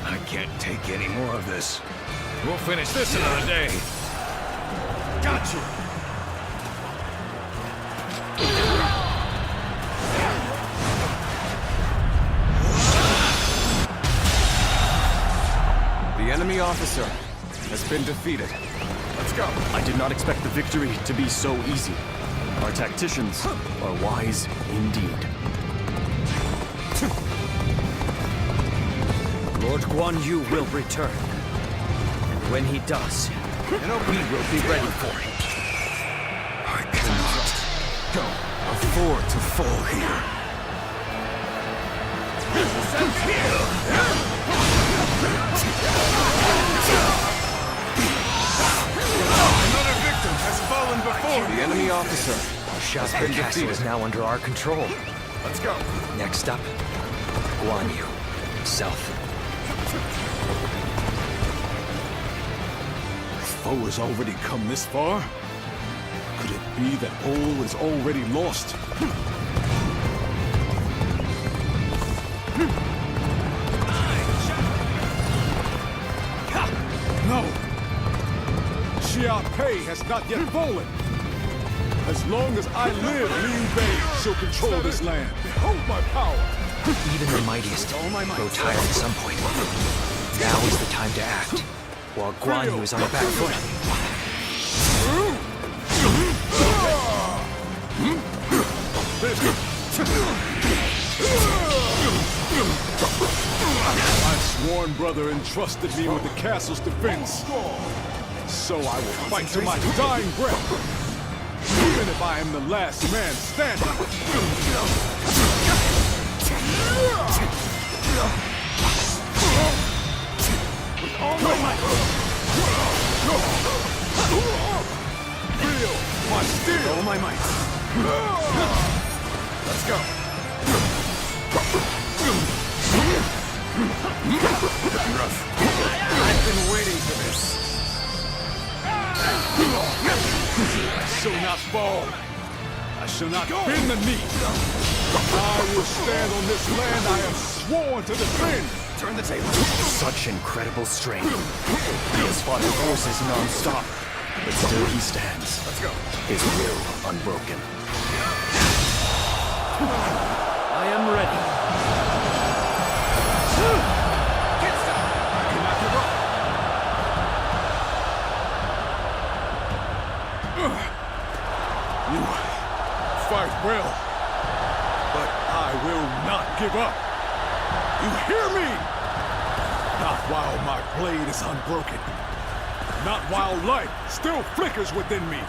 I can't take any more of this. We'll finish this another day. Got you. The enemy officer has been defeated. Let's go. I did not expect the victory to be so easy. Our tacticians are wise indeed. Lord Guan Yu will return. And when he does, we will be ready for him. I cannot afford to fall here. Another victim has fallen before. The enemy officer has been Xiape Castle defeated. is now under our control. Let's go. Next up, Guan Yu himself. The foe has already come this far? Could it be that all is already lost? No! Xiape has not yet fallen! As long as I live, Liu Bei shall control this land. Behold my power! Even the mightiest grow tired at some point. Now is the time to act, while Guan Yu is on the back foot. My sworn brother entrusted me with the castle's defense. So I will fight to my dying breath, even if I am the last man standing. With all my might. Feel my steel. All my might. Let's go. Rough. I've been waiting for this. I shall not fall. I shall not bend the knee. I will stand on this land I am sworn to defend. Turn the table. Such incredible strength. He has fought the forces non-stop, but still he stands. Let's go. His will unbroken. I am ready. Get stuck. I cannot give up. You fight well, but I will not give up. You hear me? Not while my blade is unbroken. Not while life still flickers within me.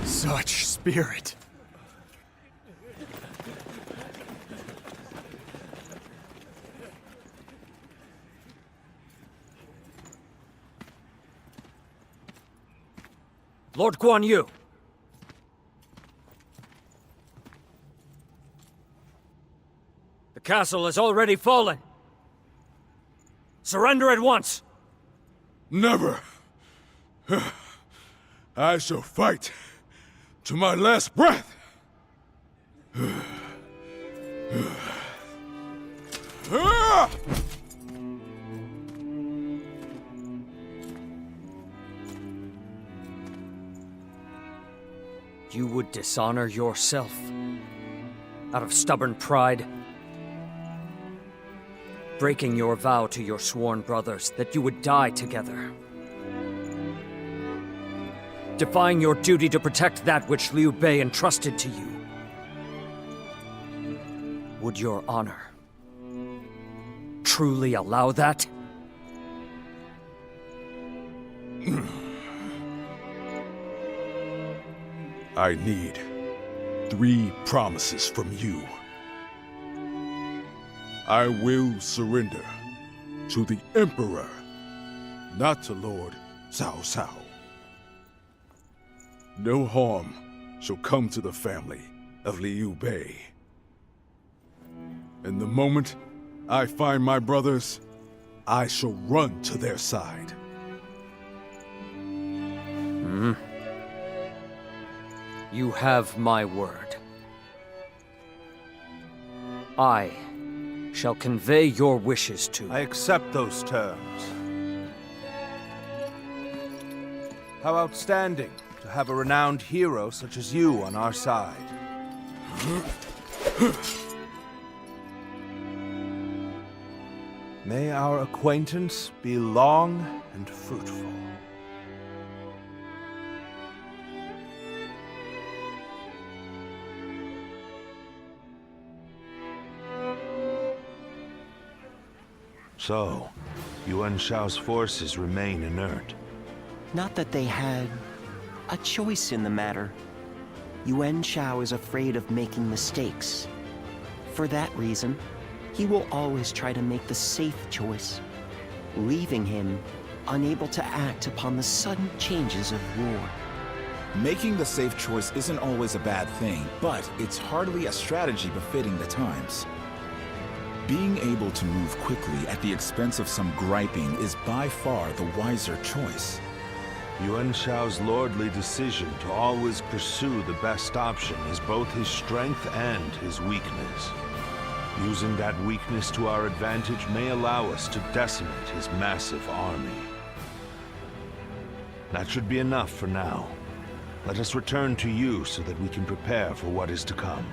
Such spirit. Lord Guan Yu. The castle has already fallen. Surrender at once. Never. I shall fight to my last breath. You would dishonor yourself out of stubborn pride, breaking your vow to your sworn brothers that you would die together, defying your duty to protect that which Liu Bei entrusted to you. Would your honor truly allow that? I need 3 promises from you. I will surrender to the Emperor, not to Lord Cao Cao. No harm shall come to the family of Liu Bei. And the moment I find my brothers, I shall run to their side. You have my word. I shall convey your wishes to... I accept those terms. How outstanding to have a renowned hero such as you on our side. May our acquaintance be long and fruitful. So, Yuan Shao's forces remain inert. Not that they had a choice in the matter. Yuan Shao is afraid of making mistakes. For that reason, he will always try to make the safe choice, leaving him unable to act upon the sudden changes of war. Making the safe choice isn't always a bad thing, but it's hardly a strategy befitting the times. Being able to move quickly at the expense of some griping is by far the wiser choice. Yuan Shao's lordly decision to always pursue the best option is both his strength and his weakness. Using that weakness to our advantage may allow us to decimate his massive army. That should be enough for now. Let us return to you so that we can prepare for what is to come.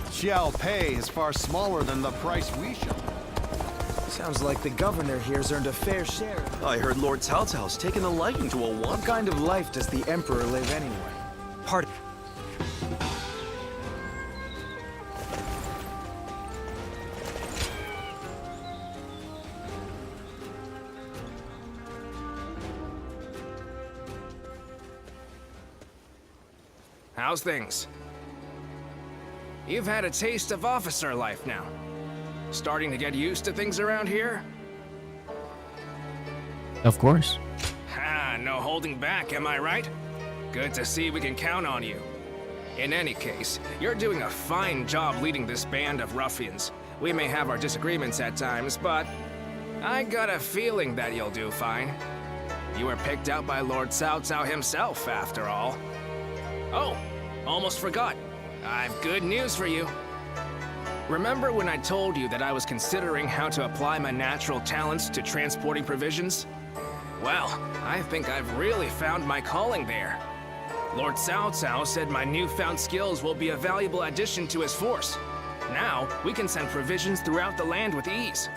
Xiao Pei is far smaller than the price we shall. Sounds like the governor here's earned a fair share. I heard Lord Cao Cao's taken a liking to a one. What kind of life does the emperor live anyway? Pardon. How's things? You've had a taste of officer life now. Starting to get used to things around here? Of course. Ha, no holding back, am I right? Good to see we can count on you. In any case, you're doing a fine job leading this band of ruffians. We may have our disagreements at times, but I got a feeling that you'll do fine. You were picked out by Lord Cao Cao himself, after all. Oh, almost forgot. I've good news for you. Remember when I told you that I was considering how to apply my natural talents to transporting provisions? Well, I think I've really found my calling there. Lord Cao Cao said my newfound skills will be a valuable addition to his force. Now, we can send provisions throughout the land with ease.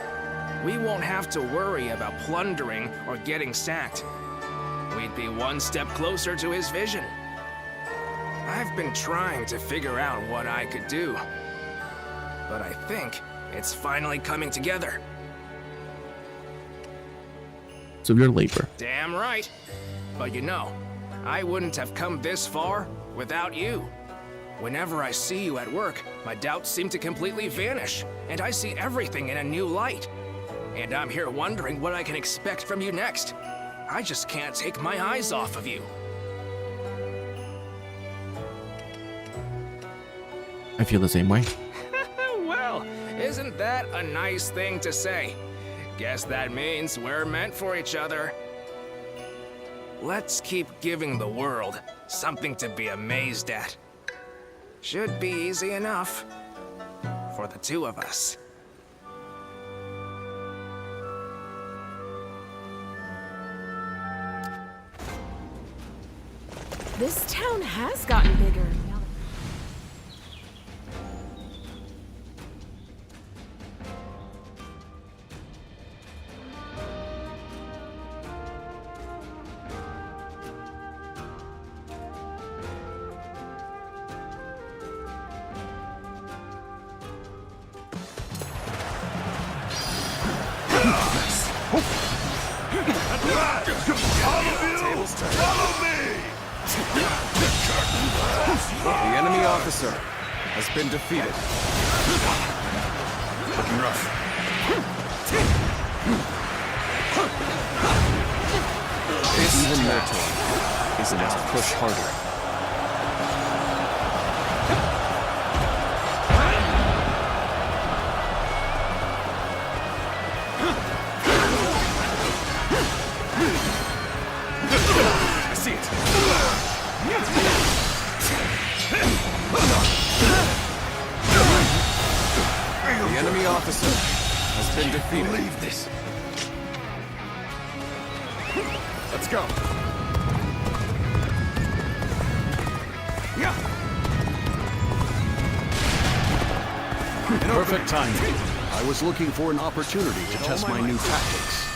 We won't have to worry about plundering or getting sacked. We'd be one step closer to his vision. I've been trying to figure out what I could do, but I think it's finally coming together. Severe labor. Damn right. But you know, I wouldn't have come this far without you. Whenever I see you at work, my doubts seem to completely vanish, and I see everything in a new light. And I'm here wondering what I can expect from you next. I just can't take my eyes off of you. I feel the same way. Well, isn't that a nice thing to say? Guess that means we're meant for each other. Let's keep giving the world something to be amazed at. Should be easy enough for the two of us. This town has gotten bigger. The enemy officer has been defeated. Looking rough. Even more time isn't it to push harder. I see it. The enemy officer has been defeated. Believe this. Let's go. Perfect timing. I was looking for an opportunity to test my new tactics.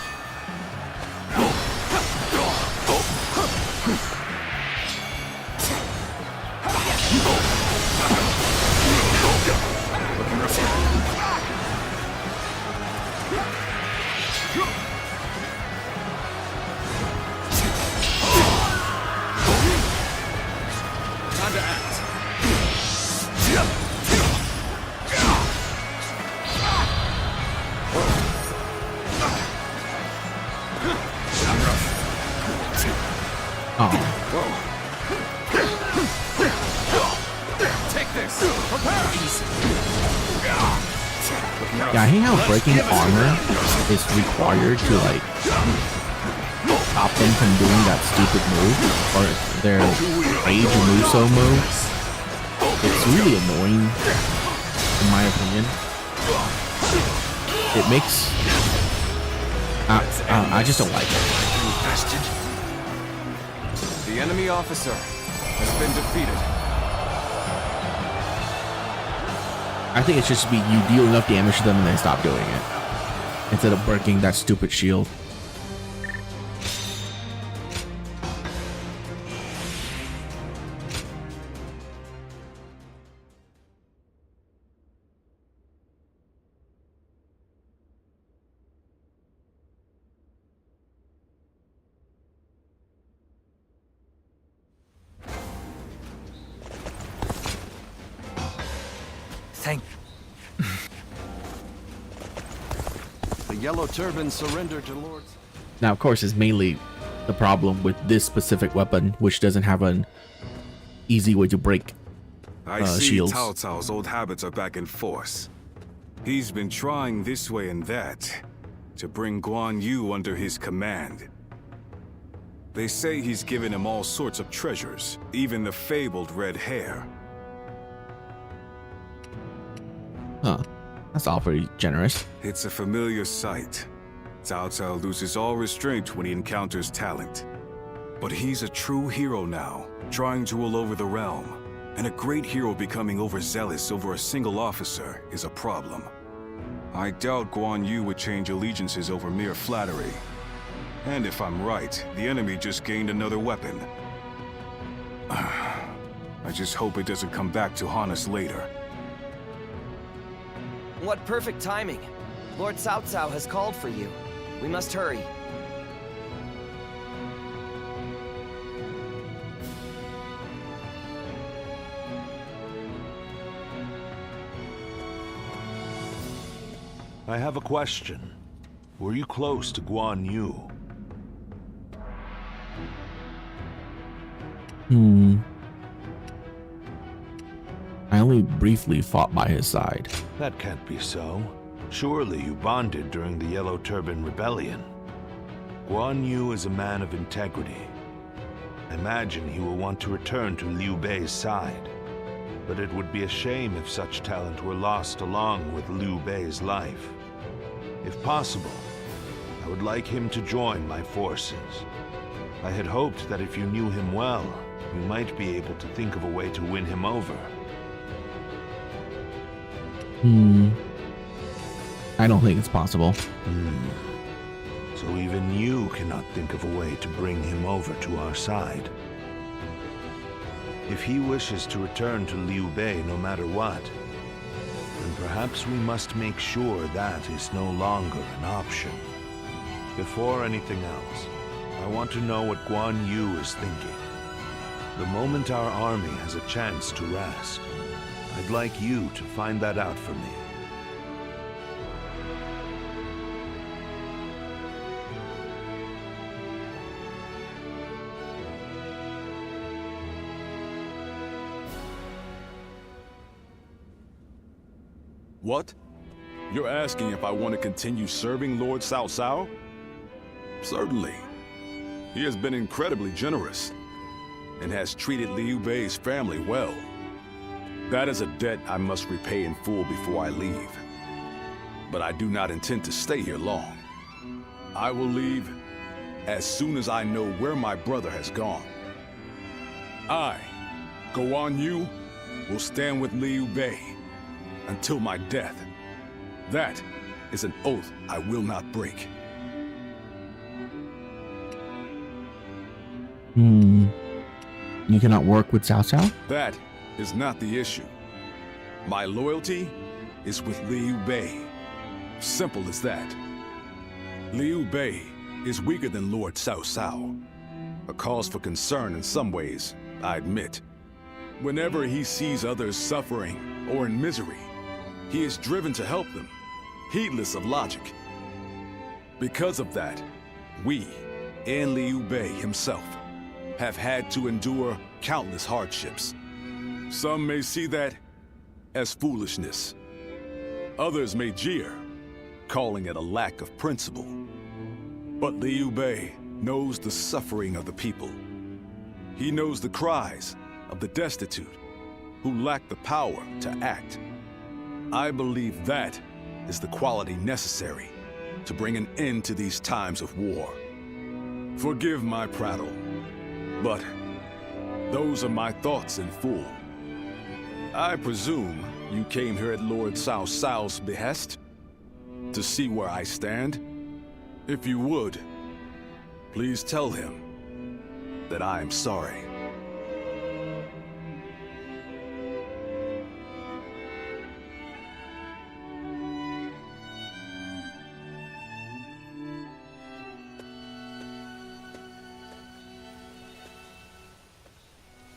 Oh. Take this. Prepare. Yeah, I hate how breaking armor is required to like stop them from doing that stupid move or their rage Muso move. It's really annoying, in my opinion. It makes I just don't like it. The enemy officer has been defeated. I think it should just be you deal enough damage to them and they stop doing it instead of breaking that stupid shield. Thank. The Yellow Turban surrendered to Lord. Now, of course, is mainly the problem with this specific weapon, which doesn't have an easy way to break I see shields. Cao Cao's old habits are back in force. He's been trying this way and that to bring Guan Yu under his command. They say he's given him all sorts of treasures, even the fabled red hair. Huh. That's all pretty generous. It's a familiar sight. Cao Cao loses all restraint when he encounters talent. But he's a true hero now, trying to rule over the realm. And a great hero becoming overzealous over a single officer is a problem. I doubt Guan Yu would change allegiances over mere flattery. And if I'm right, the enemy just gained another weapon. I just hope it doesn't come back to haunt us later. What perfect timing. Lord Cao Cao has called for you. We must hurry. I have a question. Were you close to Guan Yu? I only briefly fought by his side. That can't be so. Surely you bonded during the Yellow Turban Rebellion. Guan Yu is a man of integrity. I imagine he will want to return to Liu Bei's side. But it would be a shame if such talent were lost along with Liu Bei's life. If possible, I would like him to join my forces. I had hoped that if you knew him well, you might be able to think of a way to win him over. I don't think it's possible. So even you cannot think of a way to bring him over to our side. If he wishes to return to Liu Bei no matter what, then perhaps we must make sure that is no longer an option. Before anything else, I want to know what Guan Yu is thinking. The moment our army has a chance to rest, I'd like you to find that out for me. What? You're asking if I want to continue serving Lord Cao Cao? Certainly. He has been incredibly generous and has treated Liu Bei's family well. That is a debt I must repay in full before I leave. But I do not intend to stay here long. I will leave as soon as I know where my brother has gone. I, Guan Yu, will stand with Liu Bei until my death. That is an oath I will not break. You cannot work with Cao Cao? That is not the issue. My loyalty is with Liu Bei. Simple as that. Liu Bei is weaker than Lord Cao Cao. A cause for concern in some ways, I admit. Whenever he sees others suffering or in misery, he is driven to help them, heedless of logic. Because of that, we, and Liu Bei himself, have had to endure countless hardships. Some may see that as foolishness. Others may jeer, calling it a lack of principle. But Liu Bei knows the suffering of the people. He knows the cries of the destitute who lack the power to act. I believe that is the quality necessary to bring an end to these times of war. Forgive my prattle, but those are my thoughts in full. I presume you came here at Lord Cao Cao's behest to see where I stand? If you would, please tell him that I am sorry.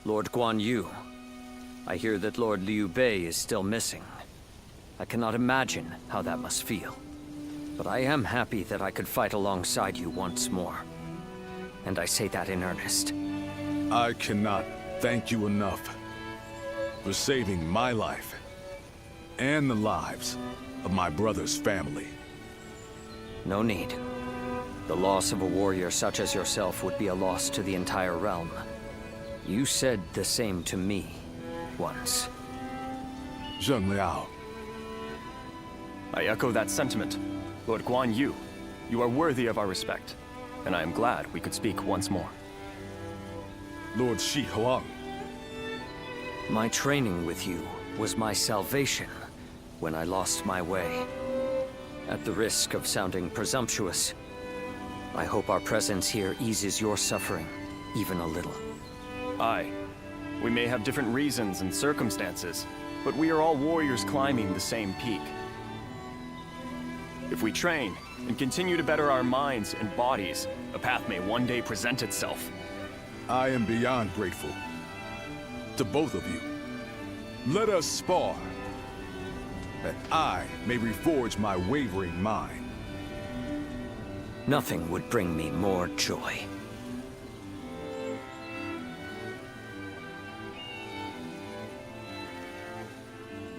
Lord Guan Yu, I hear that Lord Liu Bei is still missing. I cannot imagine how that must feel. But I am happy that I could fight alongside you once more. And I say that in earnest. I cannot thank you enough for saving my life and the lives of my brother's family. No need. The loss of a warrior such as yourself would be a loss to the entire realm. You said the same to me once. Zheng Liao. I echo that sentiment. Lord Guan Yu, you are worthy of our respect, and I am glad we could speak once more. Lord Shi Huang. My training with you was my salvation when I lost my way. At the risk of sounding presumptuous, I hope our presence here eases your suffering even a little. Aye. We may have different reasons and circumstances, but we are all warriors climbing the same peak. If we train and continue to better our minds and bodies, a path may one day present itself. I am beyond grateful to both of you. Let us spar, that I may reforge my wavering mind. Nothing would bring me more joy.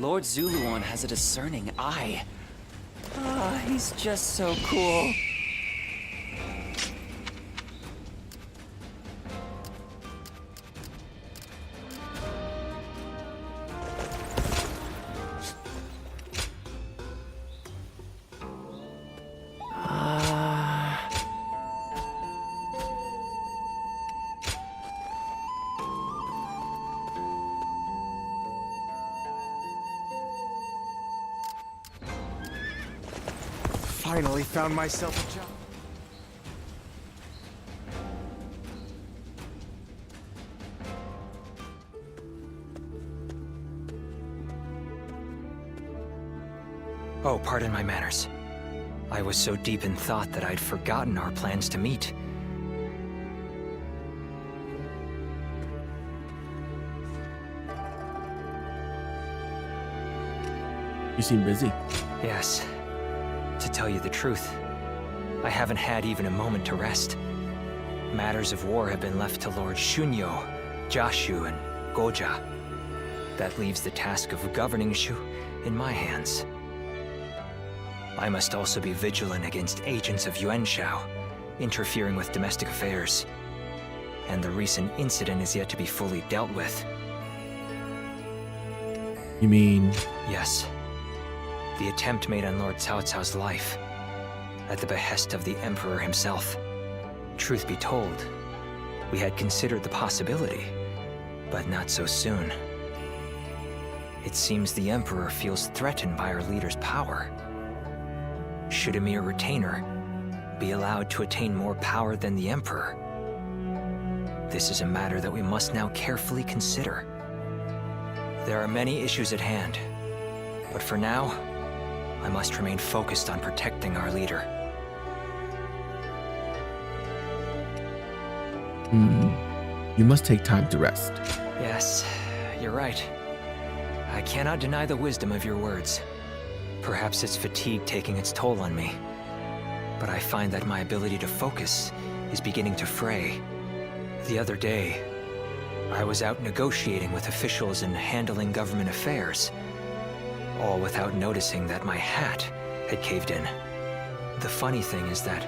Lord Zuluan has a discerning eye. Ah, he's just so cool. Finally found myself a job. Oh, pardon my manners. I was so deep in thought that I'd forgotten our plans to meet. You seem busy. Yes. To tell you the truth, I haven't had even a moment to rest. Matters of war have been left to Lord Shunyo, Jashu, and Goja. That leaves the task of governing Shu in my hands. I must also be vigilant against agents of Yuan Shao, interfering with domestic affairs. And the recent incident is yet to be fully dealt with. You mean? Yes. The attempt made on Lord Cao Cao's life, at the behest of the Emperor himself. Truth be told, we had considered the possibility, but not so soon. It seems the Emperor feels threatened by our leader's power. Should a mere retainer be allowed to attain more power than the Emperor? This is a matter that we must now carefully consider. There are many issues at hand, but for now, I must remain focused on protecting our leader. You must take time to rest. Yes, you're right. I cannot deny the wisdom of your words. Perhaps it's fatigue taking its toll on me. But I find that my ability to focus is beginning to fray. The other day, I was out negotiating with officials and handling government affairs, all without noticing that my hat had caved in. The funny thing is that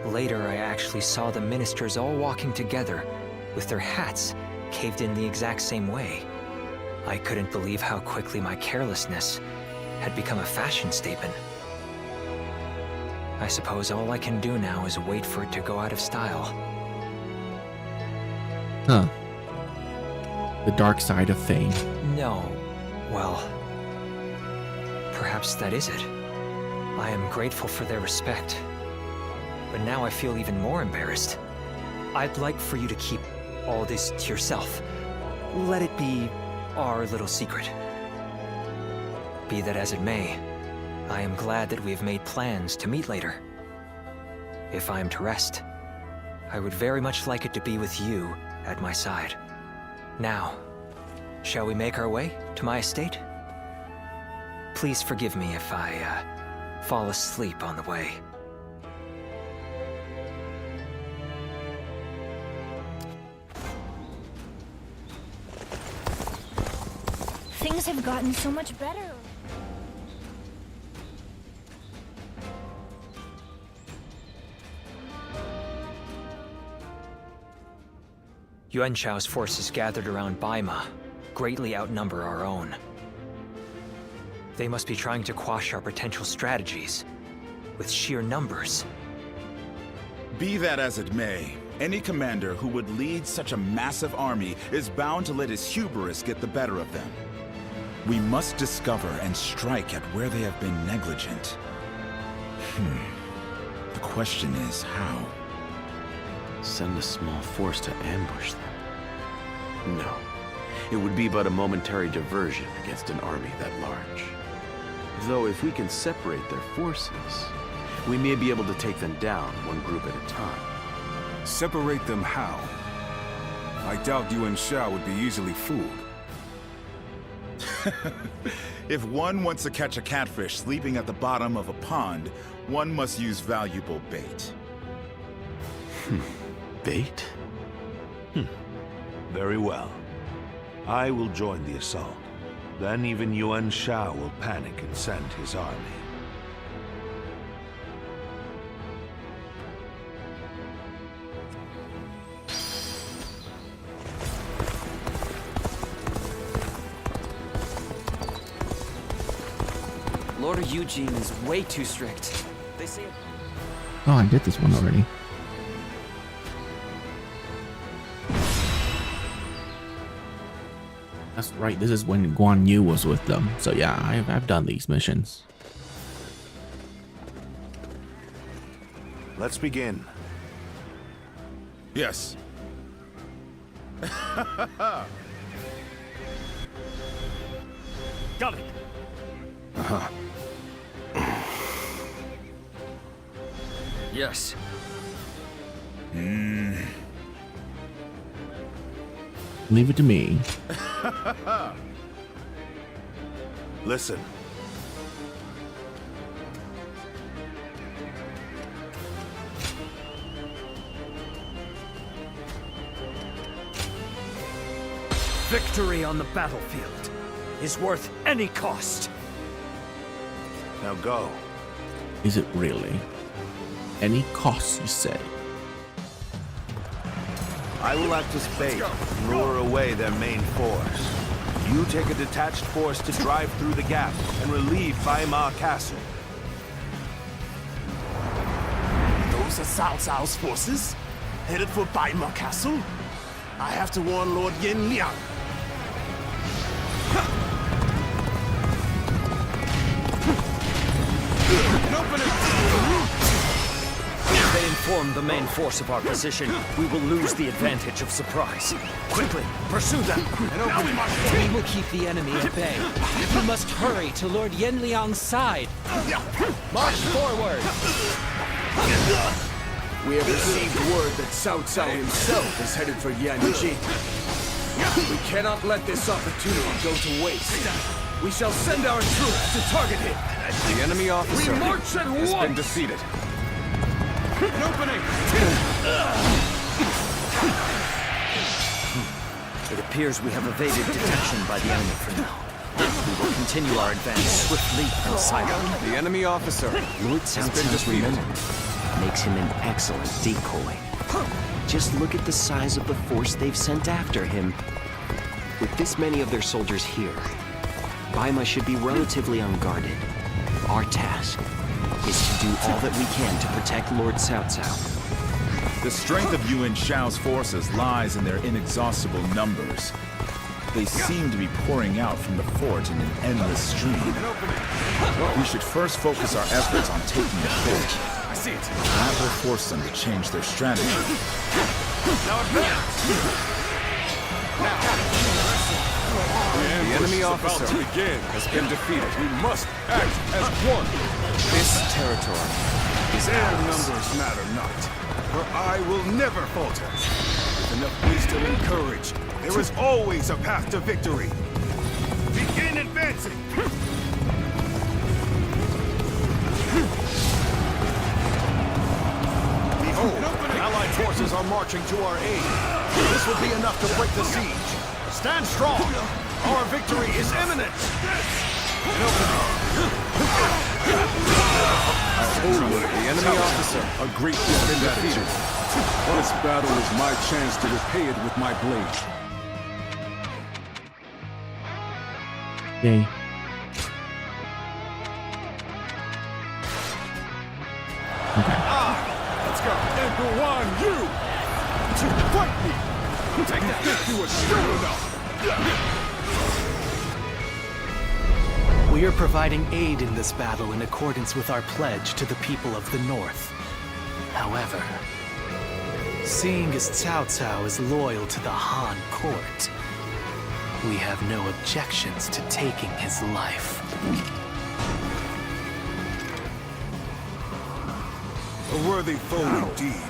later I actually saw the ministers all walking together with their hats caved in the exact same way. I couldn't believe how quickly my carelessness had become a fashion statement. I suppose all I can do now is wait for it to go out of style. Huh. The dark side of fame. No. Well, perhaps that is it. I am grateful for their respect. But now I feel even more embarrassed. I'd like for you to keep all this to yourself. Let it be our little secret. Be that as it may, I am glad that we have made plans to meet later. If I am to rest, I would very much like it to be with you at my side. Now, shall we make our way to my estate? Please forgive me if I, fall asleep on the way. Things have gotten so much better. Yuan Shao's forces gathered around Baima greatly outnumber our own. They must be trying to quash our potential strategies with sheer numbers. Be that as it may, any commander who would lead such a massive army is bound to let his hubris get the better of them. We must discover and strike at where they have been negligent. The question is how? Send a small force to ambush them? No. It would be but a momentary diversion against an army that large. Though if we can separate their forces, we may be able to take them down one group at a time. Separate them how? I doubt Yuan Shao would be easily fooled. If one wants to catch a catfish sleeping at the bottom of a pond, one must use valuable bait. Bait? Very well. I will join the assault. Then even Yuan Shao will panic and send his army. Lord Eugene is way too strict. They say... Oh, I did this one already. That's right. This is when Guan Yu was with them. So yeah, I've done these missions. Let's begin. Yes. Got it. Yes. Leave it to me. Listen. Victory on the battlefield is worth any cost. Now go. Is it really? Any cost, you say? I will act as bait and lure away their main force. You take a detached force to drive through the gap and relieve Baima Castle. Those are Cao Cao's forces, headed for Baima Castle. I have to warn Lord Yin Liang. If they inform the main force of our position, we will lose the advantage of surprise. Quickly, pursue them. Now we must... We will keep the enemy at bay. You must hurry to Lord Yin Liang's side. March forward! We have received word that Cao Cao himself is headed for Yanji. We cannot let this opportunity go to waste. We shall send our troops to target him. The enemy officer We march at has once. been defeated. An opening! appears we have evaded detection by the enemy for now. We will continue our advance swiftly and silently. The enemy officer Lord has been Cao Cao's defeated. remembrance makes him an excellent decoy. Just look at the size of the force they've sent after him. With this many of their soldiers here, Baima should be relatively unguarded. Our task is to do all that we can to protect Lord Cao Cao. The strength of Yuan Shao's forces lies in their inexhaustible numbers. They seem to be pouring out from the fort in an endless stream. We should first focus our efforts on taking the fort. I see it. That will force them to change their strategy. Now advance! The enemy officer has been defeated. We must act as one. This territory is Their ours. numbers matter not, for I will never falter. With enough wisdom and courage, there is always a path to victory. Begin advancing! Behold, Allied forces are marching to our aid. This will be enough to break the siege. Stand strong. Our victory is imminent. The enemy officer, a great has been defeated. This battle is my chance to repay it with my blade. Yay. Let's go. Emperor Wan Yu! To fight me! Take that! Think you were strong enough! We are providing aid in this battle in accordance with our pledge to the people of the North. However, seeing as Cao Cao is loyal to the Han court, we have no objections to taking his life. A worthy foe indeed.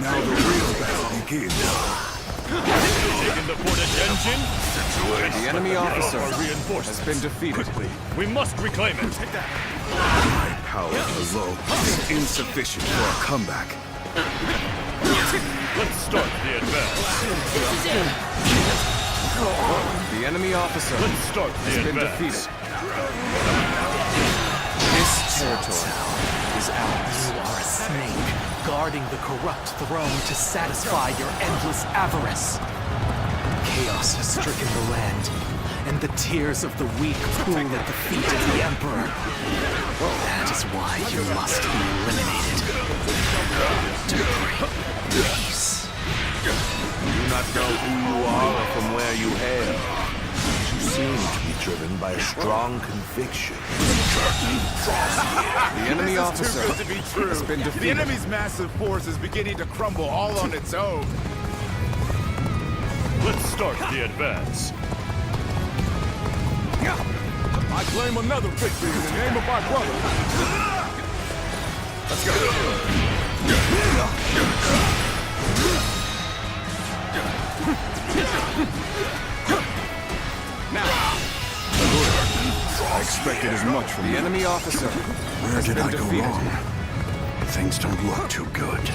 Now the real battle begins. Taking the fort at Genjin? The enemy officer Our reinforcements has been defeated. Quickly, we must reclaim it. Take that. My power alone is insufficient for a comeback. Let's start the advance. The enemy officer Let's start the has been advance. defeated. This territory is ours. You are a snake, guarding the corrupt throne to satisfy your endless avarice. Chaos has stricken the land, and the tears of the weak pool at the feet of the Emperor. That is why you must be eliminated. To bring peace. You do not know who you are or from where you hail. You seem to be driven by a strong conviction. The enemy officer Too good to be true. has been The defeated. enemy's massive force is beginning to crumble all on its own. Let's start the advance. I claim another victory in the name of my brother. Let's go. I expected as much from The you. enemy officer Where has did been I go defeated. wrong? Things don't look too good.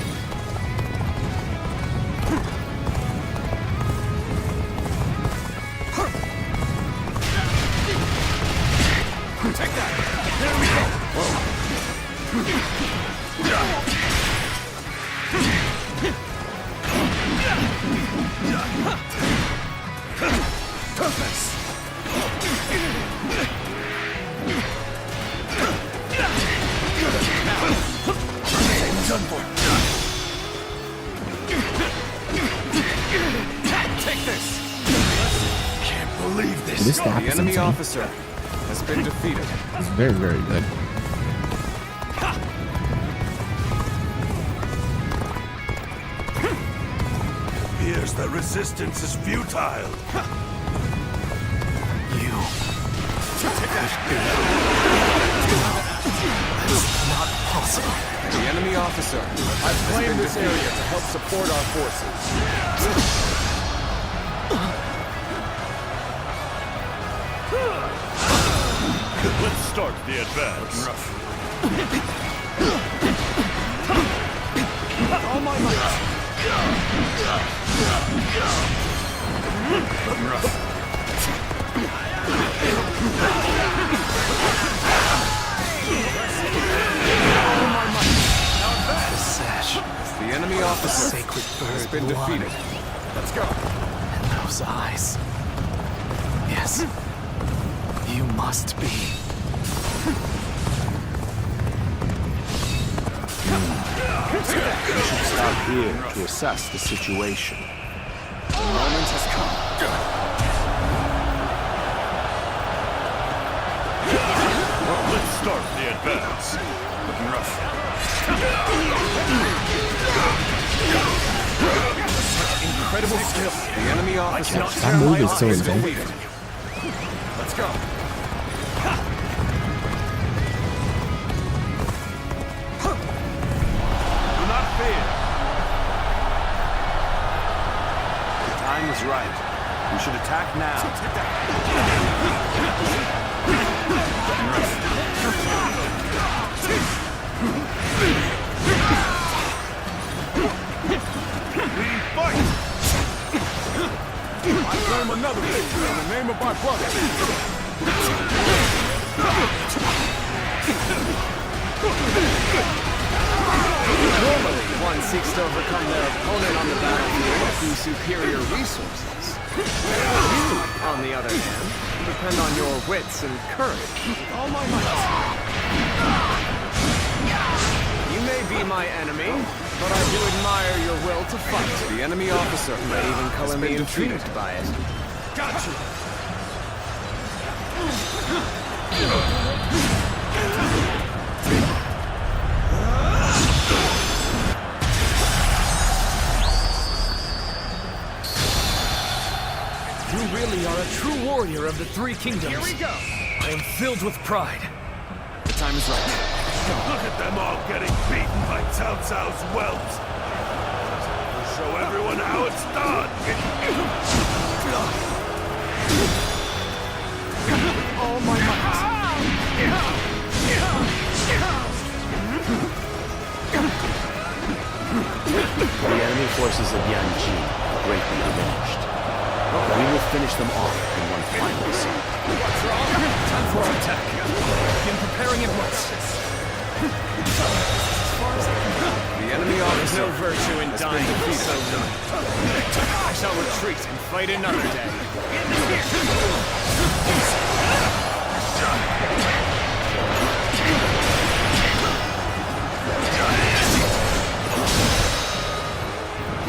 Take that. There we Toughness! Done for. Take this. Can't believe this. This staff The is enemy insane. officer has been defeated. It's very, very good. Appears the resistance is futile. You. That's not possible. The enemy officer I've claimed this area to help support our forces. Let's start the advance. All my might. The sash. The enemy officer Sacred bird has been won. defeated. Let's go. And those eyes. Yes. You must be. We should stop here to assess the situation. The moment has come. Let's start the advance. Looking rough. Such incredible skill. The enemy officer. That move is so insane. Let's go. Do not fear. The time is right. We should attack now. We fight. I claim another victory in the name of my brother. Normally, one seeks to overcome their opponent on the battlefield through superior resources. You, on the other hand, depend on your wits and courage with all my might. You may be my enemy, but I do admire your will to fight. The enemy officer You may even color me intrigued by it. Got you. You really are a true warrior of the Three Kingdoms. Here we go. I am filled with pride. The time is right. Look at them all getting beaten by Cao Cao's whelps. We'll show everyone how it's done. All my might. The enemy forces of Yanji are greatly diminished. We will finish them off in one final assault. What's wrong? Time for our attack. Begin preparing at once. The enemy There's officer no virtue in has dying been defeated. so young. I shall retreat and fight another day.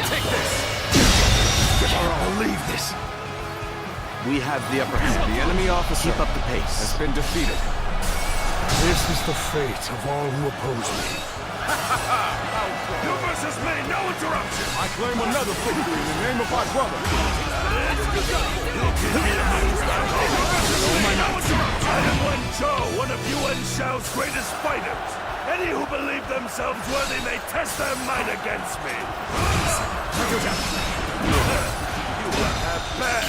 Take this! Or I'll leave this. We have the upper hand. The enemy officer Keep up the pace. has been defeated. This is the fate of all who oppose me. You versus me, no interruption! I claim another victory in the name of my brother. I am Wen Chou, one of Yuan Shao's greatest fighters. Any who believe themselves worthy may test their might against me. You are half bad.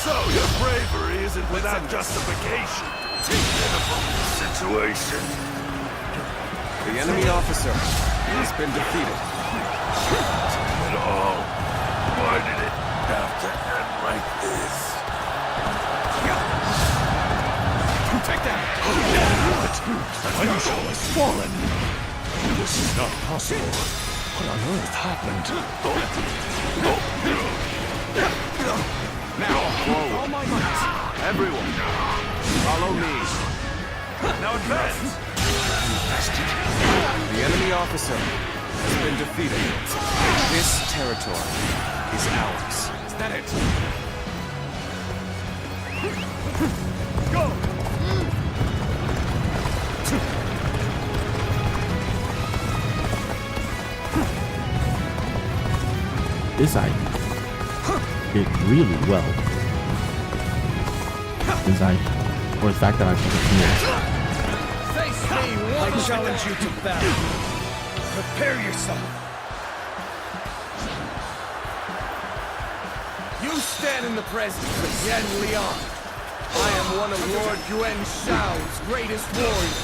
So your bravery isn't without justification. Pitiful situation. The enemy officer has been defeated. At all. Why did it have to end like this? Take that! What? Wen Chou has fallen. This is not possible. What on earth happened? Now, forward. All my might. Everyone, follow me. Now advance! The enemy officer has been defeated. This territory is ours. Is that it? Go! This I did really well. Since or the fact that I Face me once! I challenge you to battle. Prepare yourself. You stand in the presence of Yan Liang. I am one of Lord Yuan Shao's greatest warriors.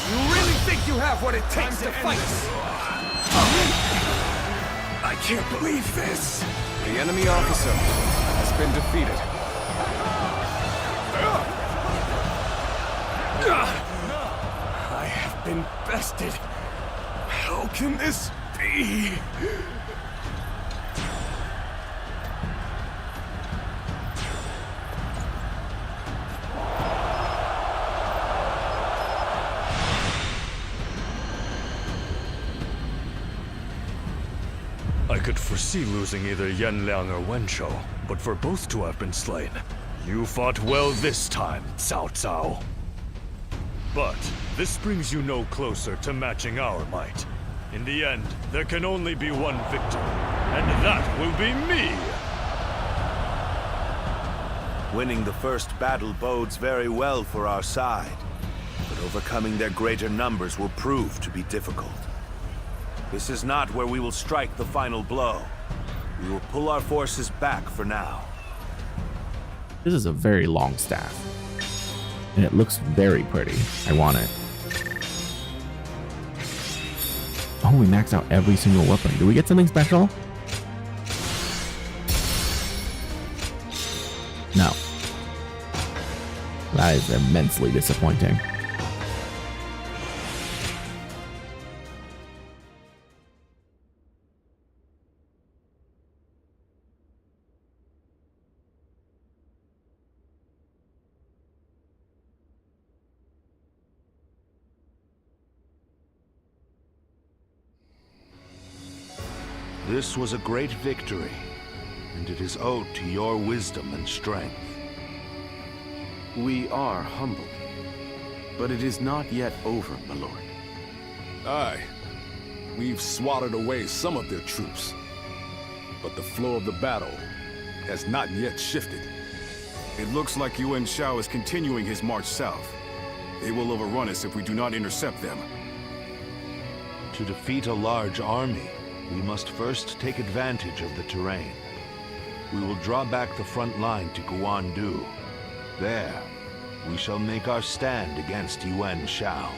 You really think you have what it takes to fight? I can't believe this! The enemy officer has been defeated. I have been bested. How can this be? I could foresee losing either Yanliang or Wenshou, but for both to have been slain, you fought well this time, Cao Cao. But this brings you no closer to matching our might. In the end, there can only be one victor, and that will be me! Winning the first battle bodes very well for our side, but overcoming their greater numbers will prove to be difficult. This is not where we will strike the final blow. We will pull our forces back for now. This is a very long staff, and it looks very pretty. I want it. Oh, we maxed out every single weapon. Do we get something special? No. That is immensely disappointing. This was a great victory, and it is owed to your wisdom and strength. We are humbled, but it is not yet over, my lord. Aye. We've swatted away some of their troops, but the flow of the battle has not yet shifted. It looks like Yuan Shao is continuing his march south. They will overrun us if we do not intercept them. To defeat a large army, we must first take advantage of the terrain. We will draw back the front line to Guandu. There, we shall make our stand against Yuan Shao.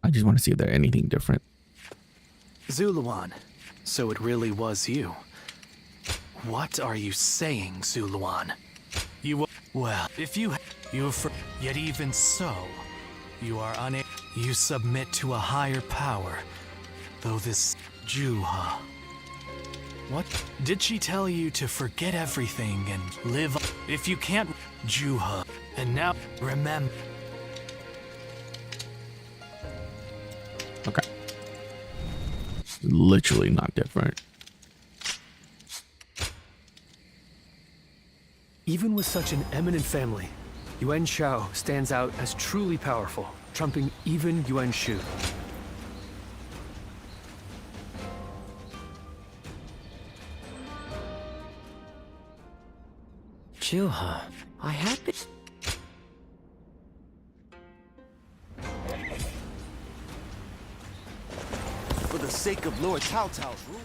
I just want to see if there's anything different. Zuluan, so it really was you. What are you saying, Zuluan? You well, if you yet even so, you are unable. You submit to a higher power, though this Juha. What did she tell you to forget everything and live? If you can't, Juha, and now remember. Okay. Literally not different. Even with such an eminent family, Yuan Shao stands out as truly powerful, trumping even Yuan Shu. Juha, I had been... For the sake of Lord Cao Cao's rule.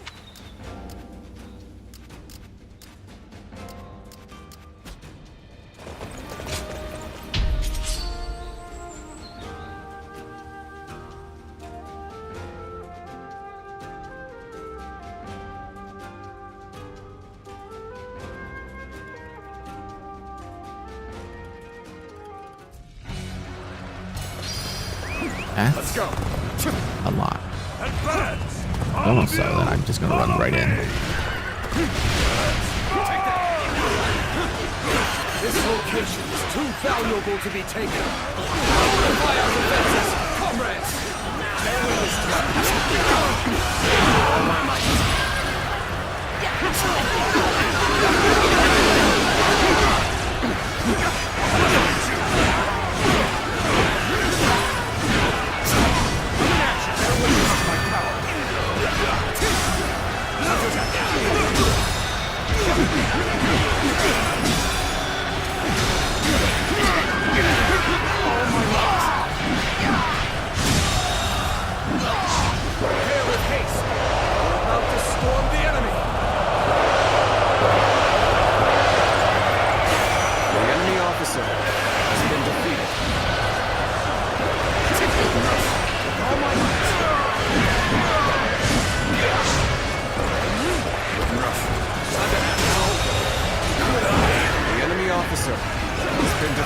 Let's go. A lot. Almost so that I'm just gonna run right in. This location is too valuable to be taken. Fortify our defenses, comrades! Farewell this time. All my might.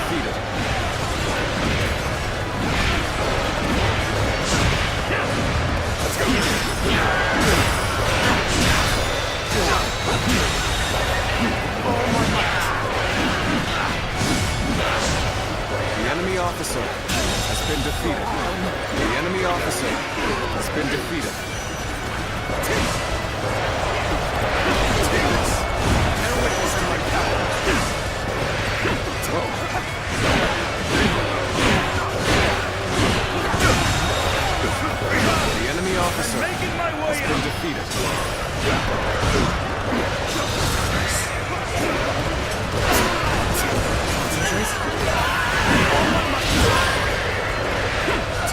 defeated. The enemy officer has been defeated. The enemy officer has been defeated. The enemy officer has been defeated.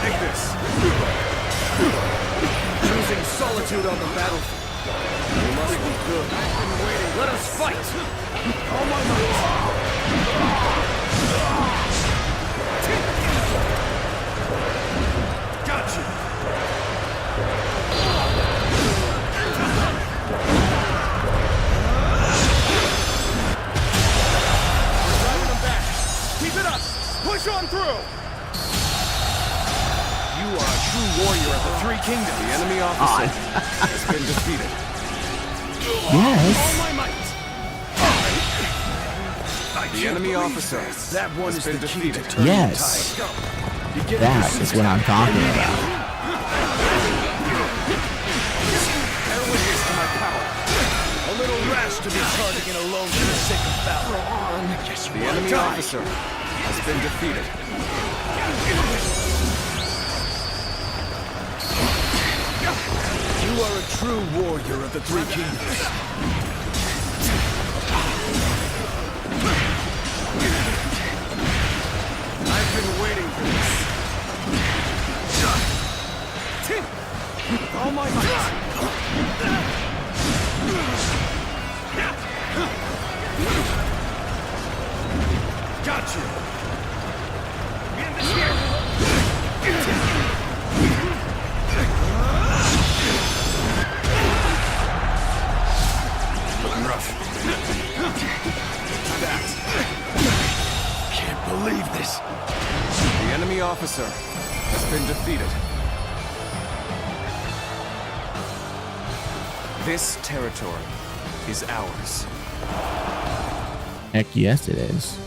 Take this. Choosing solitude on the battlefield. You must be good. Let us fight! All my might! Gotcha. Driving them back. Keep it up. Push on through. You are a true warrior of the Three Kingdoms. The enemy officer has been defeated. Yes. All my might. The enemy officer That one has been defeated. Yes. That is what I'm talking about. Arrogance to my power. A little rash to be charging in alone for the sake of battle. The enemy officer has been defeated. You are a true warrior of the Three Kingdoms. I've been waiting for this. All my might. Got you. Looking rough. Can't believe this. The enemy officer has been defeated. This territory is ours. Heck yes, it is.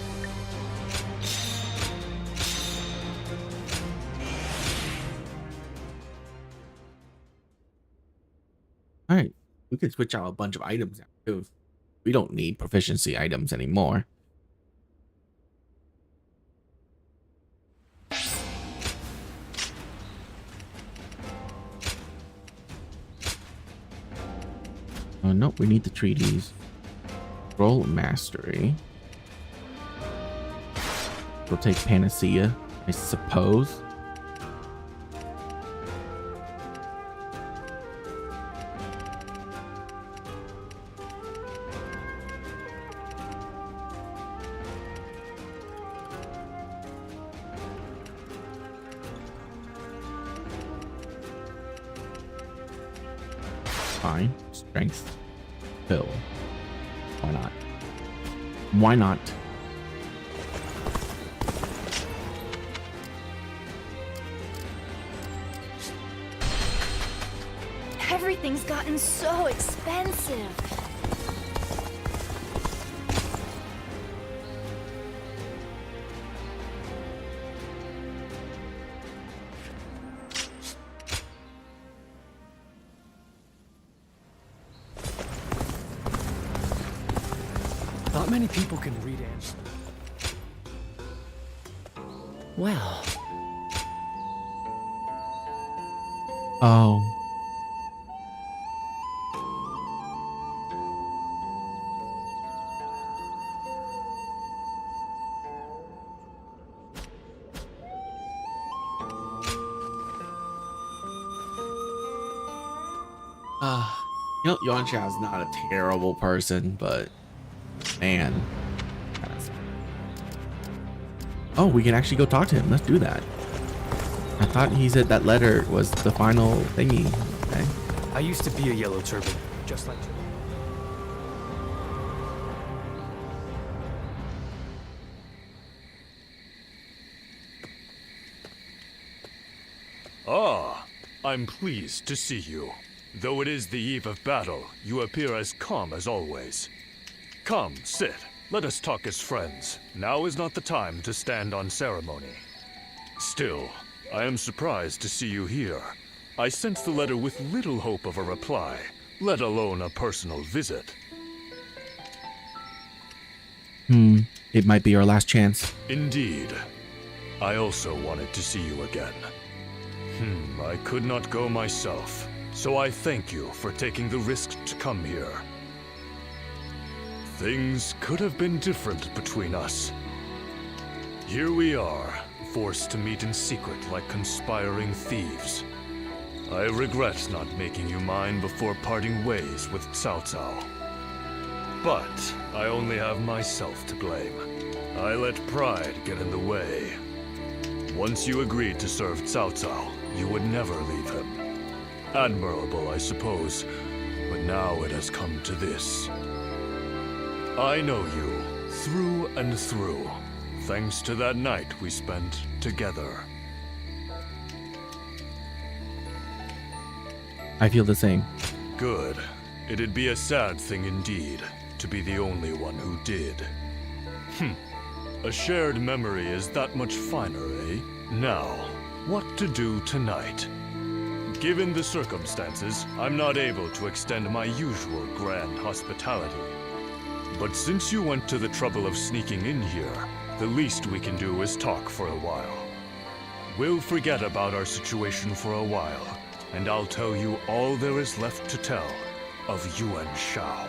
All right, we can switch out a bunch of items now too. We don't need proficiency items anymore. Oh no, we need the treaties. Roll mastery. We'll take panacea, I suppose. Fine. Strength. Fill. Why not? Why not? Everything's gotten so expensive. Not many people can read answers. Well, Oh. You know, Yuan Shao is not a terrible person, but man. Oh, we can actually go talk to him. Let's do that. I thought he said that letter was the final thingy. Okay. I used to be a yellow turban, just like you. Ah, I'm pleased to see you. Though it is the eve of battle, you appear as calm as always. Come, sit. Let us talk as friends. Now is not the time to stand on ceremony. Still, I am surprised to see you here. I sent the letter with little hope of a reply, let alone a personal visit. It might be our last chance. Indeed. I also wanted to see you again. I could not go myself, so I thank you for taking the risk to come here. Things could have been different between us. Here we are, forced to meet in secret like conspiring thieves. I regret not making you mine before parting ways with Cao Cao. But I only have myself to blame. I let pride get in the way. Once you agreed to serve Cao Cao, you would never leave him. Admirable, I suppose, but now it has come to this. I know you, through and through, thanks to that night we spent together. I feel the same. Good. It'd be a sad thing indeed, to be the only one who did. A shared memory is that much finer, eh? Now, what to do tonight? Given the circumstances, I'm not able to extend my usual grand hospitality. But since you went to the trouble of sneaking in here, the least we can do is talk for a while. We'll forget about our situation for a while, and I'll tell you all there is left to tell of Yuan Shao.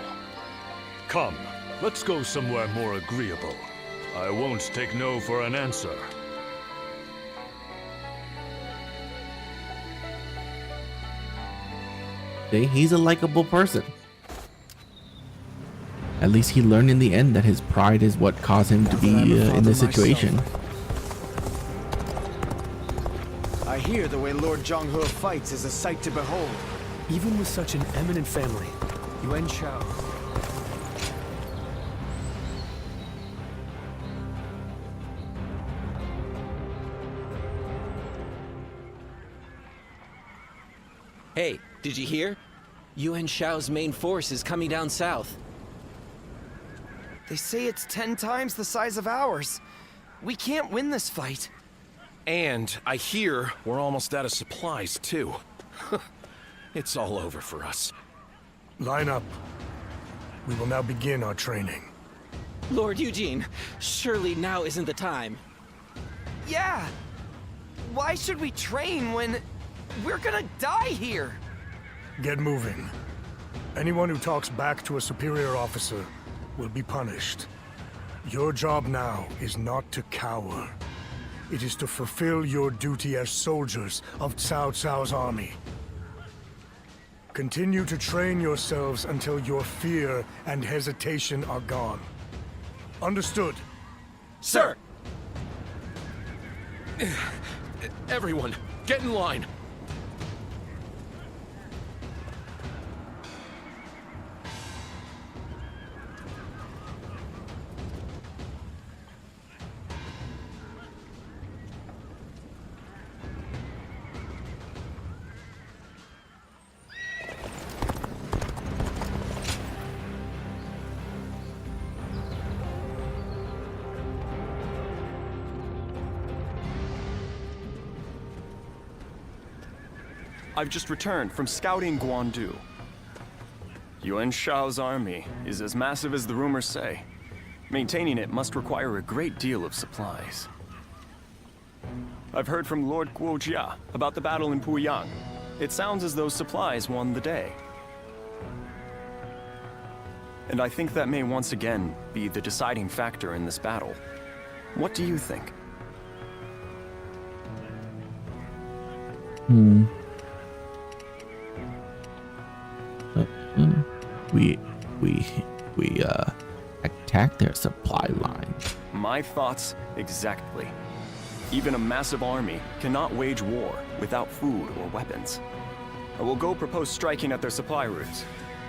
Come, let's go somewhere more agreeable. I won't take no for an answer. See, he's a likable person. At least he learned in the end that his pride is what caused him to be in this situation. I hear the way Lord Zhonghe fights is a sight to behold. Even with such an eminent family, Yuan Shao. Hey, did you hear? Yuan Shao's main force is coming down south. They say it's 10 times the size of ours. We can't win this fight. And I hear we're almost out of supplies, too. It's all over for us. Line up. We will now begin our training. Lord Eugene, surely now isn't the time. Yeah! Why should we train when we're gonna die here? Get moving. Anyone who talks back to a superior officer will be punished. Your job now is not to cower. It is to fulfill your duty as soldiers of Cao Cao's army. Continue to train yourselves until your fear and hesitation are gone. Understood? Sir! Everyone, get in line. I've just returned from scouting Guandu. Yuan Shao's army is as massive as the rumors say. Maintaining it must require a great deal of supplies. I've heard from Lord Guojia about the battle in Puyang. It sounds as though supplies won the day. And I think that may once again be the deciding factor in this battle. What do you think? We attack their supply line. My thoughts exactly. Even a massive army cannot wage war without food or weapons. I will go propose striking at their supply routes.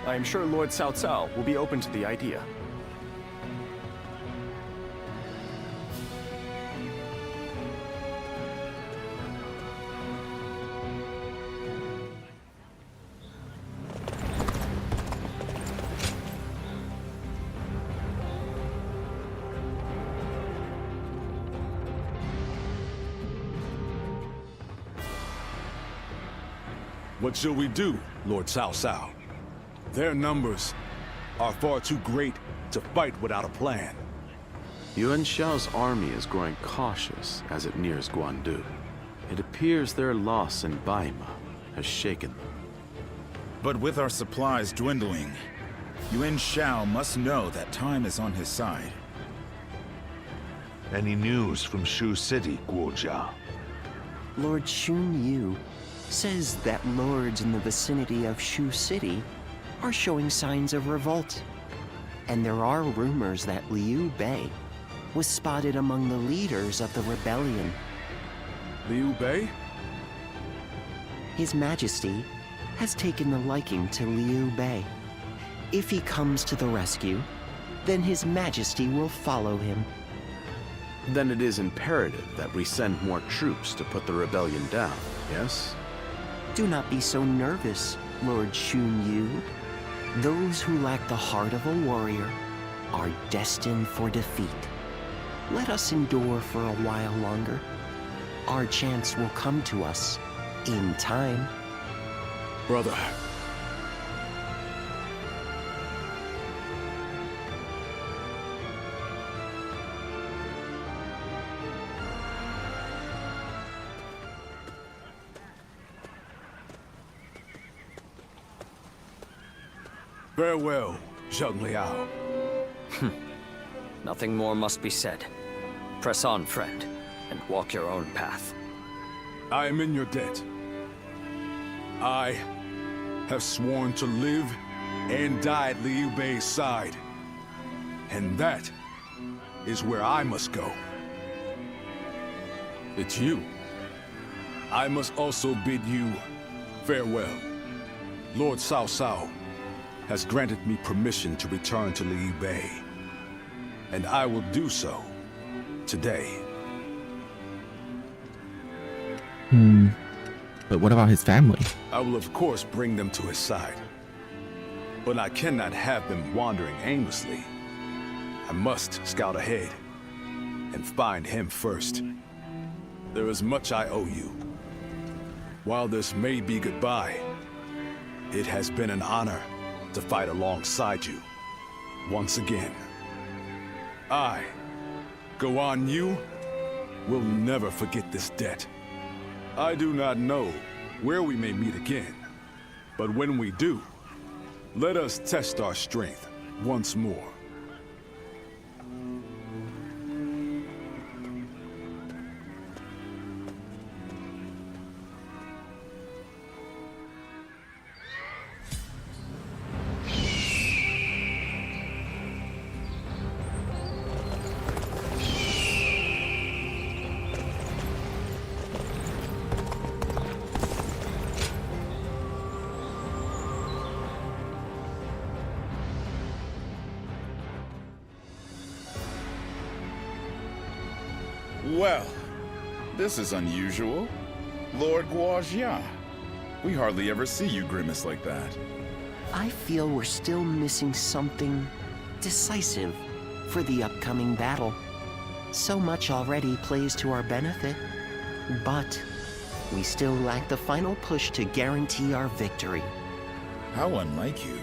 I am sure Lord Cao Cao will be open to the idea. What shall we do, Lord Cao Cao? Their numbers are far too great to fight without a plan. Yuan Shao's army is growing cautious as it nears Guandu. It appears their loss in Baima has shaken them. But with our supplies dwindling, Yuan Shao must know that time is on his side. Any news from Shu City, Guojia? Lord Xun Yu says that lords in the vicinity of Shu City are showing signs of revolt. And there are rumors that Liu Bei was spotted among the leaders of the rebellion. Liu Bei? His Majesty has taken a liking to Liu Bei. If he comes to the rescue, then His Majesty will follow him. Then it is imperative that we send more troops to put the rebellion down, yes? Do not be so nervous, Lord Xun Yu. Those who lack the heart of a warrior are destined for defeat. Let us endure for a while longer. Our chance will come to us in time. Brother. Farewell, Zheng Liao. Nothing more must be said. Press on, friend, and walk your own path. I am in your debt. I have sworn to live and die at Liu Bei's side. And that is where I must go. It's you. I must also bid you farewell. Lord Cao Cao has granted me permission to return to Liu Bei. And I will do so today. But what about his family? I will of course bring them to his side. But I cannot have them wandering aimlessly. I must scout ahead and find him first. There is much I owe you. While this may be goodbye, it has been an honor to fight alongside you once again. I, Guan Yu, will never forget this debt. I do not know where we may meet again, but when we do, let us test our strength once more. Well, this is unusual. Lord Guojia. We hardly ever see you grimace like that. I feel we're still missing something decisive for the upcoming battle. So much already plays to our benefit, but we still lack the final push to guarantee our victory. How unlike you.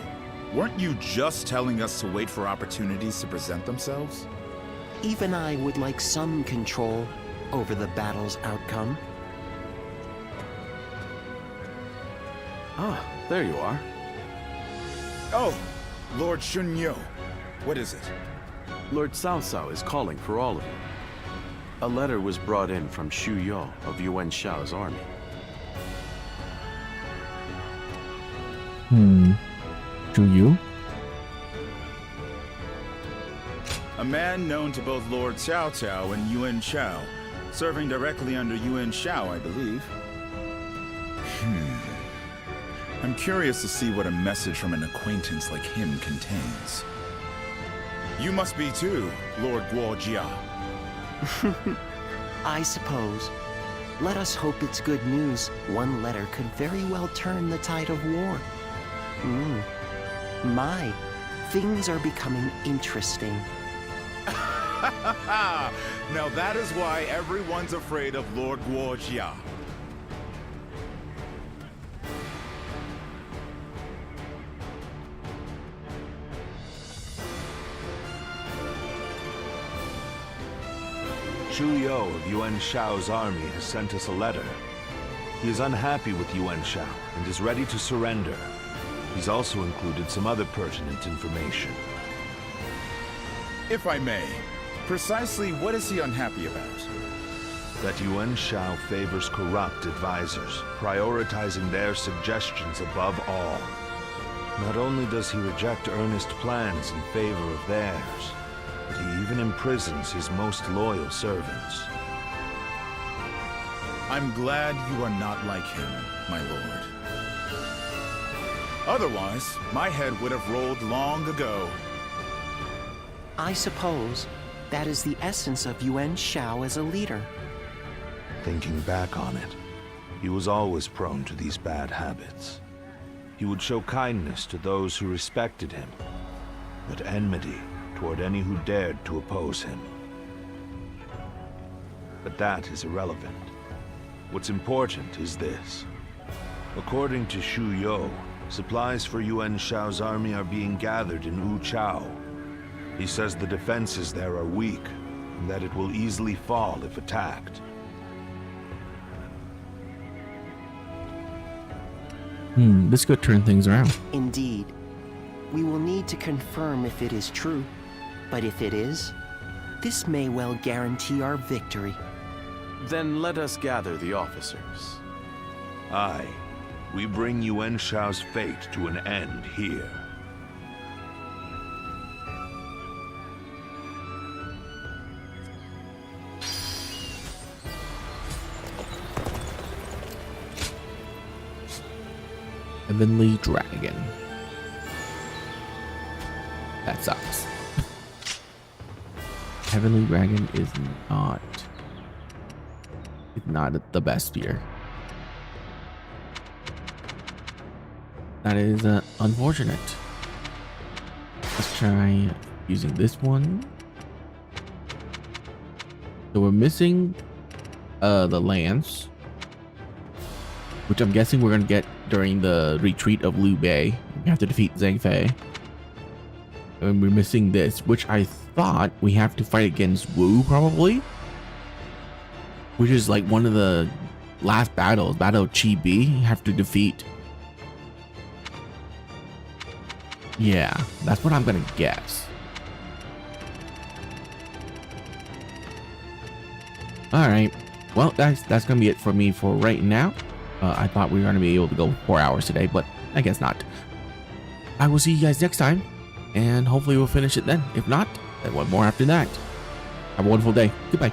Weren't you just telling us to wait for opportunities to present themselves? Even I would like some control over the battle's outcome. Ah, there you are. Oh, Lord Xun Yu. What is it? Lord Cao Cao is calling for all of you. A letter was brought in from Xu Yo of Yuan Shao's army. Xu Yu? A man known to both Lord Cao Cao and Yuan Shao, serving directly under Yuan Shao, I believe. I'm curious to see what a message from an acquaintance like him contains. You must be too, Lord Guojia. I suppose. Let us hope it's good news. One letter could very well turn the tide of war. My, things are becoming interesting. Now that is why everyone's afraid of Lord Guojia. Shu Yo of Yuan Shao's army has sent us a letter. He is unhappy with Yuan Shao and is ready to surrender. He's also included some other pertinent information. If I may, precisely what is he unhappy about? That Yuan Shao favors corrupt advisors, prioritizing their suggestions above all. Not only does he reject earnest plans in favor of theirs, but he even imprisons his most loyal servants. I'm glad you are not like him, my lord. Otherwise, my head would have rolled long ago. I suppose that is the essence of Yuan Shao as a leader. Thinking back on it, he was always prone to these bad habits. He would show kindness to those who respected him, but enmity toward any who dared to oppose him. But that is irrelevant. What's important is this. According to Shu Yo, supplies for Yuan Shao's army are being gathered in Wu Chao. He says the defenses there are weak, and that it will easily fall if attacked. This could turn things around. Indeed. We will need to confirm if it is true. But if it is, this may well guarantee our victory. Then let us gather the officers. Aye. We bring Yuan Shao's fate to an end here. Heavenly Dragon. That sucks. Heavenly Dragon is not the best here. That is unfortunate. Let's try using this one. So we're missing the lance, which I'm guessing we're gonna get during the retreat of Liu Bei. We have to defeat Zhang Fei. And we're missing this, which I thought we have to fight against Wu probably, which is like one of the last battles, Battle of Chi Bi. You have to defeat. Yeah, that's what I'm gonna guess. All right, well, that's gonna be it for me for right now. I thought we were gonna be able to go 4 hours today, but I guess not. I will see you guys next time, and hopefully we'll finish it then. If not, then one more after that. Have a wonderful day. Goodbye.